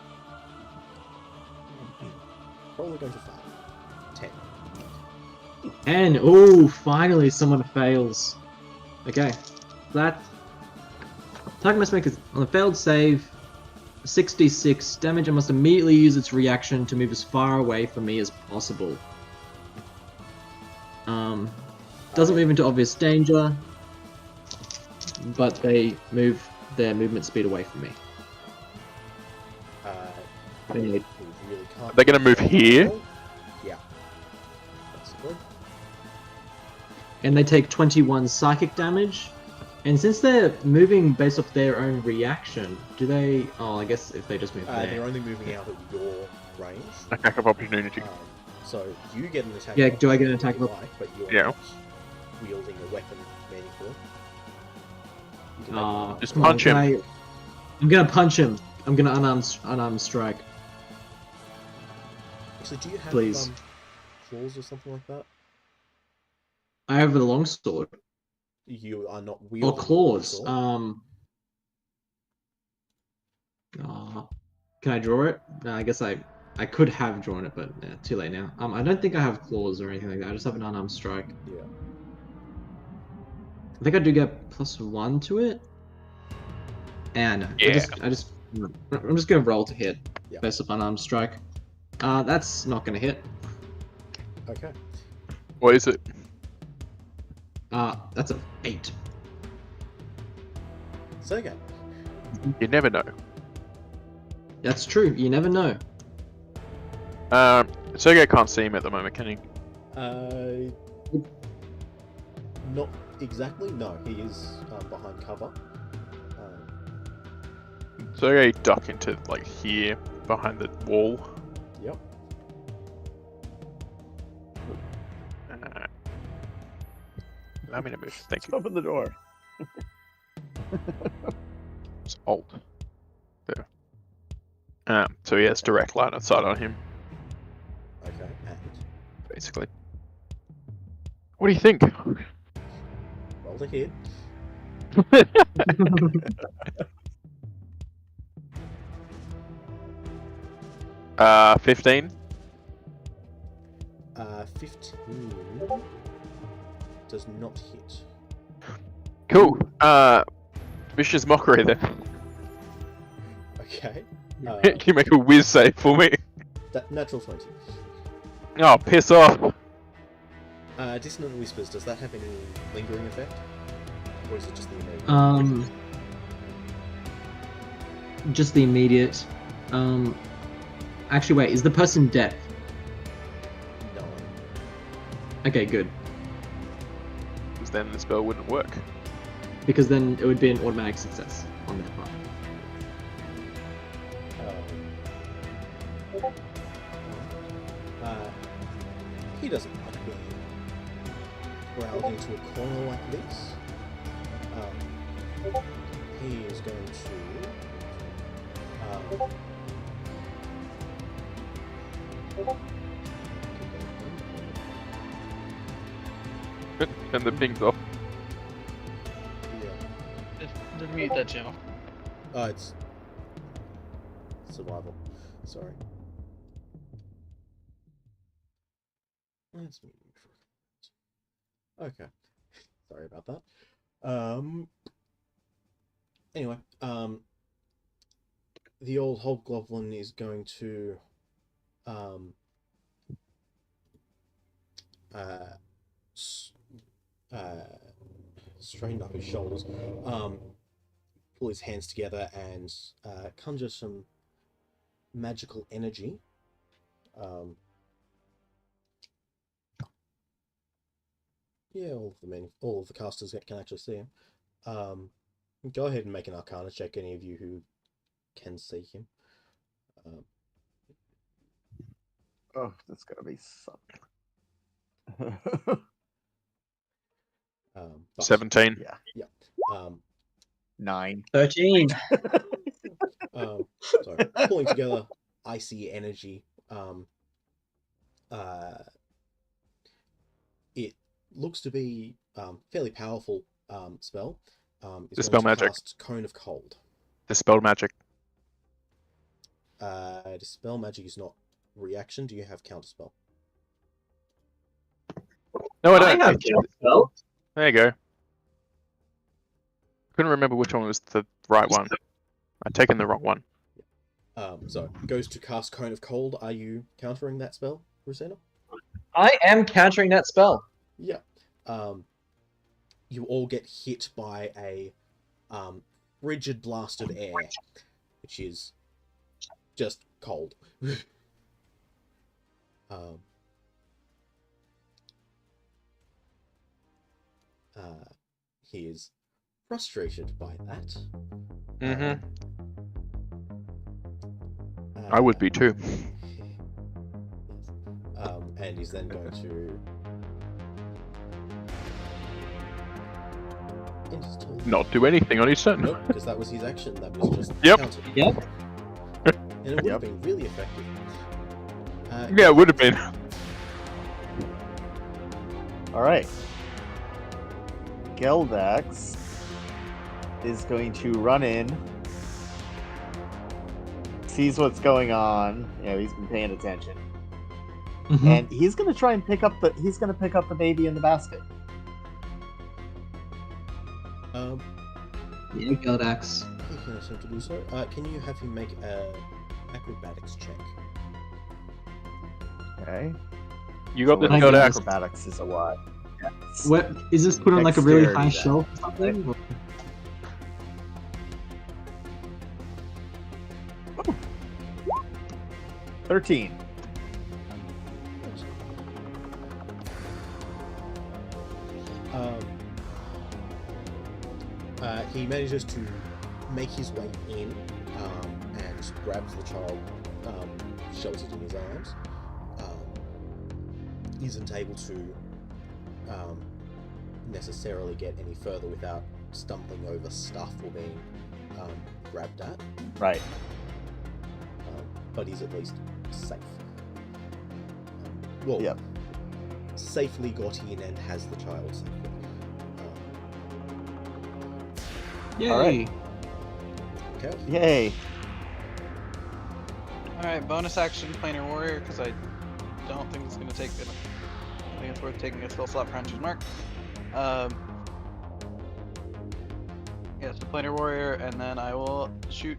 probably going to fail. 10. And oh, finally someone fails. Okay, that target must make on a failed save 66 damage and must immediately use its reaction to move as far away from me as possible. Doesn't move into obvious danger, but they move their movement speed away from me. He really can't. Are they gonna move here? Yeah. Basically. And they take 21 psychic damage. And since they're moving based off their own reaction, do they? Oh, I guess if they just move there. They're only moving out of your range. Attack of opportunity. So you get an attack. Yeah, of do I get an opportunity attack of if you like, but you're Yeah. not wielding a weapon meaningfully. You can make one. Just Come on, punch him. I'm gonna punch him. I'm gonna unarmed strike. Actually, do you have Please. claws or something like that? I have the longsword. You are not Or wielding. claws. a sword. Can I draw it? No, I guess I could have drawn it, but too late now. I don't think I have claws or anything like that. I just have an unarmed strike. Yeah. I think I do get +1 to it. And Yeah. I'm just gonna roll to hit Yeah. based upon unarmed strike. That's not gonna hit. Okay. What is it? That's an 8. So again, You never know. That's true. You never know. Sergey can't see him at the moment, can he? not exactly. No, he is behind cover. So I duck into like here behind the wall. Yep. Allow me to move. Thank you. Open the door. It's Alt. There. So he has direct line of sight on him, Okay. And basically. What do you think? roll to hit. 15. 15 does not hit. Cool. Vicious Mockery then. Okay. Can you make a whiz save for me? Natural 20. Oh, piss off. Dissonant Whispers, does that have any lingering effect? Or is it just the immediate? Just the immediate. Actually, wait, is the person deaf? No. Okay, good. Because then the spell wouldn't work. Because then it would be an automatic success on their part. He doesn't like being growled into a corner like this. He is going to And the ping's off. yeah. Just mute that channel. Oh, it's survival. Sorry. Let's mute him for a minute. Okay. Sorry about that. Anyway, the old hobgoblin is going to straighten up his shoulders, pull his hands together and conjure some magical energy. Yeah, all of the casters can actually see him. Go ahead and make an Arcana check, any of you who can see him. Oh, that's gonna be something. But, 17. Yeah. 9. 13. Sorry, pulling together icy energy. It looks to be fairly powerful spell. It's Dispel going to magic. cast Cone of Cold. Dispel magic. Dispel magic is not reaction. Do you have counterspell? No, I don't. have counterspell. There you go. Couldn't remember which one was the right one. I'd taken the wrong one. So it goes to cast Cone of Cold. Are you countering that spell, Rosena? I am countering that spell. Yeah. You all get hit by a frigid blast of air, which is just cold. He is frustrated by that. Mm-hmm. I would be too. And he's then going to end his turn. Not do anything on his turn. Nope, because that was his action. That was just Yep. countered. Yep. And it would have been really effective. Yeah, it would have been. Alright. Geldax is going to run in, sees what's going on. You know, he's been paying attention. Mhm. And he's gonna try and pick up the baby in the basket. Yeah, Geldax. He can attempt to do so. Can you have him make a acrobatics check? Okay. You got So this I girl guess- axe. Acrobatics is a what? Yes. What is this put on like a really Dexterity high then, shelf or something? Or- 13. He manages to make his way in and grabs the child sheltered in his arms. Isn't able to necessarily get any further without stumbling over stuff or being grabbed at. Right. But he's at least safe. Well, Yep. safely got in and has the child safely. Yay! Alright. Okay. Yay. Alright, bonus action, Planar Warrior, because I don't think it's going to take it. I think it's worth taking a spell slot for Hunter's Mark. Yeah, so Planar Warrior, and then I will shoot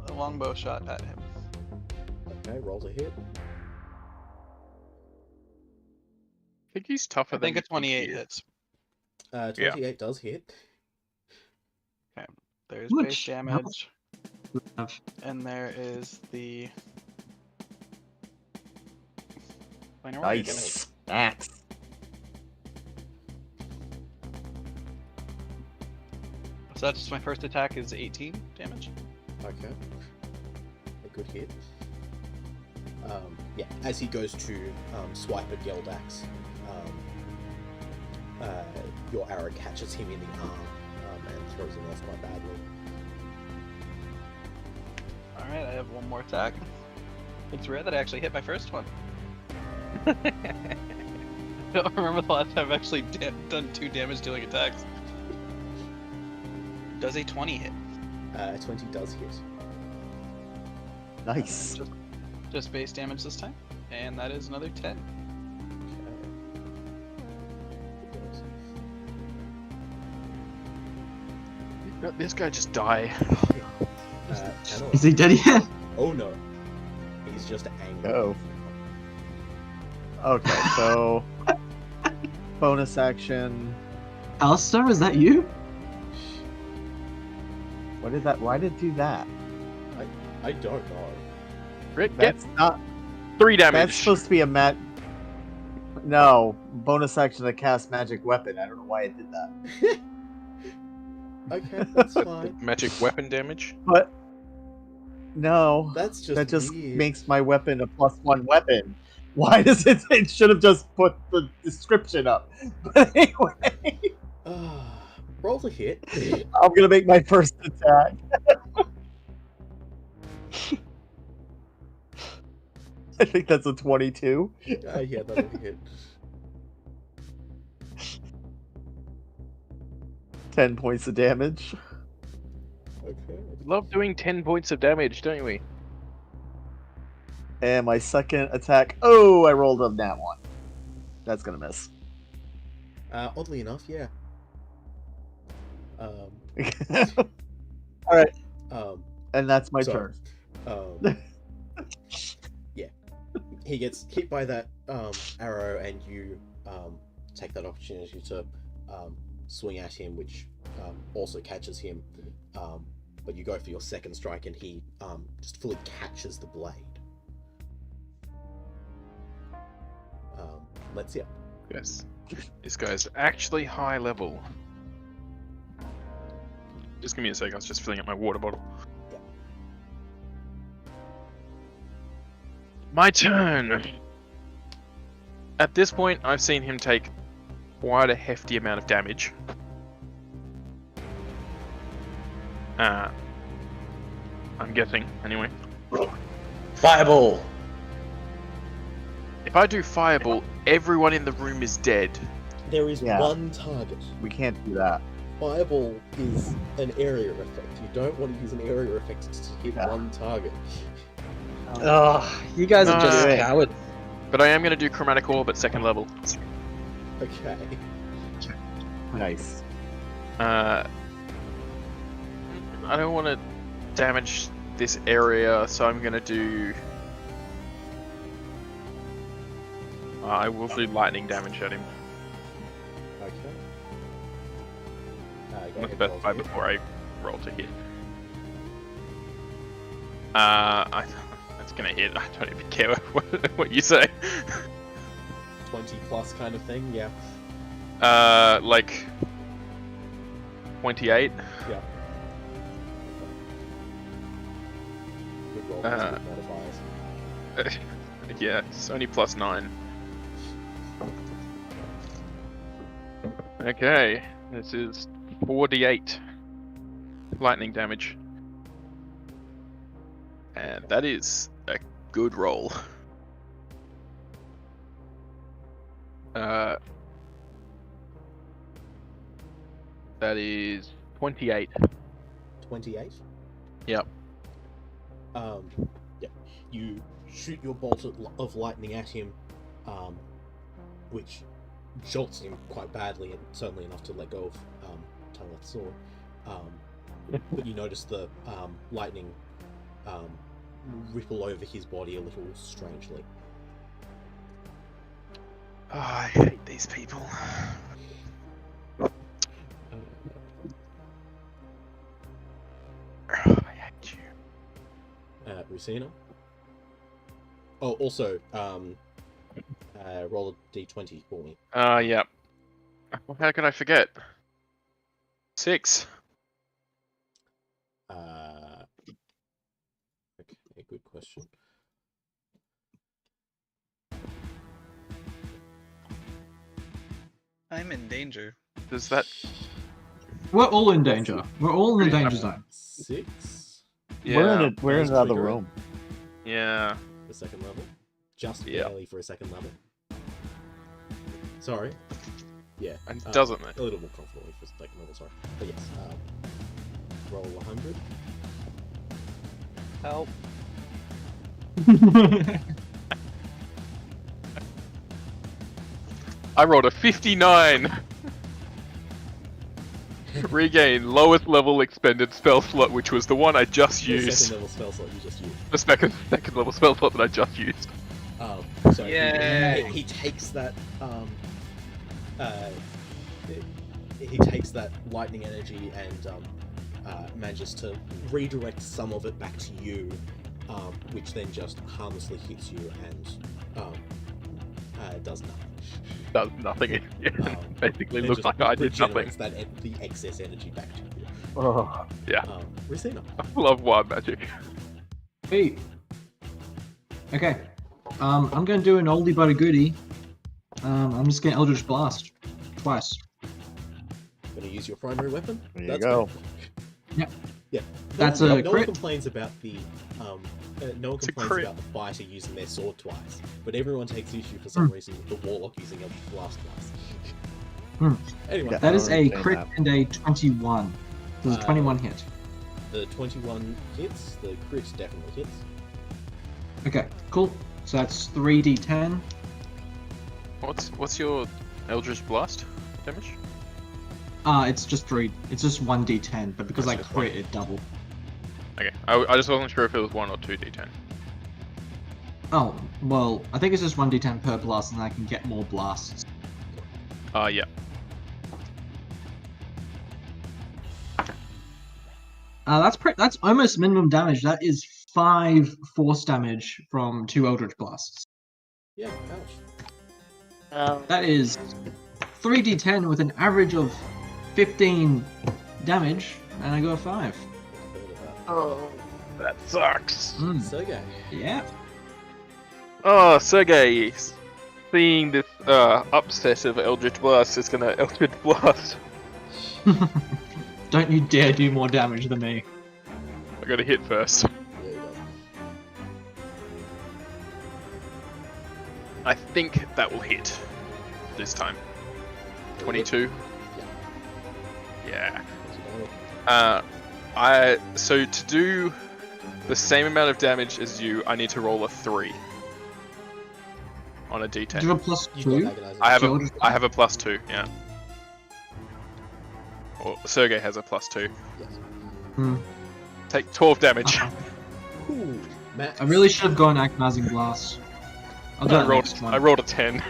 a longbow shot at him. Okay, roll to hit. I think he's tougher I than think you a 28 he is. hits. 28 does hit. There's Which- base how damage, much- and there is the Planar Warrior damage. Nice. Max. So that's just my first attack is 18 damage. Okay. A good hit. Yeah, as he goes to swipe at Geldax, your arrow catches him in the arm and throws him off quite badly. Alright, I have one more attack. It's rare that I actually hit my first one. I don't remember the last time I've actually done 2 damage dealing attacks. Does a 20 hit? 20 does hit. Nice. Just base damage this time, and that is another 10. Let this guy just die. Canoa. Is he dead yet? Oh no. He's just angry. Oh. Okay, so bonus action. Alistair, is that you? What is that? Why did it do that? I don't know. Rick, get That's not. 3 damage. That's supposed to be a No, bonus action to cast magic weapon. I don't know why it did that. Okay, that's fine. Magic weapon damage. But no, That's just that just weird. makes my weapon a +1 weapon. Why does it? It should have just put the description up. But anyway, Roll to hit. I'm gonna make my first attack. I think that's a 22. Yeah, that'll hit. 10 points of damage. Okay. Love doing 10 points of damage, don't we? And my second attack. Oh, I rolled a nat 1. That's gonna miss. Oddly enough, yeah. Alright, Um, and that's my So- turn. Yeah. He gets hit by that arrow, and you take that opportunity to swing at him, which also catches him. But you go for your second strike, and he just fully catches the blade. Let's see. Yes. This guy's actually high level. Just give me a sec, I was just filling up my water bottle. My turn! At this point, I've seen him take quite a hefty amount of damage. I'm guessing, anyway. Fireball! If I do fireball, everyone in the room is dead. There is Yeah. one target. We can't do that. Fireball is an area effect. You don't want to use an area effect to hit Yeah. one target. Oh, you guys are just No. cowards. But I am going to do chromatic orb at 2nd level. Okay. Nice. I don't want to damage this area, so I'm going to do... I will do lightning damage at him. Okay. Go I'm going ahead, to specify roll to hit. before I roll to hit. That's going to hit. I don't even care what you say. 20 plus kind of thing, yeah. Like... 28. Yeah. Good roll. Uh, Good modifiers. Yeah, it's only +9. Okay, this is 4d8 lightning damage. And that is a good roll. That is 28. 28. Yep. Yeah. You shoot your bolt of lightning at him, which jolts him quite badly, and certainly enough to let go of Tongue's sword. But you notice the lightning ripple over his body a little strangely. Oh, I hate these people. I hate you. Rusina. Oh, also, roll a d20 for me. Yeah. How can I forget? 6. Okay, good question. I'm in danger. Does that... We're all in danger. We're all in the danger zone. 6? Yeah. We're in another room. Yeah. The second level? Just Yeah. barely for a second level. Sorry. Yeah. And doesn't it? A little more confidently for a second level, sorry. But yes, roll 100. Help. I rolled a 59! Regain lowest level expended spell slot, which was the one I just The used. second level spell slot you just used. The second level spell slot that I just used. So Yay. he takes that he takes that lightning energy and manages to redirect some of it back to you, which then just harmlessly hits you and does nothing. Does nothing. Yeah, basically It looks just like I did nothing. regenerates the excess energy back to you. Oh. Yeah, Racina. I love wild magic. Hey. Okay. I'm gonna do an oldie but a goodie. I'm just gonna Eldritch Blast. Twice. Gonna use your primary weapon? There you That's go. great. Yep. Yeah. That's no a one crit. complains about the no one It's a complains crit. about the fighter using their sword twice, but everyone takes issue for some reason with the warlock using a blast twice. Anyway, Yeah. That is I a understand crit that. and a 21. Does a 21 hit? the 21 hits. The crit definitely hits. Okay, cool. So that's 3d10. What's your Eldritch Blast damage? It's just 3. It's just 1d10, but because I That's just crit, one. it double. Okay, I just wasn't sure if it was 1 or 2d10. Oh, well, I think it's just 1d10 per blast, and I can get more blasts. Yeah. That's almost minimum damage. That is 5 force damage from 2 Eldritch Blasts. Yeah, ouch. That is 3d10 with an average of 15 damage, and I go 5. Oh. That sucks. Sergey. Yeah. Oh, Sergey, seeing this upset of Eldritch Blast is gonna Eldritch Blast. Don't you dare do more damage than me. I gotta hit first. Yeah, he does. I think that will hit this time. 22. Yeah. So to do the same amount of damage as you, I need to roll a 3 on a d10. Do you have a plus You've got 2? agonizing. I have a +2. Yeah. Well, Sergey has a +2. Yes. Hmm. Take 12 damage. Ooh, Matt. I really should have gone Agonizing Blast. I'll do I that rolled, next one. I rolled a 10. Yeah.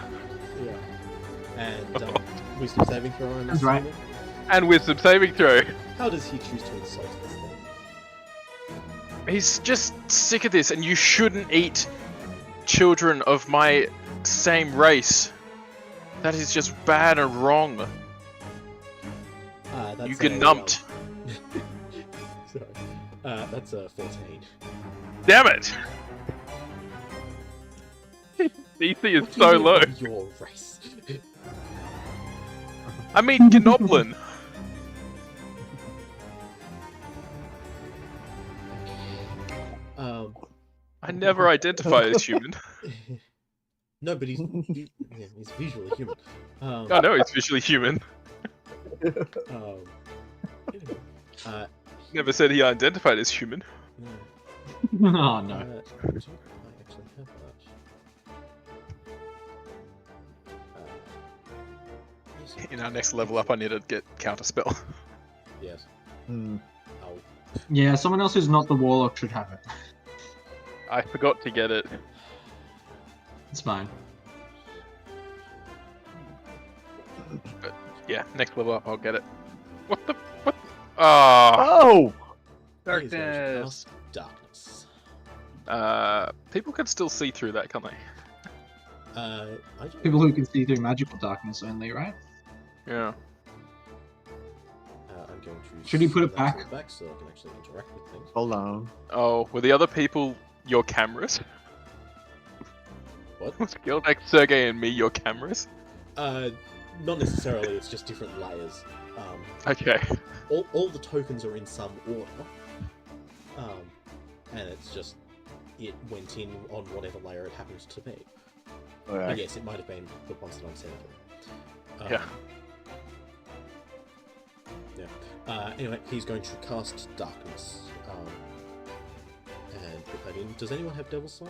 And wisdom saving throw. I'm That's right. assuming. And wisdom saving throw. How does he choose to insult this thing? He's just sick of this, and you shouldn't eat children of my same race. That is just bad and wrong. That's You get a, numped. Sorry. That's a 14. Damn it! DC is What do you so mean low. of your race? I mean, Gnoblin. I never identify as human. No, but he's visually human. I know he's visually human. Um, anyway, Never said he identified as human. no. Oh no. Do I actually have that? In our next level up, I need to get counterspell. Yes. Hmm. I'll Yeah, someone else who's not the warlock should have it. I forgot to get it. It's fine. Yeah, next level up, I'll get it. What the? What? Ah. Oh! He's going to Darkness. cast darkness. People can still see through that, can't they? I don't People who can see through magical darkness only, right? Yeah. I'm going to. Should he put it send that to back? the back so I can actually interact with things. Hold on. Oh, were the other people your cameras? What? Was Gildak, Sergey, and me your cameras? Not necessarily. It's just different layers. Okay. All the tokens are in some order. And it's just it went in on whatever layer it happens to be. But Okay. yes, it might have been the ones that I'm sending. Yeah. Yeah. Anyway, he's going to cast darkness. And put that in. Does anyone have Devil's Sight?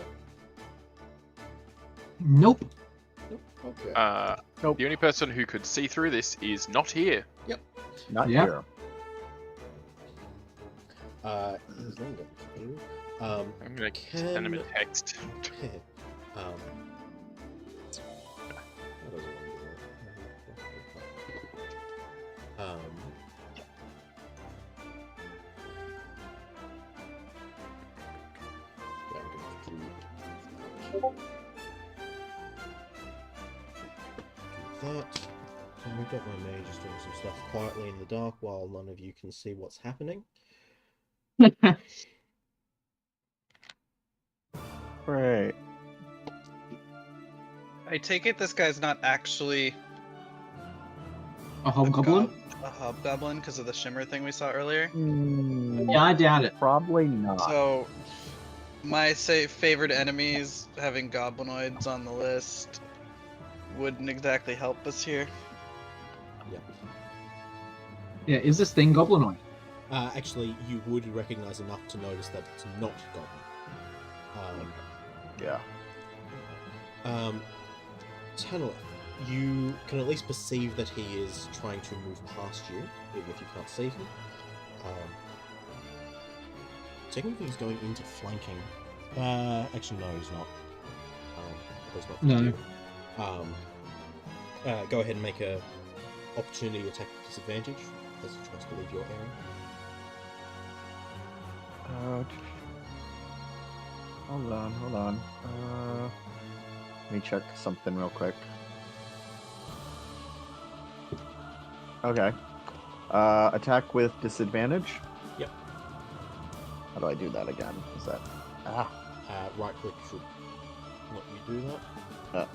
Nope. Nope. Okay. Nope. The only person who could see through this is not here. Not Yeah. here. He's not got two. I'm gonna send him a Can- text. How does it work? Yeah, I'm going to do that. And we've got my mages doing some stuff quietly in the dark while none of you can see what's happening. Right. I take it this guy's not actually A hobgoblin? a hobgoblin because of the shimmer thing we saw earlier. Yeah, I doubt it. Probably not. So, my favorite enemies having goblinoids on the list wouldn't exactly help us here. Yeah, is this thing goblinoid? Actually, you would recognize enough to notice that it's not goblin. Yeah. Tanalith, you can at least perceive that he is trying to move past you, even if you can't see him. Technically, he's going into flanking. Actually, no, he's not. That's not No. Go ahead and make a opportunity attack with disadvantage as he tries to leave your area. Hold on. Let me check something real quick. Okay. Attack with disadvantage? Yep. How do I do that again? Is that... Ah. Right click should let you do that.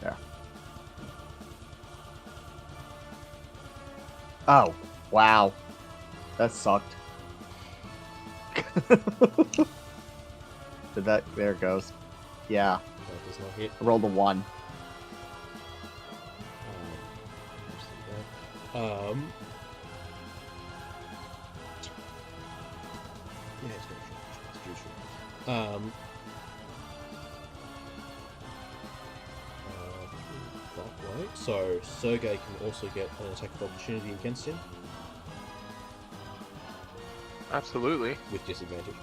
Yeah. Oh, wow. That sucked. Did that... There it goes. Yeah. That does not hit. I rolled a 1. Yeah, it's going to shoot. That way. So Sergey can also get an attack of opportunity against him Absolutely. with disadvantage.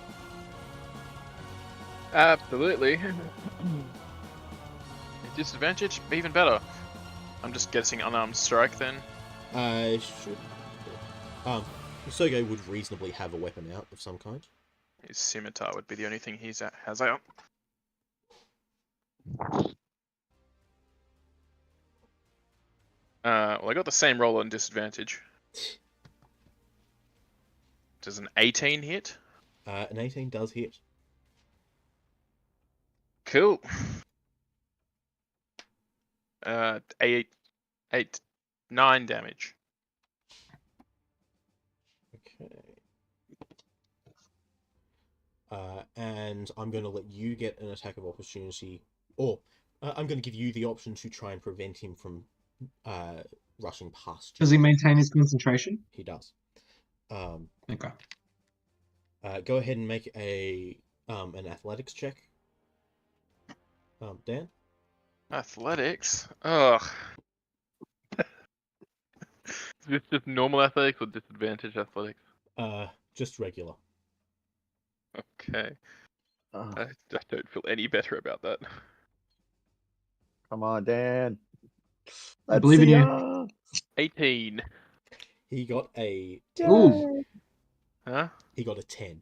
Absolutely. Disadvantage, even better. I'm just guessing unarmed strike then. Should. Sergey would reasonably have a weapon out of some kind. His scimitar would be the only thing has out. Well, I got the same roll on disadvantage. Does an 18 hit? An 18 does hit. Cool. 9 damage. Okay. And I'm going to let you get an attack of opportunity, or I'm going to give you the option to try and prevent him from rushing past you. Does he maintain his concentration? He does. Okay. Go ahead and make an athletics check. Dan? Athletics? Ugh. Is this just normal athletics or disadvantage athletics? Just regular. Okay. I don't feel any better about that. Come on, Dan. I believe in you. ya. 18. He got a Ooh. Huh? He got a 10.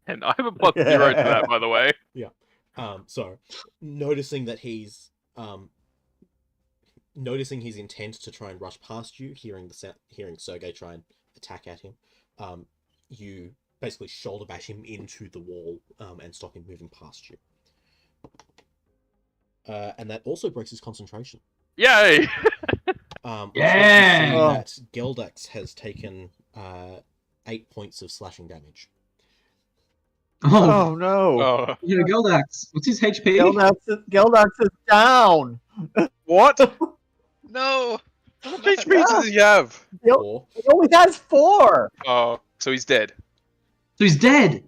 And I have a +0 to that, by the way. So noticing that he's noticing his intent to try and rush past you, hearing Sergei try and attack at him, you basically shoulder bash him into the wall and stop him moving past you. And that also breaks his concentration. Yay! Yeah! That Geldax has taken 8 points of slashing damage. Oh no! Oh. Yeah, Geldax. What's his HP? Geldax is down. What? No. How much HP does he have? 4. He only has 4. Oh, so he's dead. So he's dead.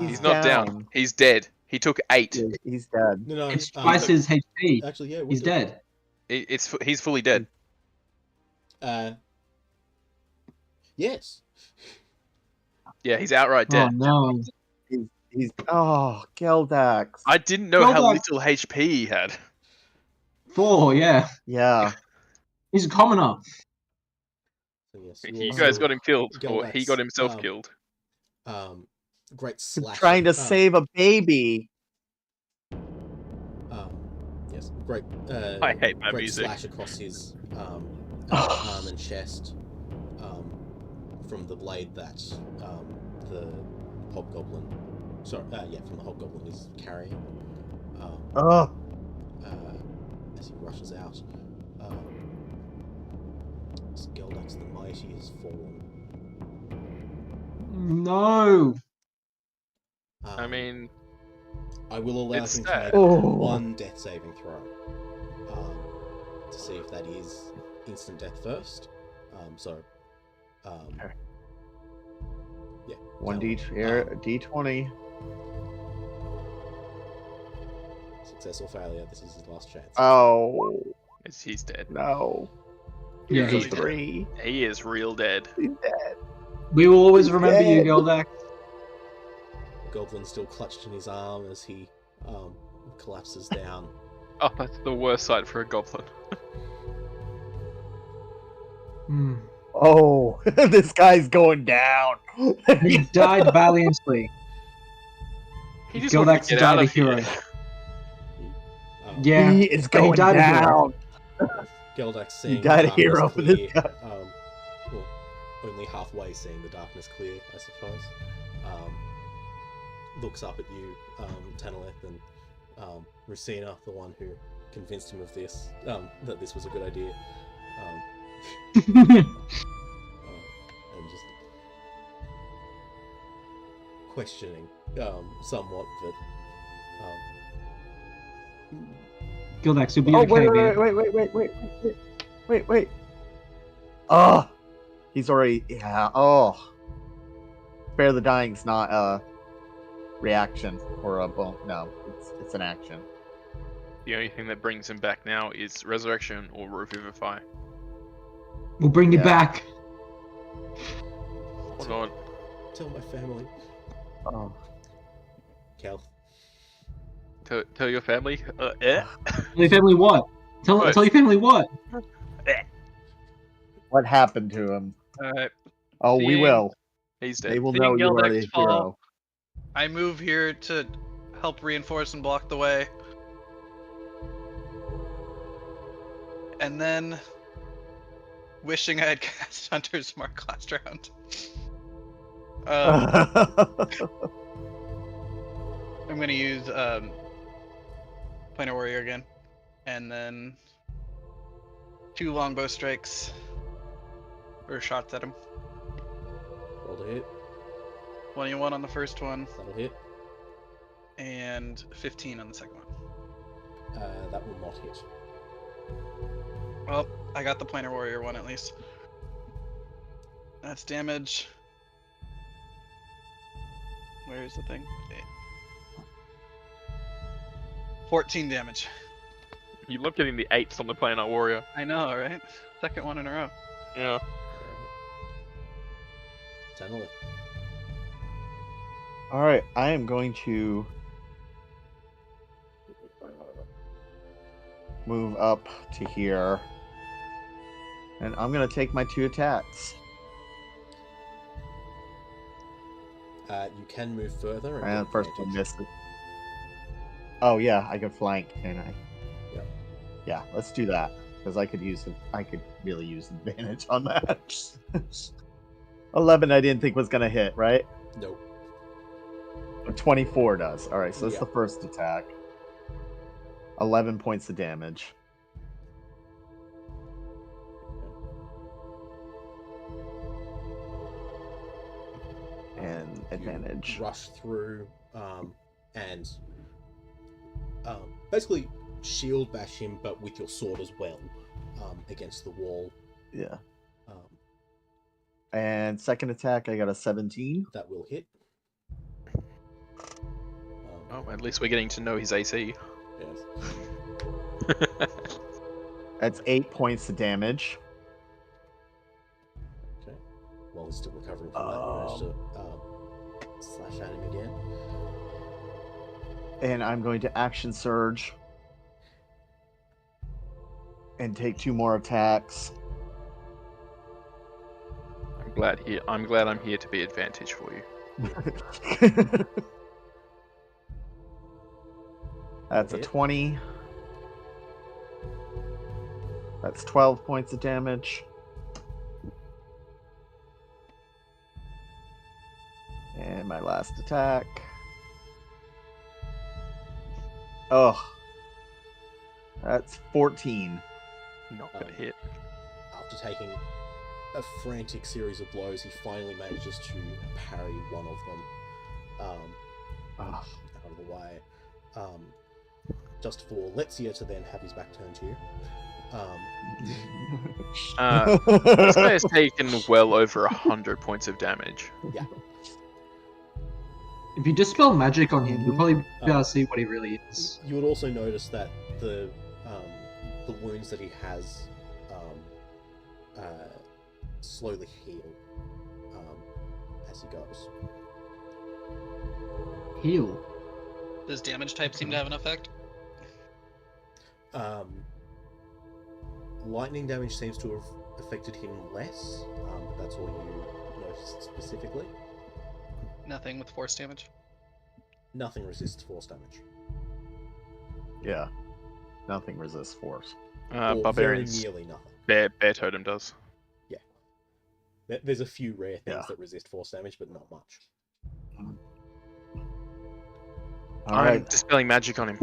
He's not down. He's dead. He took 8. He's dead. No, It's twice his HP. Actually, yeah, He's dead. He's fully dead. Yes. Yeah, he's outright Oh dead. no. He's Geldax. I didn't know how Geldax. little HP he had. 4, yeah. Yeah. He's a commoner. So yes, You guys got him killed, or he Geldax, got himself killed. Great slash. Trying to save a baby. Yes, great. I hate my great music. slash across his arm and chest from the blade that the hobgoblin. Sorry, from the hobgoblin is carrying. As he rushes out, Geldax the Mighty has fallen. No. I mean, I will allow it's him to sad. make one death saving throw to see if that is instant death first. Yeah. 1d20. Success or failure, this is his last chance. Oh he's dead. no! Yeah, He's he's dead. 3. He is real dead. He's dead. We will always remember you, dead. Geldax. The goblin still clutched in his arm as he collapses down. Oh, that's the worst sight for a goblin. Hmm. Oh, this guy's going down. He died valiantly. He just wanted Geldax to get out died a of here. hero. Yeah. He is But he going died a hero. down. Geldax seeing died a the darkness hero for this clear, guy. well, only halfway seeing the darkness clear, I suppose. Looks up at you, Tanalith, and Racina, the one who convinced him of this, that this was a good idea. And just questioning, somewhat, but Geldax, you'll be Oh, okay, wait. Oh, he's already. Yeah. Oh, spare the dying's not a reaction or a bone. No, it's an action. The only thing that brings him back now is resurrection or revivify. We'll bring you Yeah. back. Hold on. tell my family. Oh, Cal. Tell your family. Tell your family what? Tell your family what? what happened to him? Oh, we Seeing- will. He's They dead. will Seeing know you are Geldax a fall. hero. I move here to help reinforce and block the way. And then, wishing I had cast Hunter's Mark last round. I'm gonna use Planar Warrior again, and then 2 longbow strikes, or shots at him. Roll to hit. 21 on the first one, That'll hit. and 15 on the second one. That will not hit. Well, I got the Planar Warrior one at least. That's damage. Where's the thing? 14 damage. You love getting the 8s on the Planar Warrior. I know, right? Second one in a row. Yeah. Tantalith. All right, I am going to move up to here, and I'm gonna take my 2 attacks. You can move further. And get first one advantage. missed. Oh yeah, I could flank, can I? Yep. Yeah, let's do that because I could really use advantage on that. 11, I didn't think was gonna hit, right? Nope. 24 does. All right, so that's Yeah. the first attack. 11 points of damage. And advantage. You rush through and basically shield bash him, but with your sword as well against the wall. Yeah. And second attack, I got a 17. That will hit. Oh, at least we're getting to know his AC. Yes. That's 8 points of damage. Okay. While he's still recovering from that, you manage to slash at him again. And I'm going to action surge and take 2 more attacks. I'm glad I'm here to be advantage for you. That's a Hit. 20. That's 12 points of damage. And my last attack. Oh. That's 14. Not gonna hit. After taking a frantic series of blows, he finally manages to parry one of them out of the way. Just for Letsia to then have his back turned to you. This guy has taken well over 100 points of damage. If you dispel magic on him, you'll probably be able to see what he really is. You would also notice that the wounds that he has slowly heal as he goes. Heal. Does damage type seem to have an effect? Lightning damage seems to have affected him less, but that's all you noticed specifically. Nothing with force damage? Nothing resists force damage. Yeah. Nothing resists force. Or Barbarians. very nearly nothing. Bear totem does. There's a few rare things Yeah. that resist force damage, but not much. All I'm right. dispelling magic on him.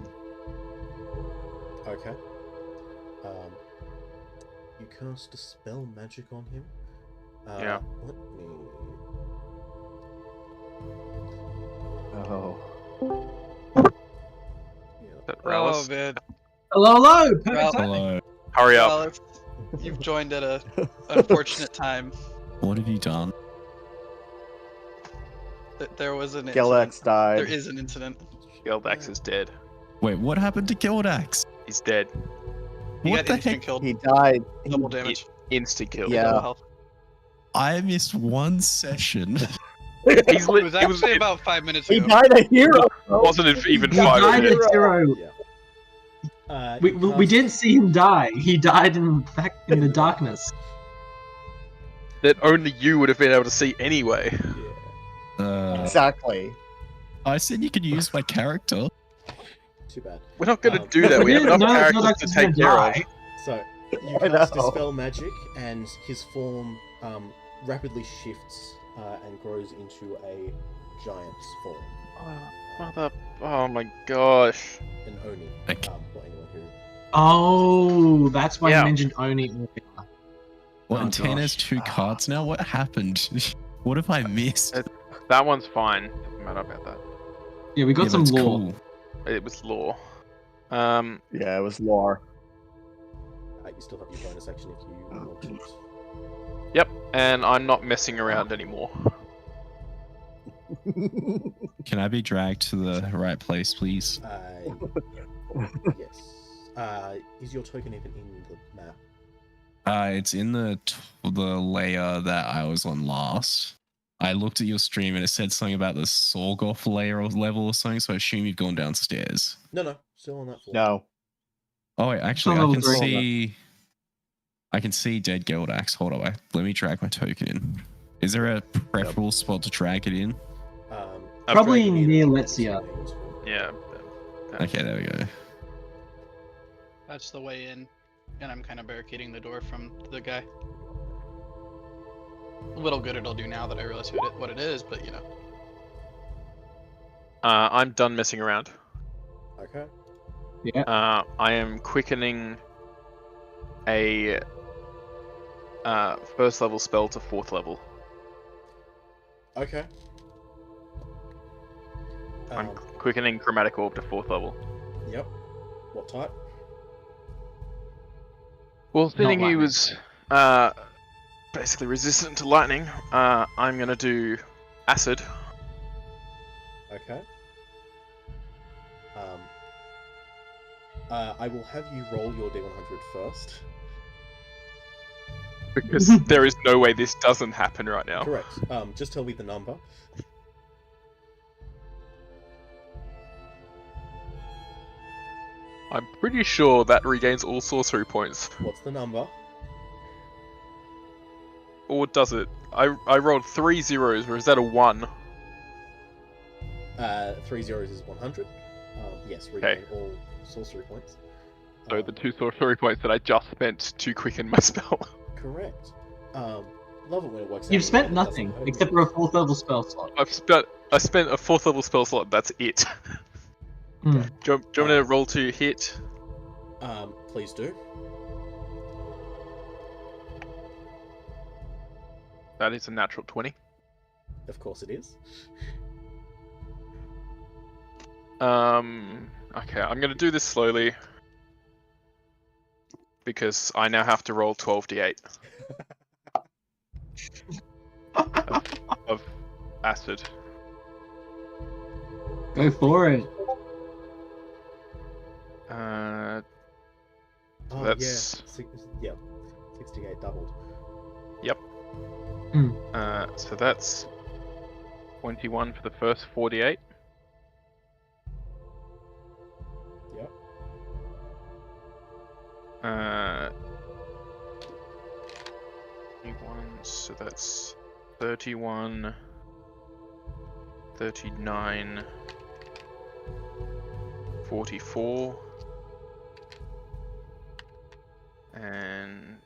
Okay. You cast Dispel Magic on him. Yeah. Let me... Oh. Yeah. That Oh Rallis. man. Hello, hello! Perfect Well- timing. Hello. Hurry up. Well, you've joined at a unfortunate time. What have you done? There was an Gildax incident. died. There is an incident. Geldax is dead. Wait, what happened to Gildax? He's dead. He What got the instant heck? killed. He died. Double damage. Insta kill. Yeah. Double health. I missed one session. He's It lit. was It was. actually It about 5 minutes He ago. died a hero. bro. wasn't even He 5 died minutes. at zero. We You didn't see him die. He died in the darkness. That only you would have been able to see anyway. Exactly. I said you could use my character. Too bad. We're not going to Um, do that. We have enough No, characters Gildax to is take gonna care of. die. So, You cast Dispel Magic, and his form rapidly shifts and grows into a giant's form. Oh my gosh. An Oni. Okay. For anyone who. Oh, that's why Yeah. you mentioned Oni earlier. What, Oh, and Tan has gosh. 2 cards now? What happened? What have I missed? That one's fine. Doesn't matter about that. Yeah, we got Yeah, some that's lore. cool. It was lore. Yeah, it was lore. You still have your bonus action if you want it. Yep, and I'm not messing around anymore. Can I be dragged to the right place, please? Yes. Is your token even in the map? It's in the layer that I was on last. I looked at your stream and it said something about the Sorgoth layer or level or something, so I assume you've gone downstairs. No, still on that floor. No. Oh wait, actually, Level I can 3. see. I can see dead Geldax. Hold on, wait. Let me drag my token in. Is there a preferable spot to drag it in? Probably dragging near in Letsia. Yeah. Okay, there we go. That's the way in, and I'm kind of barricading the door from the guy. A little good it'll do now that I realize what it is, but you know. I'm done messing around. Okay. Yeah. I am quickening a first level spell to 4th level. Okay. I'm quickening Chromatic Orb to 4th level. Yep. What type? Well, seeing he lightning. was basically resistant to lightning, I'm gonna do acid. Okay. I will have you roll your D100 first. Because there is no way this doesn't happen right now. Correct. Just tell me the number. I'm pretty sure that regains all sorcery points. What's the number? Or does it? I rolled 3 zeros, or is that a 1? 3 zeros is 100. Yes, regain all sorcery points. So the 2 sorcery points that I just spent to quicken my spell. Correct. Love it when it works out. You've spent in a way that doesn't nothing hurt except you. for a 4th level spell slot. I spent a 4th level spell slot, that's it. Hmm. Do you want me to roll to hit? Please do. That is a natural 20. Of course it is. Okay, I'm gonna do this slowly. Because I now have to roll 12d8 of acid. Go for it. Oh, That's- yeah. 68 doubled. Yep. So that's 21 for the first 48. Yep. 21, so that's 31, 39, 44, and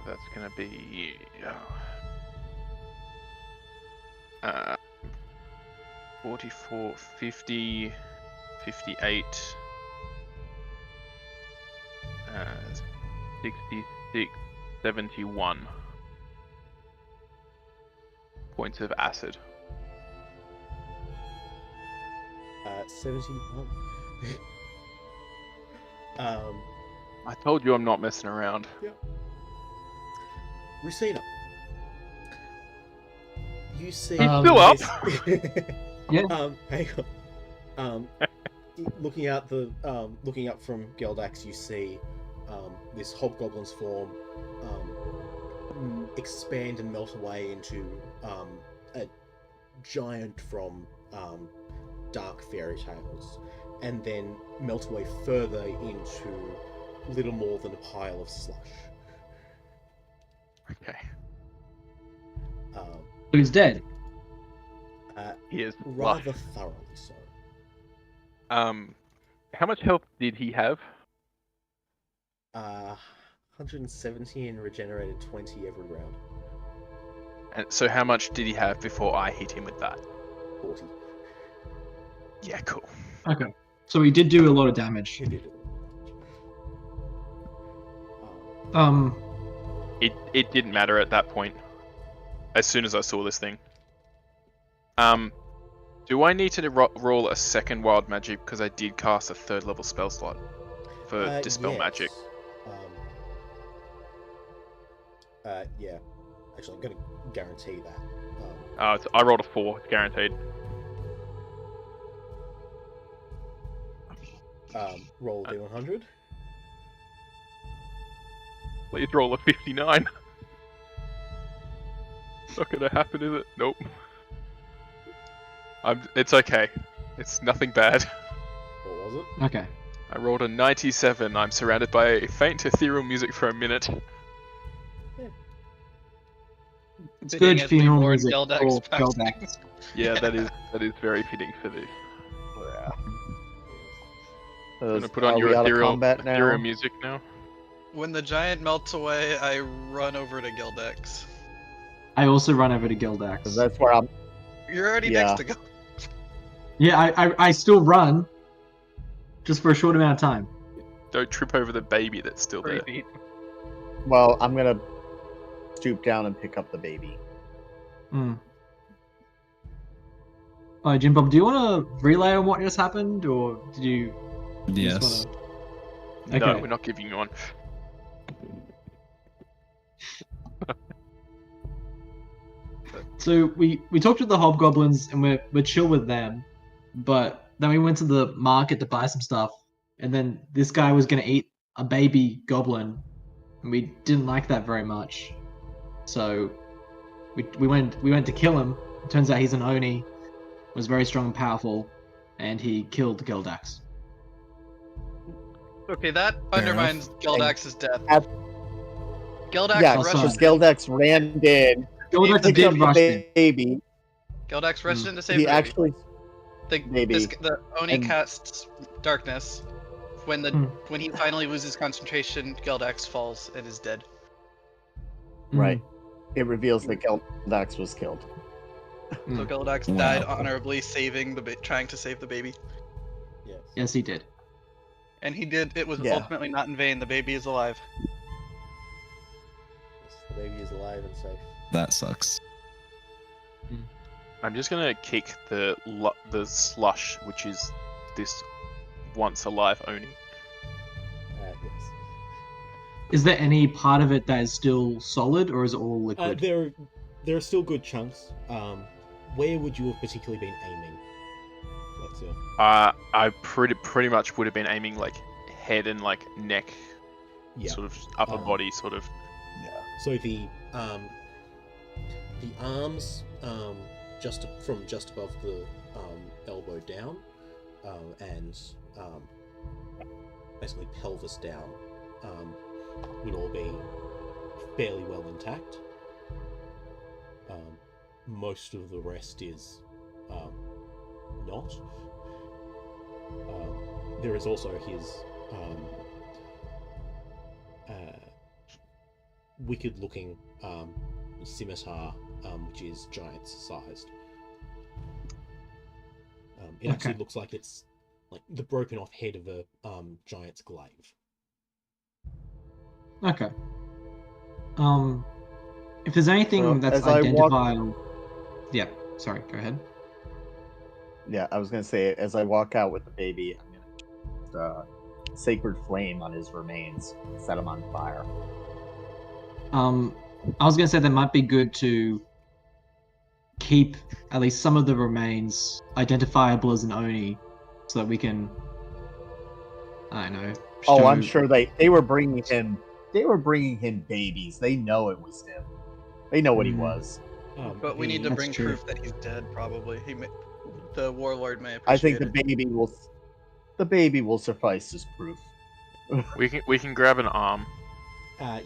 that's gonna be 44, 50, 58, 66, 71 points of acid. 71. I told you I'm not messing around. Rusina. You see. He's still up. Yeah. Hang on. Looking out from Geldax, you see this hobgoblin's form expand and melt away into a giant from dark fairy tales, and then melt away further into little more than a pile of slush. Okay. Who's dead? He is Rather lush. thoroughly so. How much health did he have? 170 and regenerated 20 every round. And so how much did he have before I hit him with that? 40. Yeah, cool. Okay. So he did do a lot of damage. He did it. It didn't matter at that point. As soon as I saw this thing. Do I need to roll a second wild magic because I did cast a 3rd level spell slot for dispel yes. magic? Yeah. Actually, I'm going to guarantee that. I rolled a 4, it's guaranteed. Roll D100. Please roll a 59. Not gonna happen, is it? Nope. It's okay. It's nothing bad. What was it? Okay. I rolled a 97. I'm surrounded by faint ethereal music for a minute. It's good Fitting as we funeral mourn music Geldax for passing. Geldax. Yeah, that is very fitting for this. I'm gonna put on your ethereal music now. When the giant melts away, I run over to Geldax. I also run over to Geldax. That's where I'm. You're already Yeah. next to Geldax. Yeah, I still run. Just for a short amount of time. Don't trip over the baby that's still 3 there. feet. Well, I'm gonna stoop down and pick up the baby. Oh, Jim Bob, do you want to relay on what just happened, or did you? Yes. Just wanna... No, Okay. we're not giving you one. So we talked to the hobgoblins and we're chill with them, but then we went to the market to buy some stuff, and then this guy was gonna eat a baby goblin, and we didn't like that very much. So we went to kill him. It turns out he's an Oni, was very strong and powerful, and he killed Geldax. Okay, that undermines Geldax's death. Ab- Geldax Yeah, rushed because in. Geldax ran in, Geldax picked did up rush the in. baby. Geldax rushed in to save He the baby. actually, Maybe. The Oni And- casts darkness. When when he finally loses concentration, Geldax falls and is dead. right, it reveals that Geldax was killed. So Geldax Wow. died honorably, trying to save the baby. Yes. Yes, he did. And he did. It was Yeah. ultimately not in vain. The baby is alive. Yes, the baby is alive and safe. That sucks. I'm just gonna kick the slush, which is this once alive Oni. Yes. Is there any part of it that is still solid, or is it all liquid? There are still good chunks. Where would you have particularly been aiming? I pretty much would have been aiming like head and like neck, Yeah. sort of upper body, sort of. So the arms, just above the elbow down, and basically pelvis down, would all be fairly well intact. Most of the rest is not. There is also his wicked-looking scimitar, which is giant-sized. It actually Okay. looks like it's like the broken-off head of a giant's glaive. Okay. If there's anything So, that's as I walk- identifiable, yeah. Sorry, go ahead. Yeah, I was gonna say, as I walk out with the baby, I'm gonna sacred flame on his remains, set him on fire. I was gonna say that might be good to keep at least some of the remains identifiable as an Oni, so that we can, I don't know. Oh, I'm show- sure they were bringing him. They were bringing him babies. They know it was him. They know what he was. But we need to That's bring true. proof that he's dead. Probably the warlord may I appreciate think the it. baby will. The baby will suffice as proof. We can grab an arm.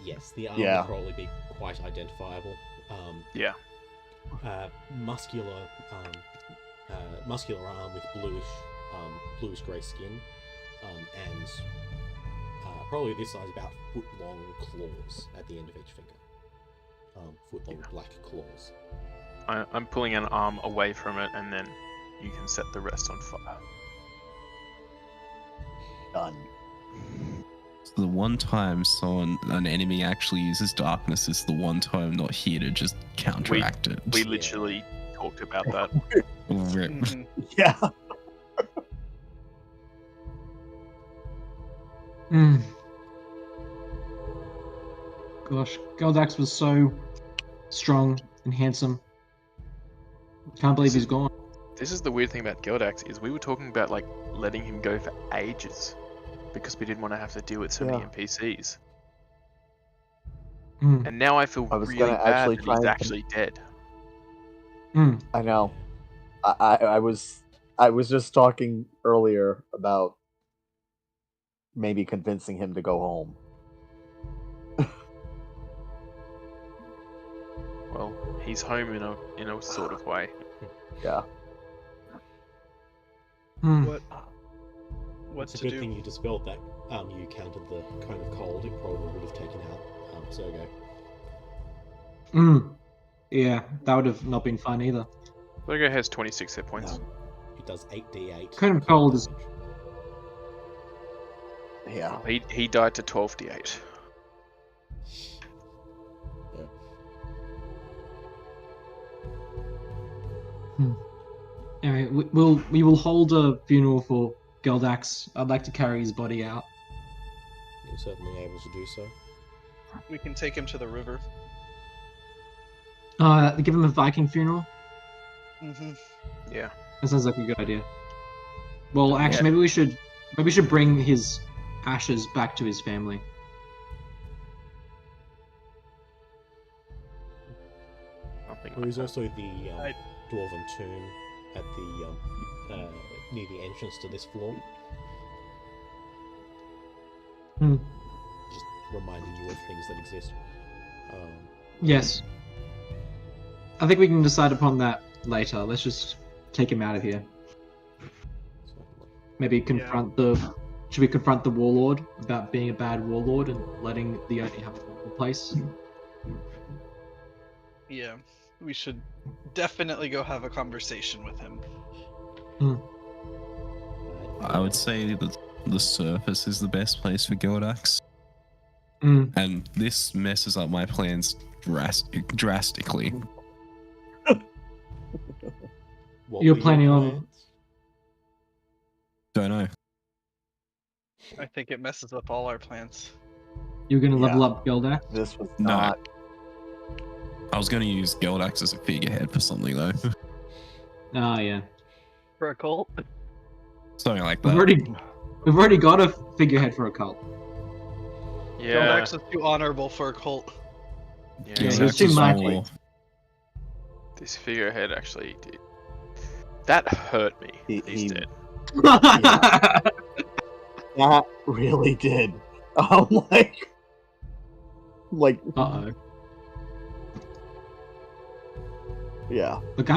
Yes, the arm Yeah. will probably be quite identifiable. Yeah. Muscular arm with bluish grey skin, and probably this size, about foot-long claws at the end of each finger. Foot-long black claws. I'm pulling an arm away from it, and then you can set the rest on fire. Done. So the one time an enemy actually uses darkness is the one time not here to just counteract it. We literally talked about that. Rip. Yeah. Mm. Gosh, Goldax was so strong and handsome. Can't believe he's gone. This is the weird thing about Gildax is we were talking about like letting him go for ages because we didn't want to have to deal with so many NPCs. Mm. And now I feel I was really gonna bad actually that try he's and- actually dead. Mm. I know. I was just talking earlier about maybe convincing him to go home. Well, he's home in a sort of way. Yeah. Mm. What It's a to good do? thing you dispelled that. You countered the cone of cold. It probably would have taken out Sergo. Mm. Yeah, that would have not been fun either. Logo has 26 hit points. No, it does 8d8. Cone of cold is- damage. Yeah. He died to 12d8. Yeah. Anyway, we will hold a funeral for Goldax. I'd like to carry his body out. You're certainly able to do so. We can take him to the river. Give him a Viking funeral. Mm-hmm. Yeah. That sounds like a good idea. Well, actually, maybe we should bring his ashes back to his family. There is also the dwarven tomb at the near the entrance to this floor. Hmm. Just reminding you of things that exist. Yes. I think we can decide upon that later. Let's just take him out of here. Maybe confront Should we confront the warlord about being a bad warlord and letting the Oni have a normal place? Yeah, we should definitely go have a conversation with him. I would say that the surface is the best place for Goldax. Mm. And this messes up my plans drastically. What You're were your planning on- plans? Don't know. I think it messes up all our plans. You're gonna level Yeah. up Goldax? This was No. not. I was going to use Goldax as a figurehead for something though. Ah, yeah. For a cult? Something like We've that. already got a figurehead for a cult. Yeah. Goldax is too honorable for a cult. Yeah, Yeah, Goldax he's too is mighty. more- This figurehead actually did. That hurt me. He's dead. That really did. Like, Uh-oh. yeah. Look,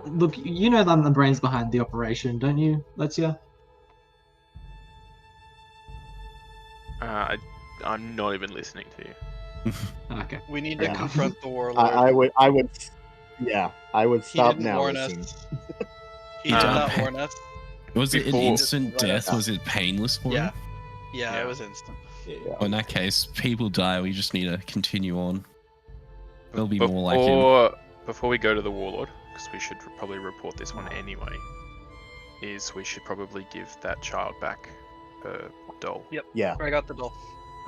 look, you know that I'm the brains behind the operation, don't you, Letia? I'm not even listening to you. Okay. We need to Yeah. confront the warlord. I would, yeah, I would He stop didn't now. warn listening. us. He did not warn us. Was it an Before- instant death? Was it painless for Yeah. him? Yeah, Yeah. it was instant. Yeah. Well, in that case, people die. We just need to continue on. There'll be more like him. Before we go to the warlord, because we should probably report this one anyway, is we should probably give that child back her doll. Yeah. I got the doll.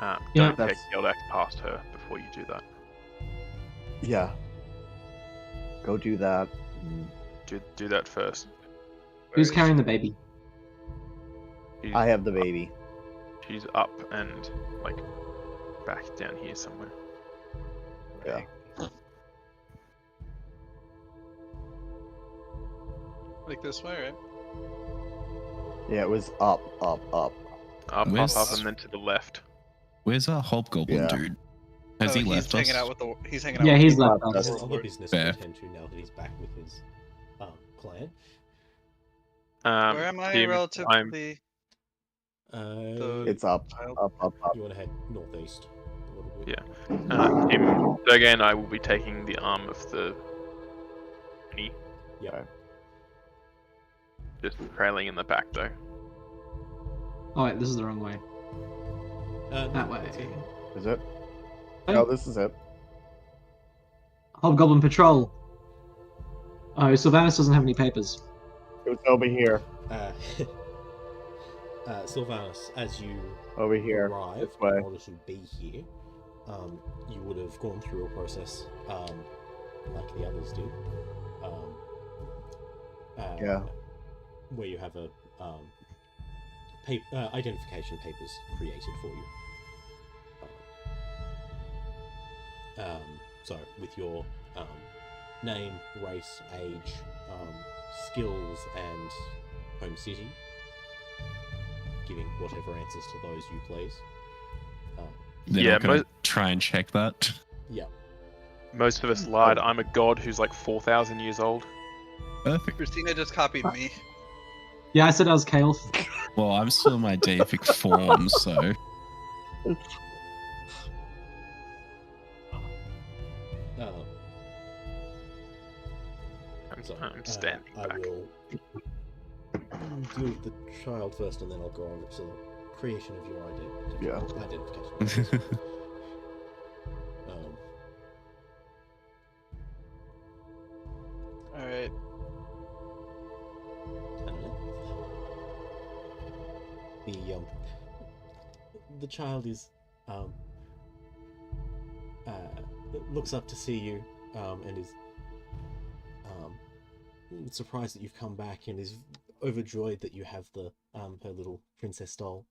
Yeah. Don't take That's- Gildax past her before you do that. Yeah. Go do that. Do that first. Who's carrying the baby? She's, I have the baby. she's up and like back down here somewhere. Yeah. Like this way, right? Yeah, it was up. Up, Where's- and then to the left. Where's our hobgoblin Yeah. dude? Has he left he's hanging us? out with the. He's hanging out. Yeah, with he's the left warlord. us. There's other business Fair. to attend to now that he's back with his clan. Where am I Tim, relative I'm to the? It's up. Up. You want to head northeast a little bit. Yeah. Sergey and I will be taking the arm of the pony. Yeah. Just trailing in the back though. Oh wait, this is the wrong way. That way. Is it? Hey. No, this is it. Hobgoblin Patrol. Oh, Sylvanus doesn't have any papers. It was over here. Sylvanus, as you Over here. arrived, This way. in order to be here, you would have gone through a process like the others did. Yeah. Where you have a identification papers created for you. So with your name, race, age, skills, and home city, giving whatever answers to those you please. They're not gonna try and check that. Yeah. Most of us lied. I'm a god who's like 4,000 years old. Perfect. Christina just copied me. Yeah, I said I was Kaelf. Well, I'm still in my deific form, so I'm standing back. I will deal with the child first, and then I'll go on to the creation of your identification. Alright. The child is looks up to see you and is surprised that you've come back, and is overjoyed that you have the her little princess doll.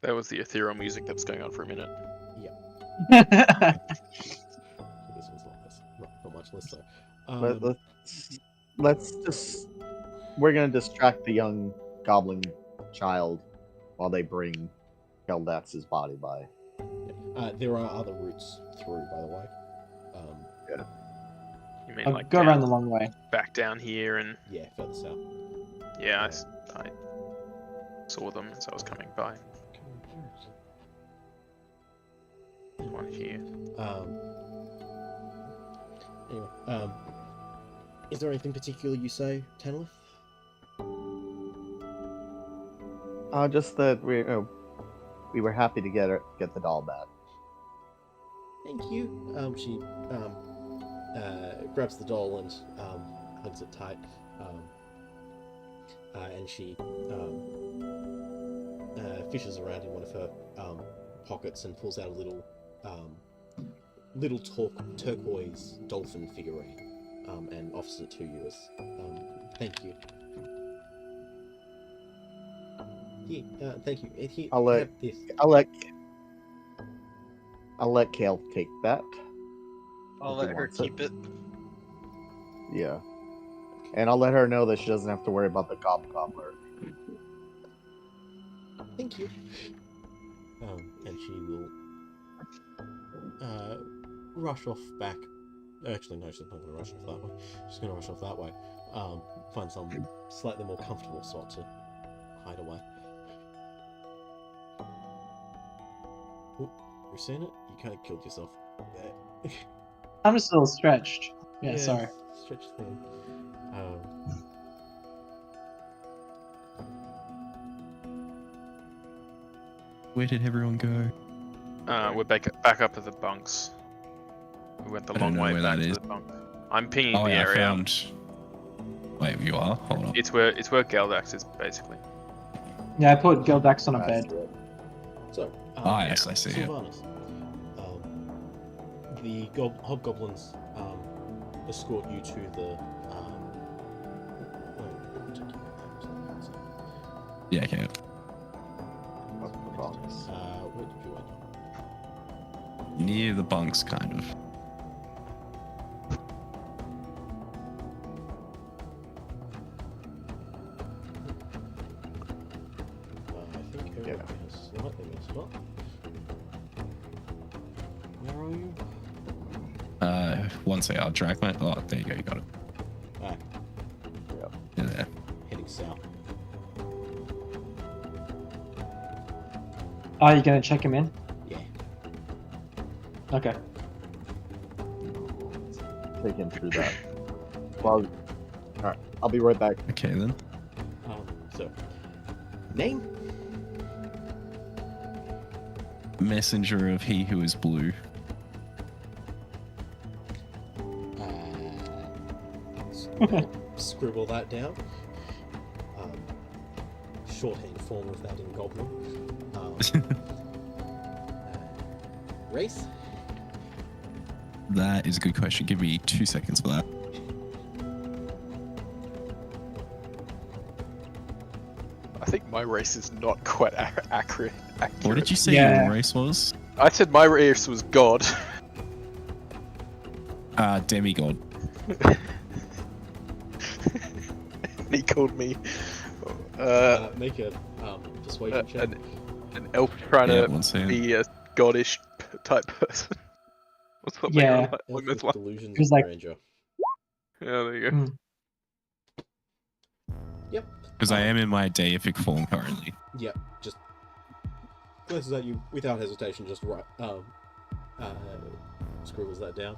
That was the ethereal music that was going on for a minute. Yeah. This one's not much less so. Let's just. We're gonna distract the young goblin child while they bring Geldax's body by. There are other routes through, by the way. Yeah. You mean I'll like go around the long way. back down here and Yeah, further south. yeah, I saw them as I was coming by. One here. Anyway, is there anything particular you say, Tanalith? Just that we were happy to get the doll back. Thank you. She grabs the doll and hugs it tight. And she fishes around in one of her pockets and pulls out a little turquoise dolphin figurine and offers it to you as thank you. Here, thank you. Here, I'll let this. I'll let Kale take that. I'll if he let her wants keep it. Yeah. And I'll let her know that she doesn't have to worry about the gobbler. Thank you. And she will rush off back. Actually, no, she's not going to rush off that way. She's going to rush off that way. Find some slightly more comfortable spot to hide away. Ooh, you seen it? You kind of killed yourself. I'm just a little stretched. Yeah, sorry. Stretched thin. where did everyone go? We're back up at the bunks. We went the I don't long know way where back that to is. the bunk. I'm pinging Oh the yeah, I area. found. Wait, you are? Hold on. It's where Geldax is basically. Yeah, I put Geldax on a bed. So, Ah, yes, I see it. Sylvanus, the hobgoblins escort you to the. Yeah, okay. Where did you end up? Near the bunks, kind of. I think everyone has slightly messed up. One second, I'll drag my. Oh, there you go, you got it. Alright, Yeah, there. heading south. Are you gonna check him in? Yeah. Okay. Take him through that. Well, alright, I'll be right back. Okay then. So, name? Messenger of He Who Is Blue. Scribble that down. Shorthand form of that in Goblin. Race? That is a good question. Give me 2 seconds for that. I think my race is not quite accurate. What did you say Yeah. your race was? I said my race was God. Demigod. He called me Make a persuasion check. an elf trying Yeah, to one second. be a goddish type person. What's something Yeah. along Elf those with lines? delusions It was of like- grandeur. Yeah, there you go. Mm. Yep. Because I am in my deific form currently. Yep. Just glances at you without hesitation. Just scribbles that down.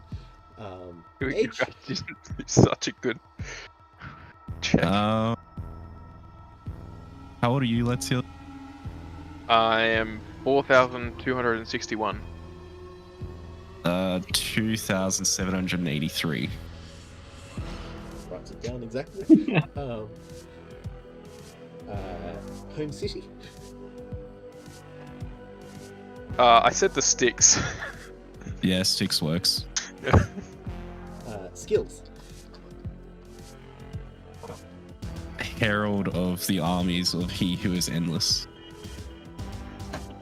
You Age? guys just do such a good check. How old are you, Let's hear? I am 4,261. 2,783. Writes it down exactly. Home city. I said the sticks. Yeah, six works. Skills. Herald of the armies of He Who Is Endless.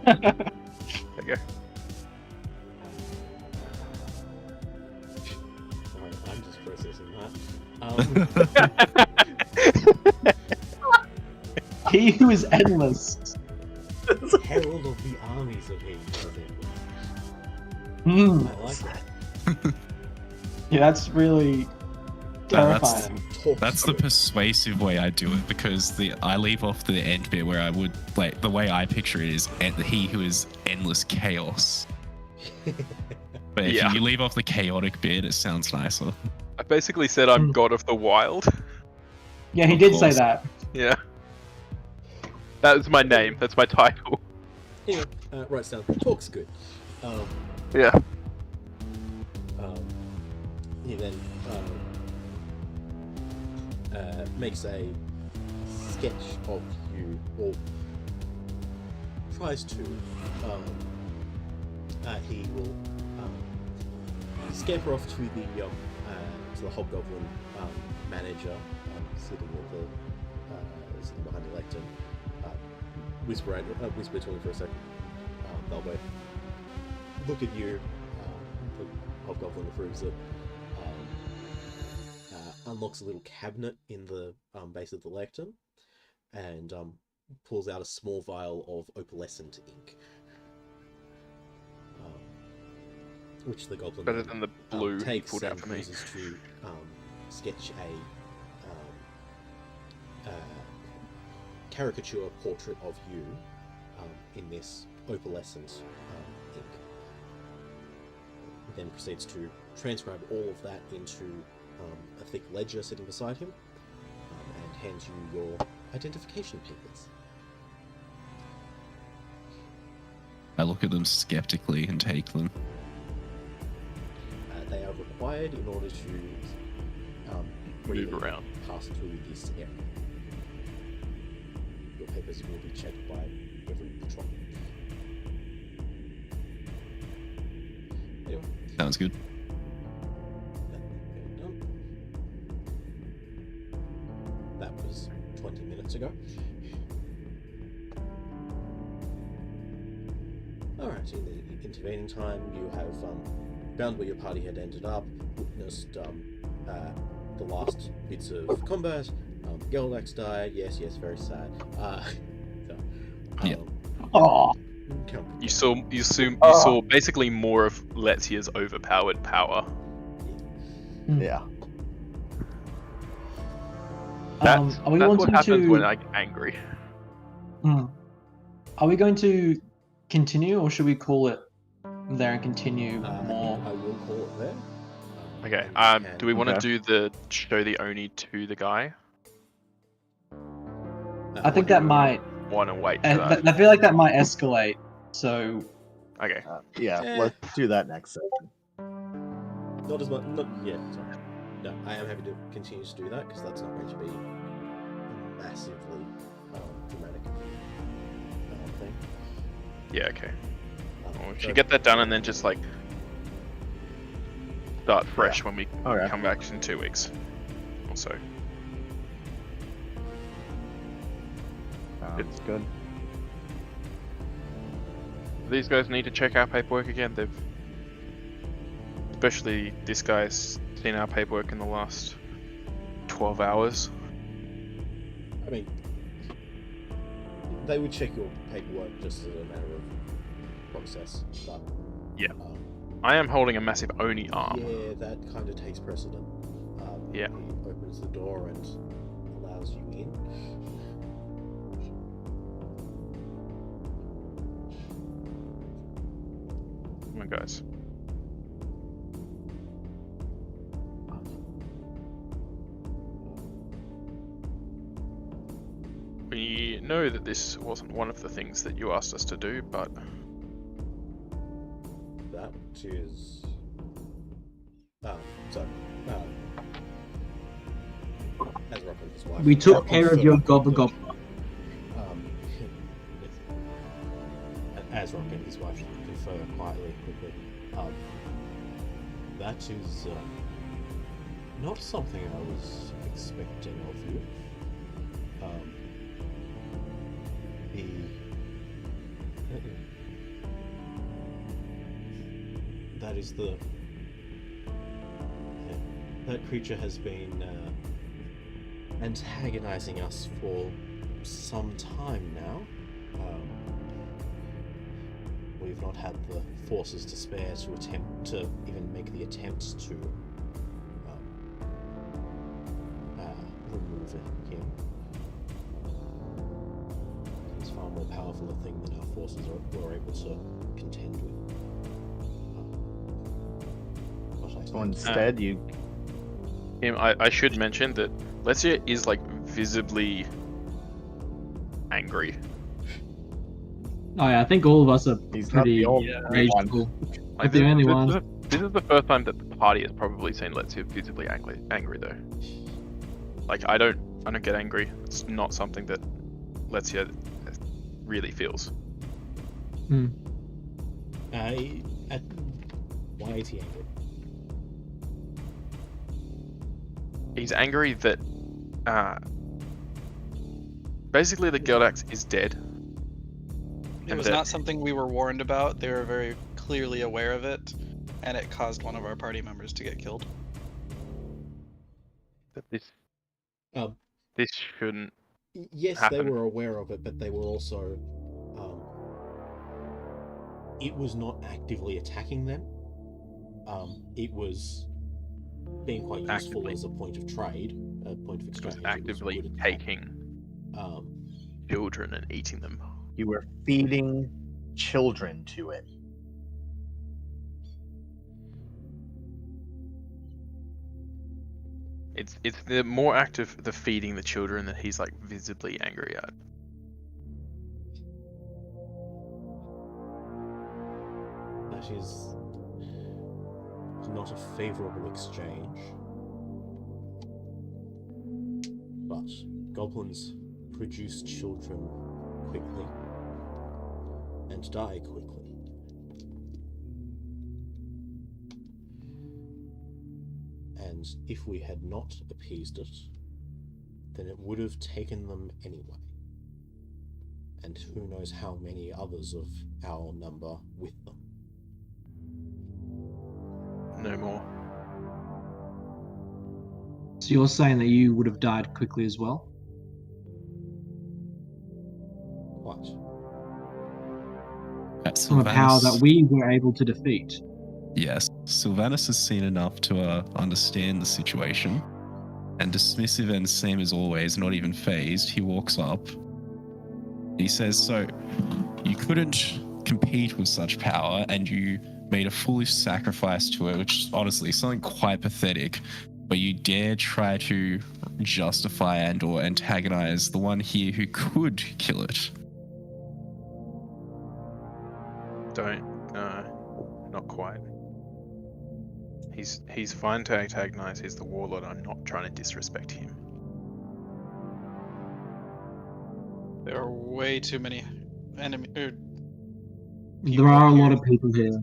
There you go. Alright, I'm just processing that. He who is endless. Herald of the armies of He. Hmm. I like that. Yeah, that's really that's- terrifying. That's the persuasive way I do it, because I leave off the end bit where I would, like, the way I picture it is He Who Is Endless Chaos. But if Yeah. you leave off the chaotic bit, it sounds nicer. I basically said I'm God of the Wild. Yeah, he Of did say course. that. Yeah. That's my name. That's my title. Anyway, writes down. Talk's good. Yeah. He then makes a sketch of you, or tries to. He will scamper off to the hobgoblin manager sitting behind the lectern. Whisper to him for a second. They'll both look at you. The hobgoblin approves it. Unlocks a little cabinet in the base of the lectern, and pulls out a small vial of opalescent ink, which the goblin Better than the blue you takes pulled out and for me. uses to sketch a caricature portrait of you in this opalescent ink. He then proceeds to transcribe all of that into a thick ledger sitting beside him, and hands you your identification papers. I look at them skeptically and take them. They are required in order to Move around. pass through this area. Your papers will be checked by every patrol. Anyway, Sounds good. that was 20 minutes ago. Alright, in the intervening time, you have found where your party had ended up, witnessed the last bits of combat. Geldax died, yes, very sad. Yeah. Oh, You saw basically more of Letsia's overpowered power. Yeah. That's are we what wanting happens to... when I'm angry. Are we going to continue, or should we call it there and continue more? I will call it there. Okay. And you Do we want to Okay. do show the Oni to the guy? I think that might... Want to wait for that? I feel like that might escalate, so... Okay. Yeah, let's do that next session. Not as much. Not yet. Sorry. No, I am happy to continue to do that because that's not going to be massively dramatic thing. Yeah. Okay. We So- should get that done and then just like start fresh when we Okay. come back in 2 weeks or so. It's good. These guys need to check our paperwork again. Especially this guy's seen our paperwork in the last 12 hours. I mean, they would check your paperwork just as a matter of process, but Yeah. I am holding a massive Oni arm. yeah, that kind of takes precedent. Yeah. He opens the door and allows you in. Come on, guys. We know that this wasn't one of the things that you asked us to do, but That is. Azrok and his wife. We took care of your gobble gobble. Azrok and his wife confer quietly, quickly. That is not something I was expecting of you. That is the. That creature has been antagonizing us for some time now. We've not had the forces to spare to attempt to even make the attempt to remove him. He's far more powerful a thing than our forces were able to contend with. So instead, you. I should mention that Letsia is like visibly angry. Oh yeah, I think all of us are He's not pretty the only rageful. one. Not the only one. This is the first time that the party has probably seen Letsia visibly angry though. Like I don't get angry. It's not something that Letsia really feels. Why is he angry? He's angry that basically the Geldax is dead. It was not something we were warned about. They were very clearly aware of it, and it caused one of our party members to get killed. This shouldn't. Yes, happen. they were aware of it, but they were also. It was not actively attacking them. It was being quite useful as a point of trade, a point of exchange. It was actively taking children and eating them. You were feeding children to it. It's the more active the feeding the children that he's like visibly angry at. That is not a favourable exchange. But goblins produce children quickly and die quickly. And if we had not appeased it, then it would have taken them anyway. And who knows how many others of our number with them. No more. So you're saying that you would have died quickly as well? What? from a power that Sylvanas- we were able to defeat. Yes, Sylvanas has seen enough to understand the situation, and dismissive and same as always, not even phased, he walks up. He says, "So, you couldn't compete with such power, and you made a foolish sacrifice to it, which is honestly something quite pathetic, but you dare try to justify and or antagonize the one here who could kill it." No, not quite. He's fine to antagonize. He's the warlord. I'm not trying to disrespect him. There are way too many enemy. There are a lot of people here.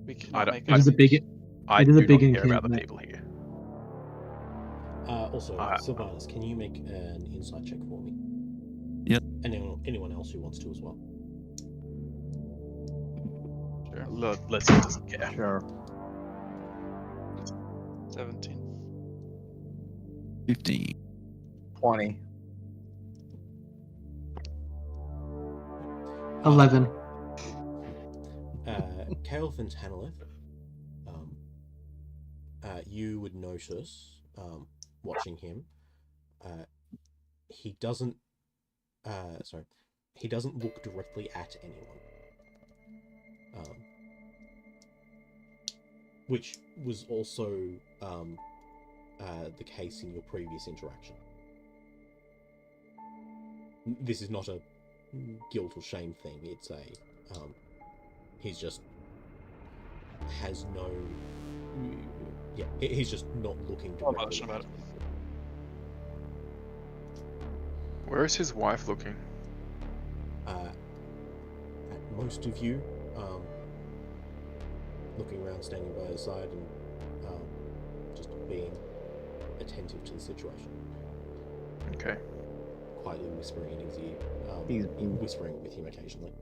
We I cannot don't- make It is a big. I It is a do big not care about the encampment. people here. Also, Uh, Sylvanas, can you make an insight check for me? Yep. And anyone else who wants to as well. Let's see, doesn't care. Sure. 17. 15. 20. 11. Kaelf and Tanalith, you would notice, watching him, he doesn't look directly at anyone. Which was also the case in your previous interaction. This is not a guilt or shame thing. It's a he's just has no. Yeah, he's just not looking No directly. emotion about it. Where is his wife looking? At most of you, looking around, standing by his side, and just being attentive to the situation. Okay. Quietly whispering in his ear. He's whispering with him occasionally.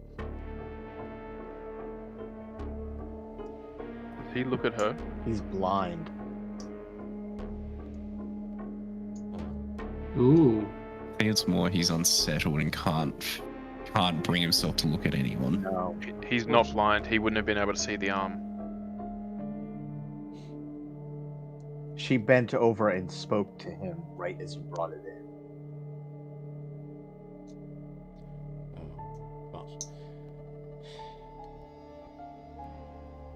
Does he look at her? He's blind. Ooh. I think it's more he's unsettled and can't bring himself to look at anyone. No. He's not blind. He wouldn't have been able to see the arm. She bent over and spoke to him right as you brought it in.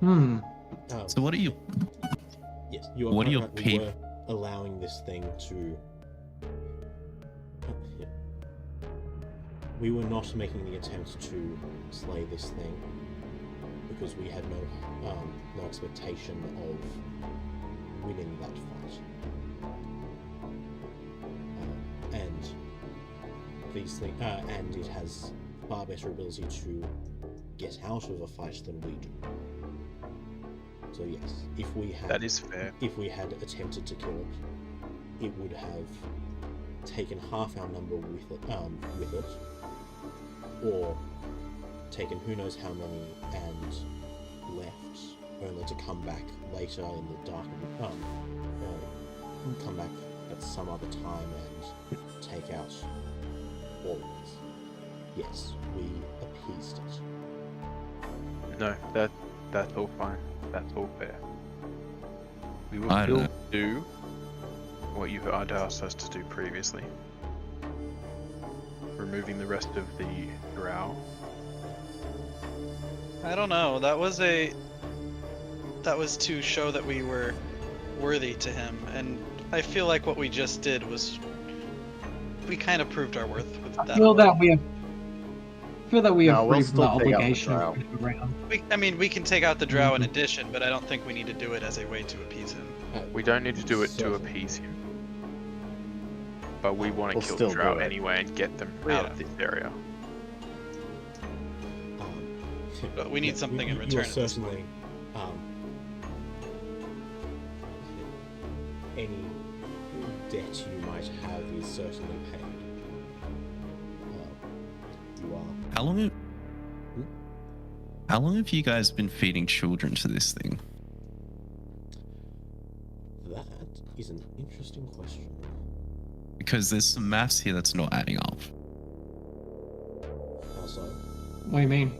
But So what are you? yes, you are What are quite your right, we peop- were allowing this thing to. We were not making the attempt to slay this thing because we had no expectation of winning that fight. And these things, and it has far better ability to get out of a fight than we do. So yes, if we had That is fair. if we had attempted to kill it, it would have taken half our number with it, or taken who knows how many and left, only to come back later in the dark, come back at some other time and take out all of us. Yes, we appeased it. No, that's all fine. That's all fair. We will I don't still know. do what you had asked us to do previously. Removing the rest of the drow. I don't know. That was to show that we were worthy to him, and I feel like what we just did was we kind of proved our worth with that. I feel that we are No, we'll free from the still take out the obligation of drow. going around. We can take out the drow in addition, but I don't think we need to do it as a way to appease him. We don't need to do it to Certainly. appease him. But we want to We'll kill still the drow do it. anyway and get them Yeah. out of this area. But we need something in you return are at this certainly, any debt you might have is certainly paid. You are. How long have you guys been feeding children to this thing? That is an interesting question. Because there's some maths here that's not adding up. How so? What do you mean?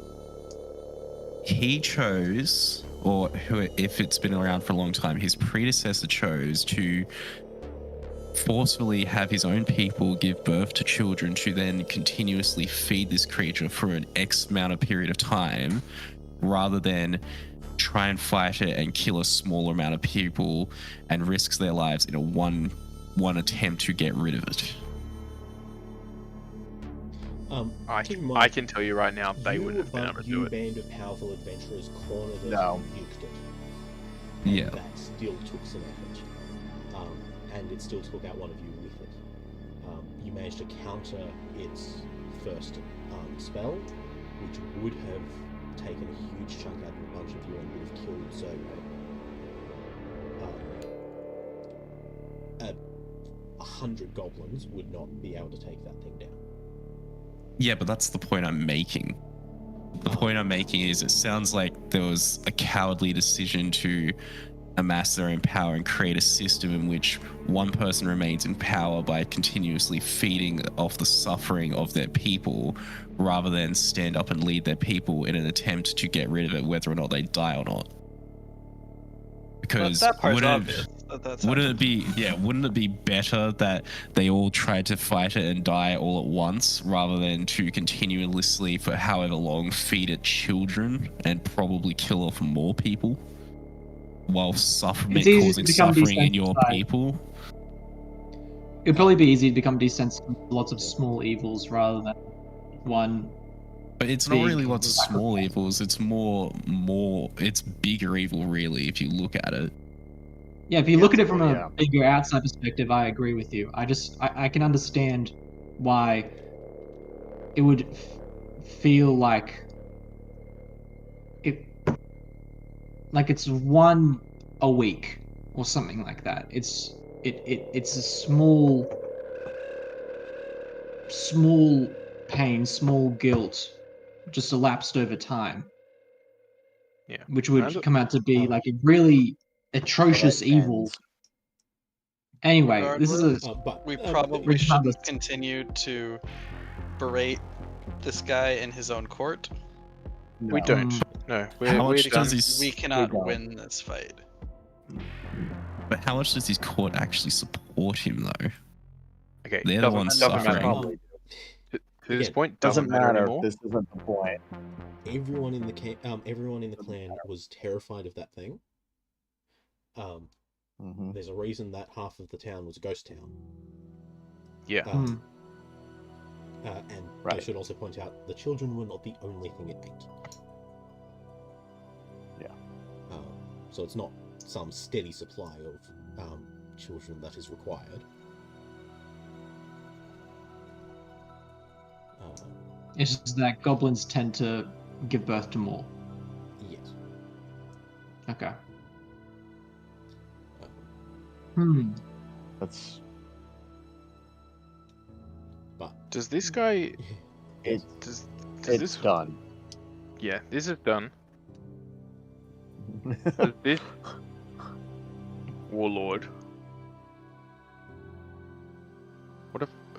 he chose, or who, if it's been around for a long time, his predecessor chose to forcefully have his own people give birth to children to then continuously feed this creature for an X amount of period of time, rather than try and fight it and kill a smaller amount of people and risks their lives in a one attempt to get rid of it. I can tell you right now, they wouldn't have been able to do it. band of powerful adventurers cornered it No. and nuked it. Yeah. And that still took some effort. And it still took out one of you with it. You managed to counter its first spell, which would have taken a huge chunk out of a bunch of you and would have killed Zergo. 100 goblins would not be able to take that thing down. Yeah, but that's the point I'm making. The point I'm making is it sounds like there was a cowardly decision to amass their own power and create a system in which one person remains in power by continuously feeding off the suffering of their people, rather than stand up and lead their people in an attempt to get rid of it, whether or not they die or not. Because that part's wouldn't obvious. it be better that they all tried to fight it and die all at once, rather than to continuously for however long feed it children and probably kill off more people while causing suffering in your people? It'd probably be easy to become desensitized to lots of small evils rather than one. But it's not really lots of small evils. It's it's bigger evil, really, if you look at it. Yeah, if you look at it from a bigger outside perspective, I agree with you. I can understand why it would feel like it's one a week or something like that. It's a small pain, small guilt, just elapsed over time. Yeah. Which would come out to be like a really atrocious evil. Anyway, this is we probably shouldn't continue to berate this guy in his own court. No. We don't. No. We cannot win this fight. But how much does his court actually support him, though? Okay, they're the ones suffering. To this point, doesn't matter. anymore. This isn't the point. Everyone in the clan was terrified of that thing. There's a reason that half of the town was a ghost town. Yeah. And I should also point out the children were not the only thing it ate. Yeah. So it's not some steady supply of children that is required. It's just that goblins tend to give birth to more. Yes. Okay. That's. But does this guy? It's this done. Yeah, this is done. Does this warlord?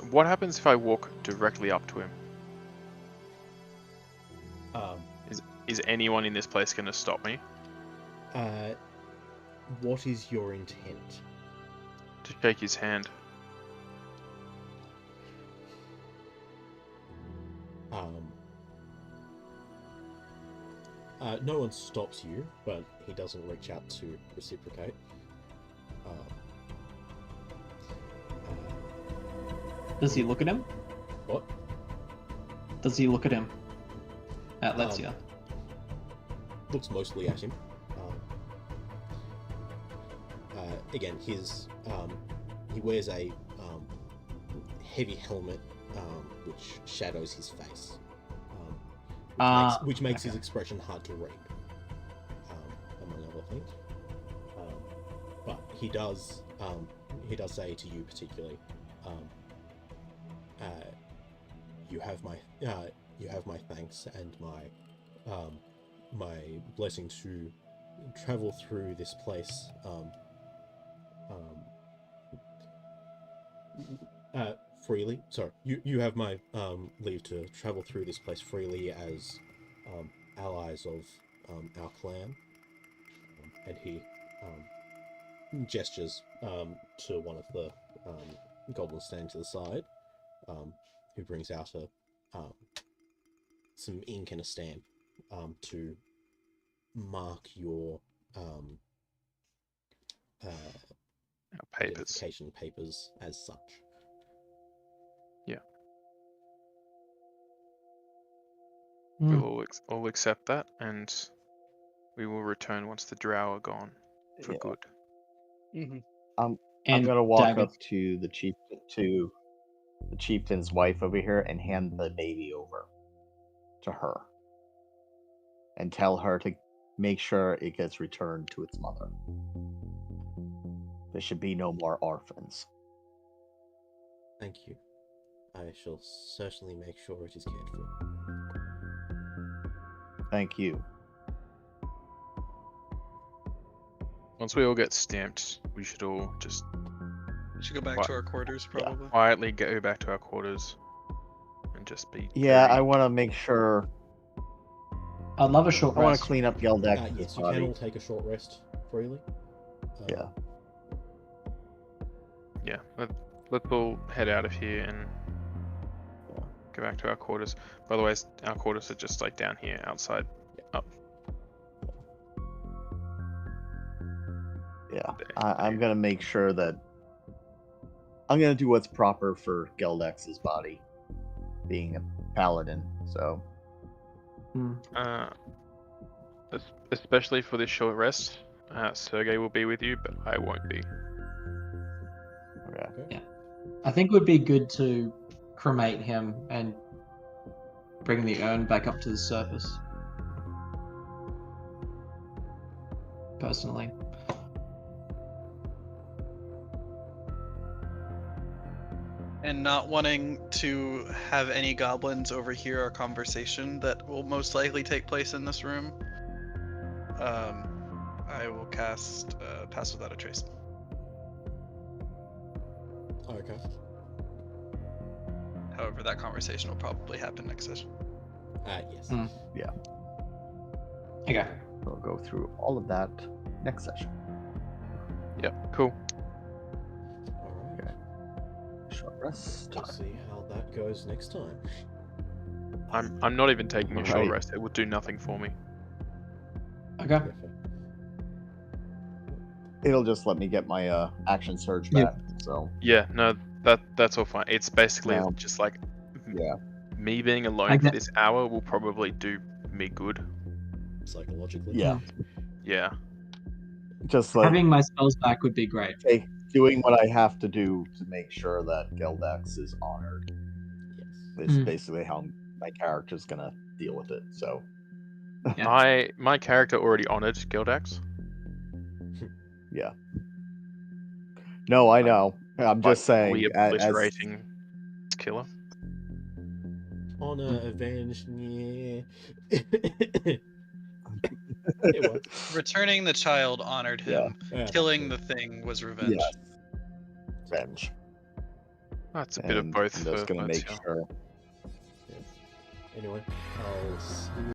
What happens if I walk directly up to him? Is anyone in this place going to stop me? What is your intent? To shake his hand. No one stops you, but he doesn't reach out to reciprocate. Does he look at him? What? Does he look at him? At Letsia? Looks mostly at him. Again, he wears a heavy helmet which shadows his face, which makes his expression hard to read, among other things. But he does say to you particularly, you have my thanks and my blessing to travel through this place freely. Sorry, you have my leave to travel through this place freely as allies of our clan. And he gestures to one of the goblins standing to the side, who brings out some ink and a stamp to mark your Papers. identification papers as such. We'll all accept that, and we will return once the drow are gone for Yeah. good. I'm And gonna walk Daggett. up to the chieftain's wife over here and hand the baby over to her, and tell her to make sure it gets returned to its mother. There should be no more orphans. Thank you. I shall certainly make sure it is cared for. Thank you. Once we all get stamped, we should all just We should go back What? to our quarters, Yeah. probably. quietly go back to our quarters and just be. Yeah, very- I want to make sure. I'd love a short I want rest. to clean up Geldex's Yes, you body. can all take a short rest freely. Yeah. Yeah, let's all head out of here and Yeah. go back to our quarters. By the way, our quarters are just like down here outside. Up. Yeah, There. I'm gonna make sure that I'm gonna do what's proper for Geldex's body, being a paladin. So Especially for this short rest, Sergey will be with you, but I won't be. okay. I think it would be good to cremate him and bring the urn back up to the surface. Personally. And not wanting to have any goblins overhear our conversation that will most likely take place in this room, I will cast Pass Without a Trace. Okay. However, that conversation will probably happen next session. Yes. Okay. We'll go through all of that next session. Yep, cool. All right. Short rest. We'll see how that goes next time. I'm not even taking a short Alright. rest. It will do nothing for me. Okay. Perfect. It'll just let me get my action surge Yeah. back. So Yeah, no, that's all fine. It's basically Wow. just like yeah, me being alone I for get- this hour will probably do me good. Psychologically. yeah. Yeah. Just like Having my spells back would be great. doing what I have to do to make sure that Geldex is honored. Yes. Is Mm. basically how my character's gonna deal with it. So Yeah. My character already honored Gildax. yeah. No, I know. I'm just saying. We As, obliterating killer. Honor, avenge, yeah. It works. Returning the child honored him. Yeah, Killing that's the thing was revenge. yes, revenge. That's a bit of And both I'm just for gonna make Letia. sure. it. Yes. Anyway, I'll see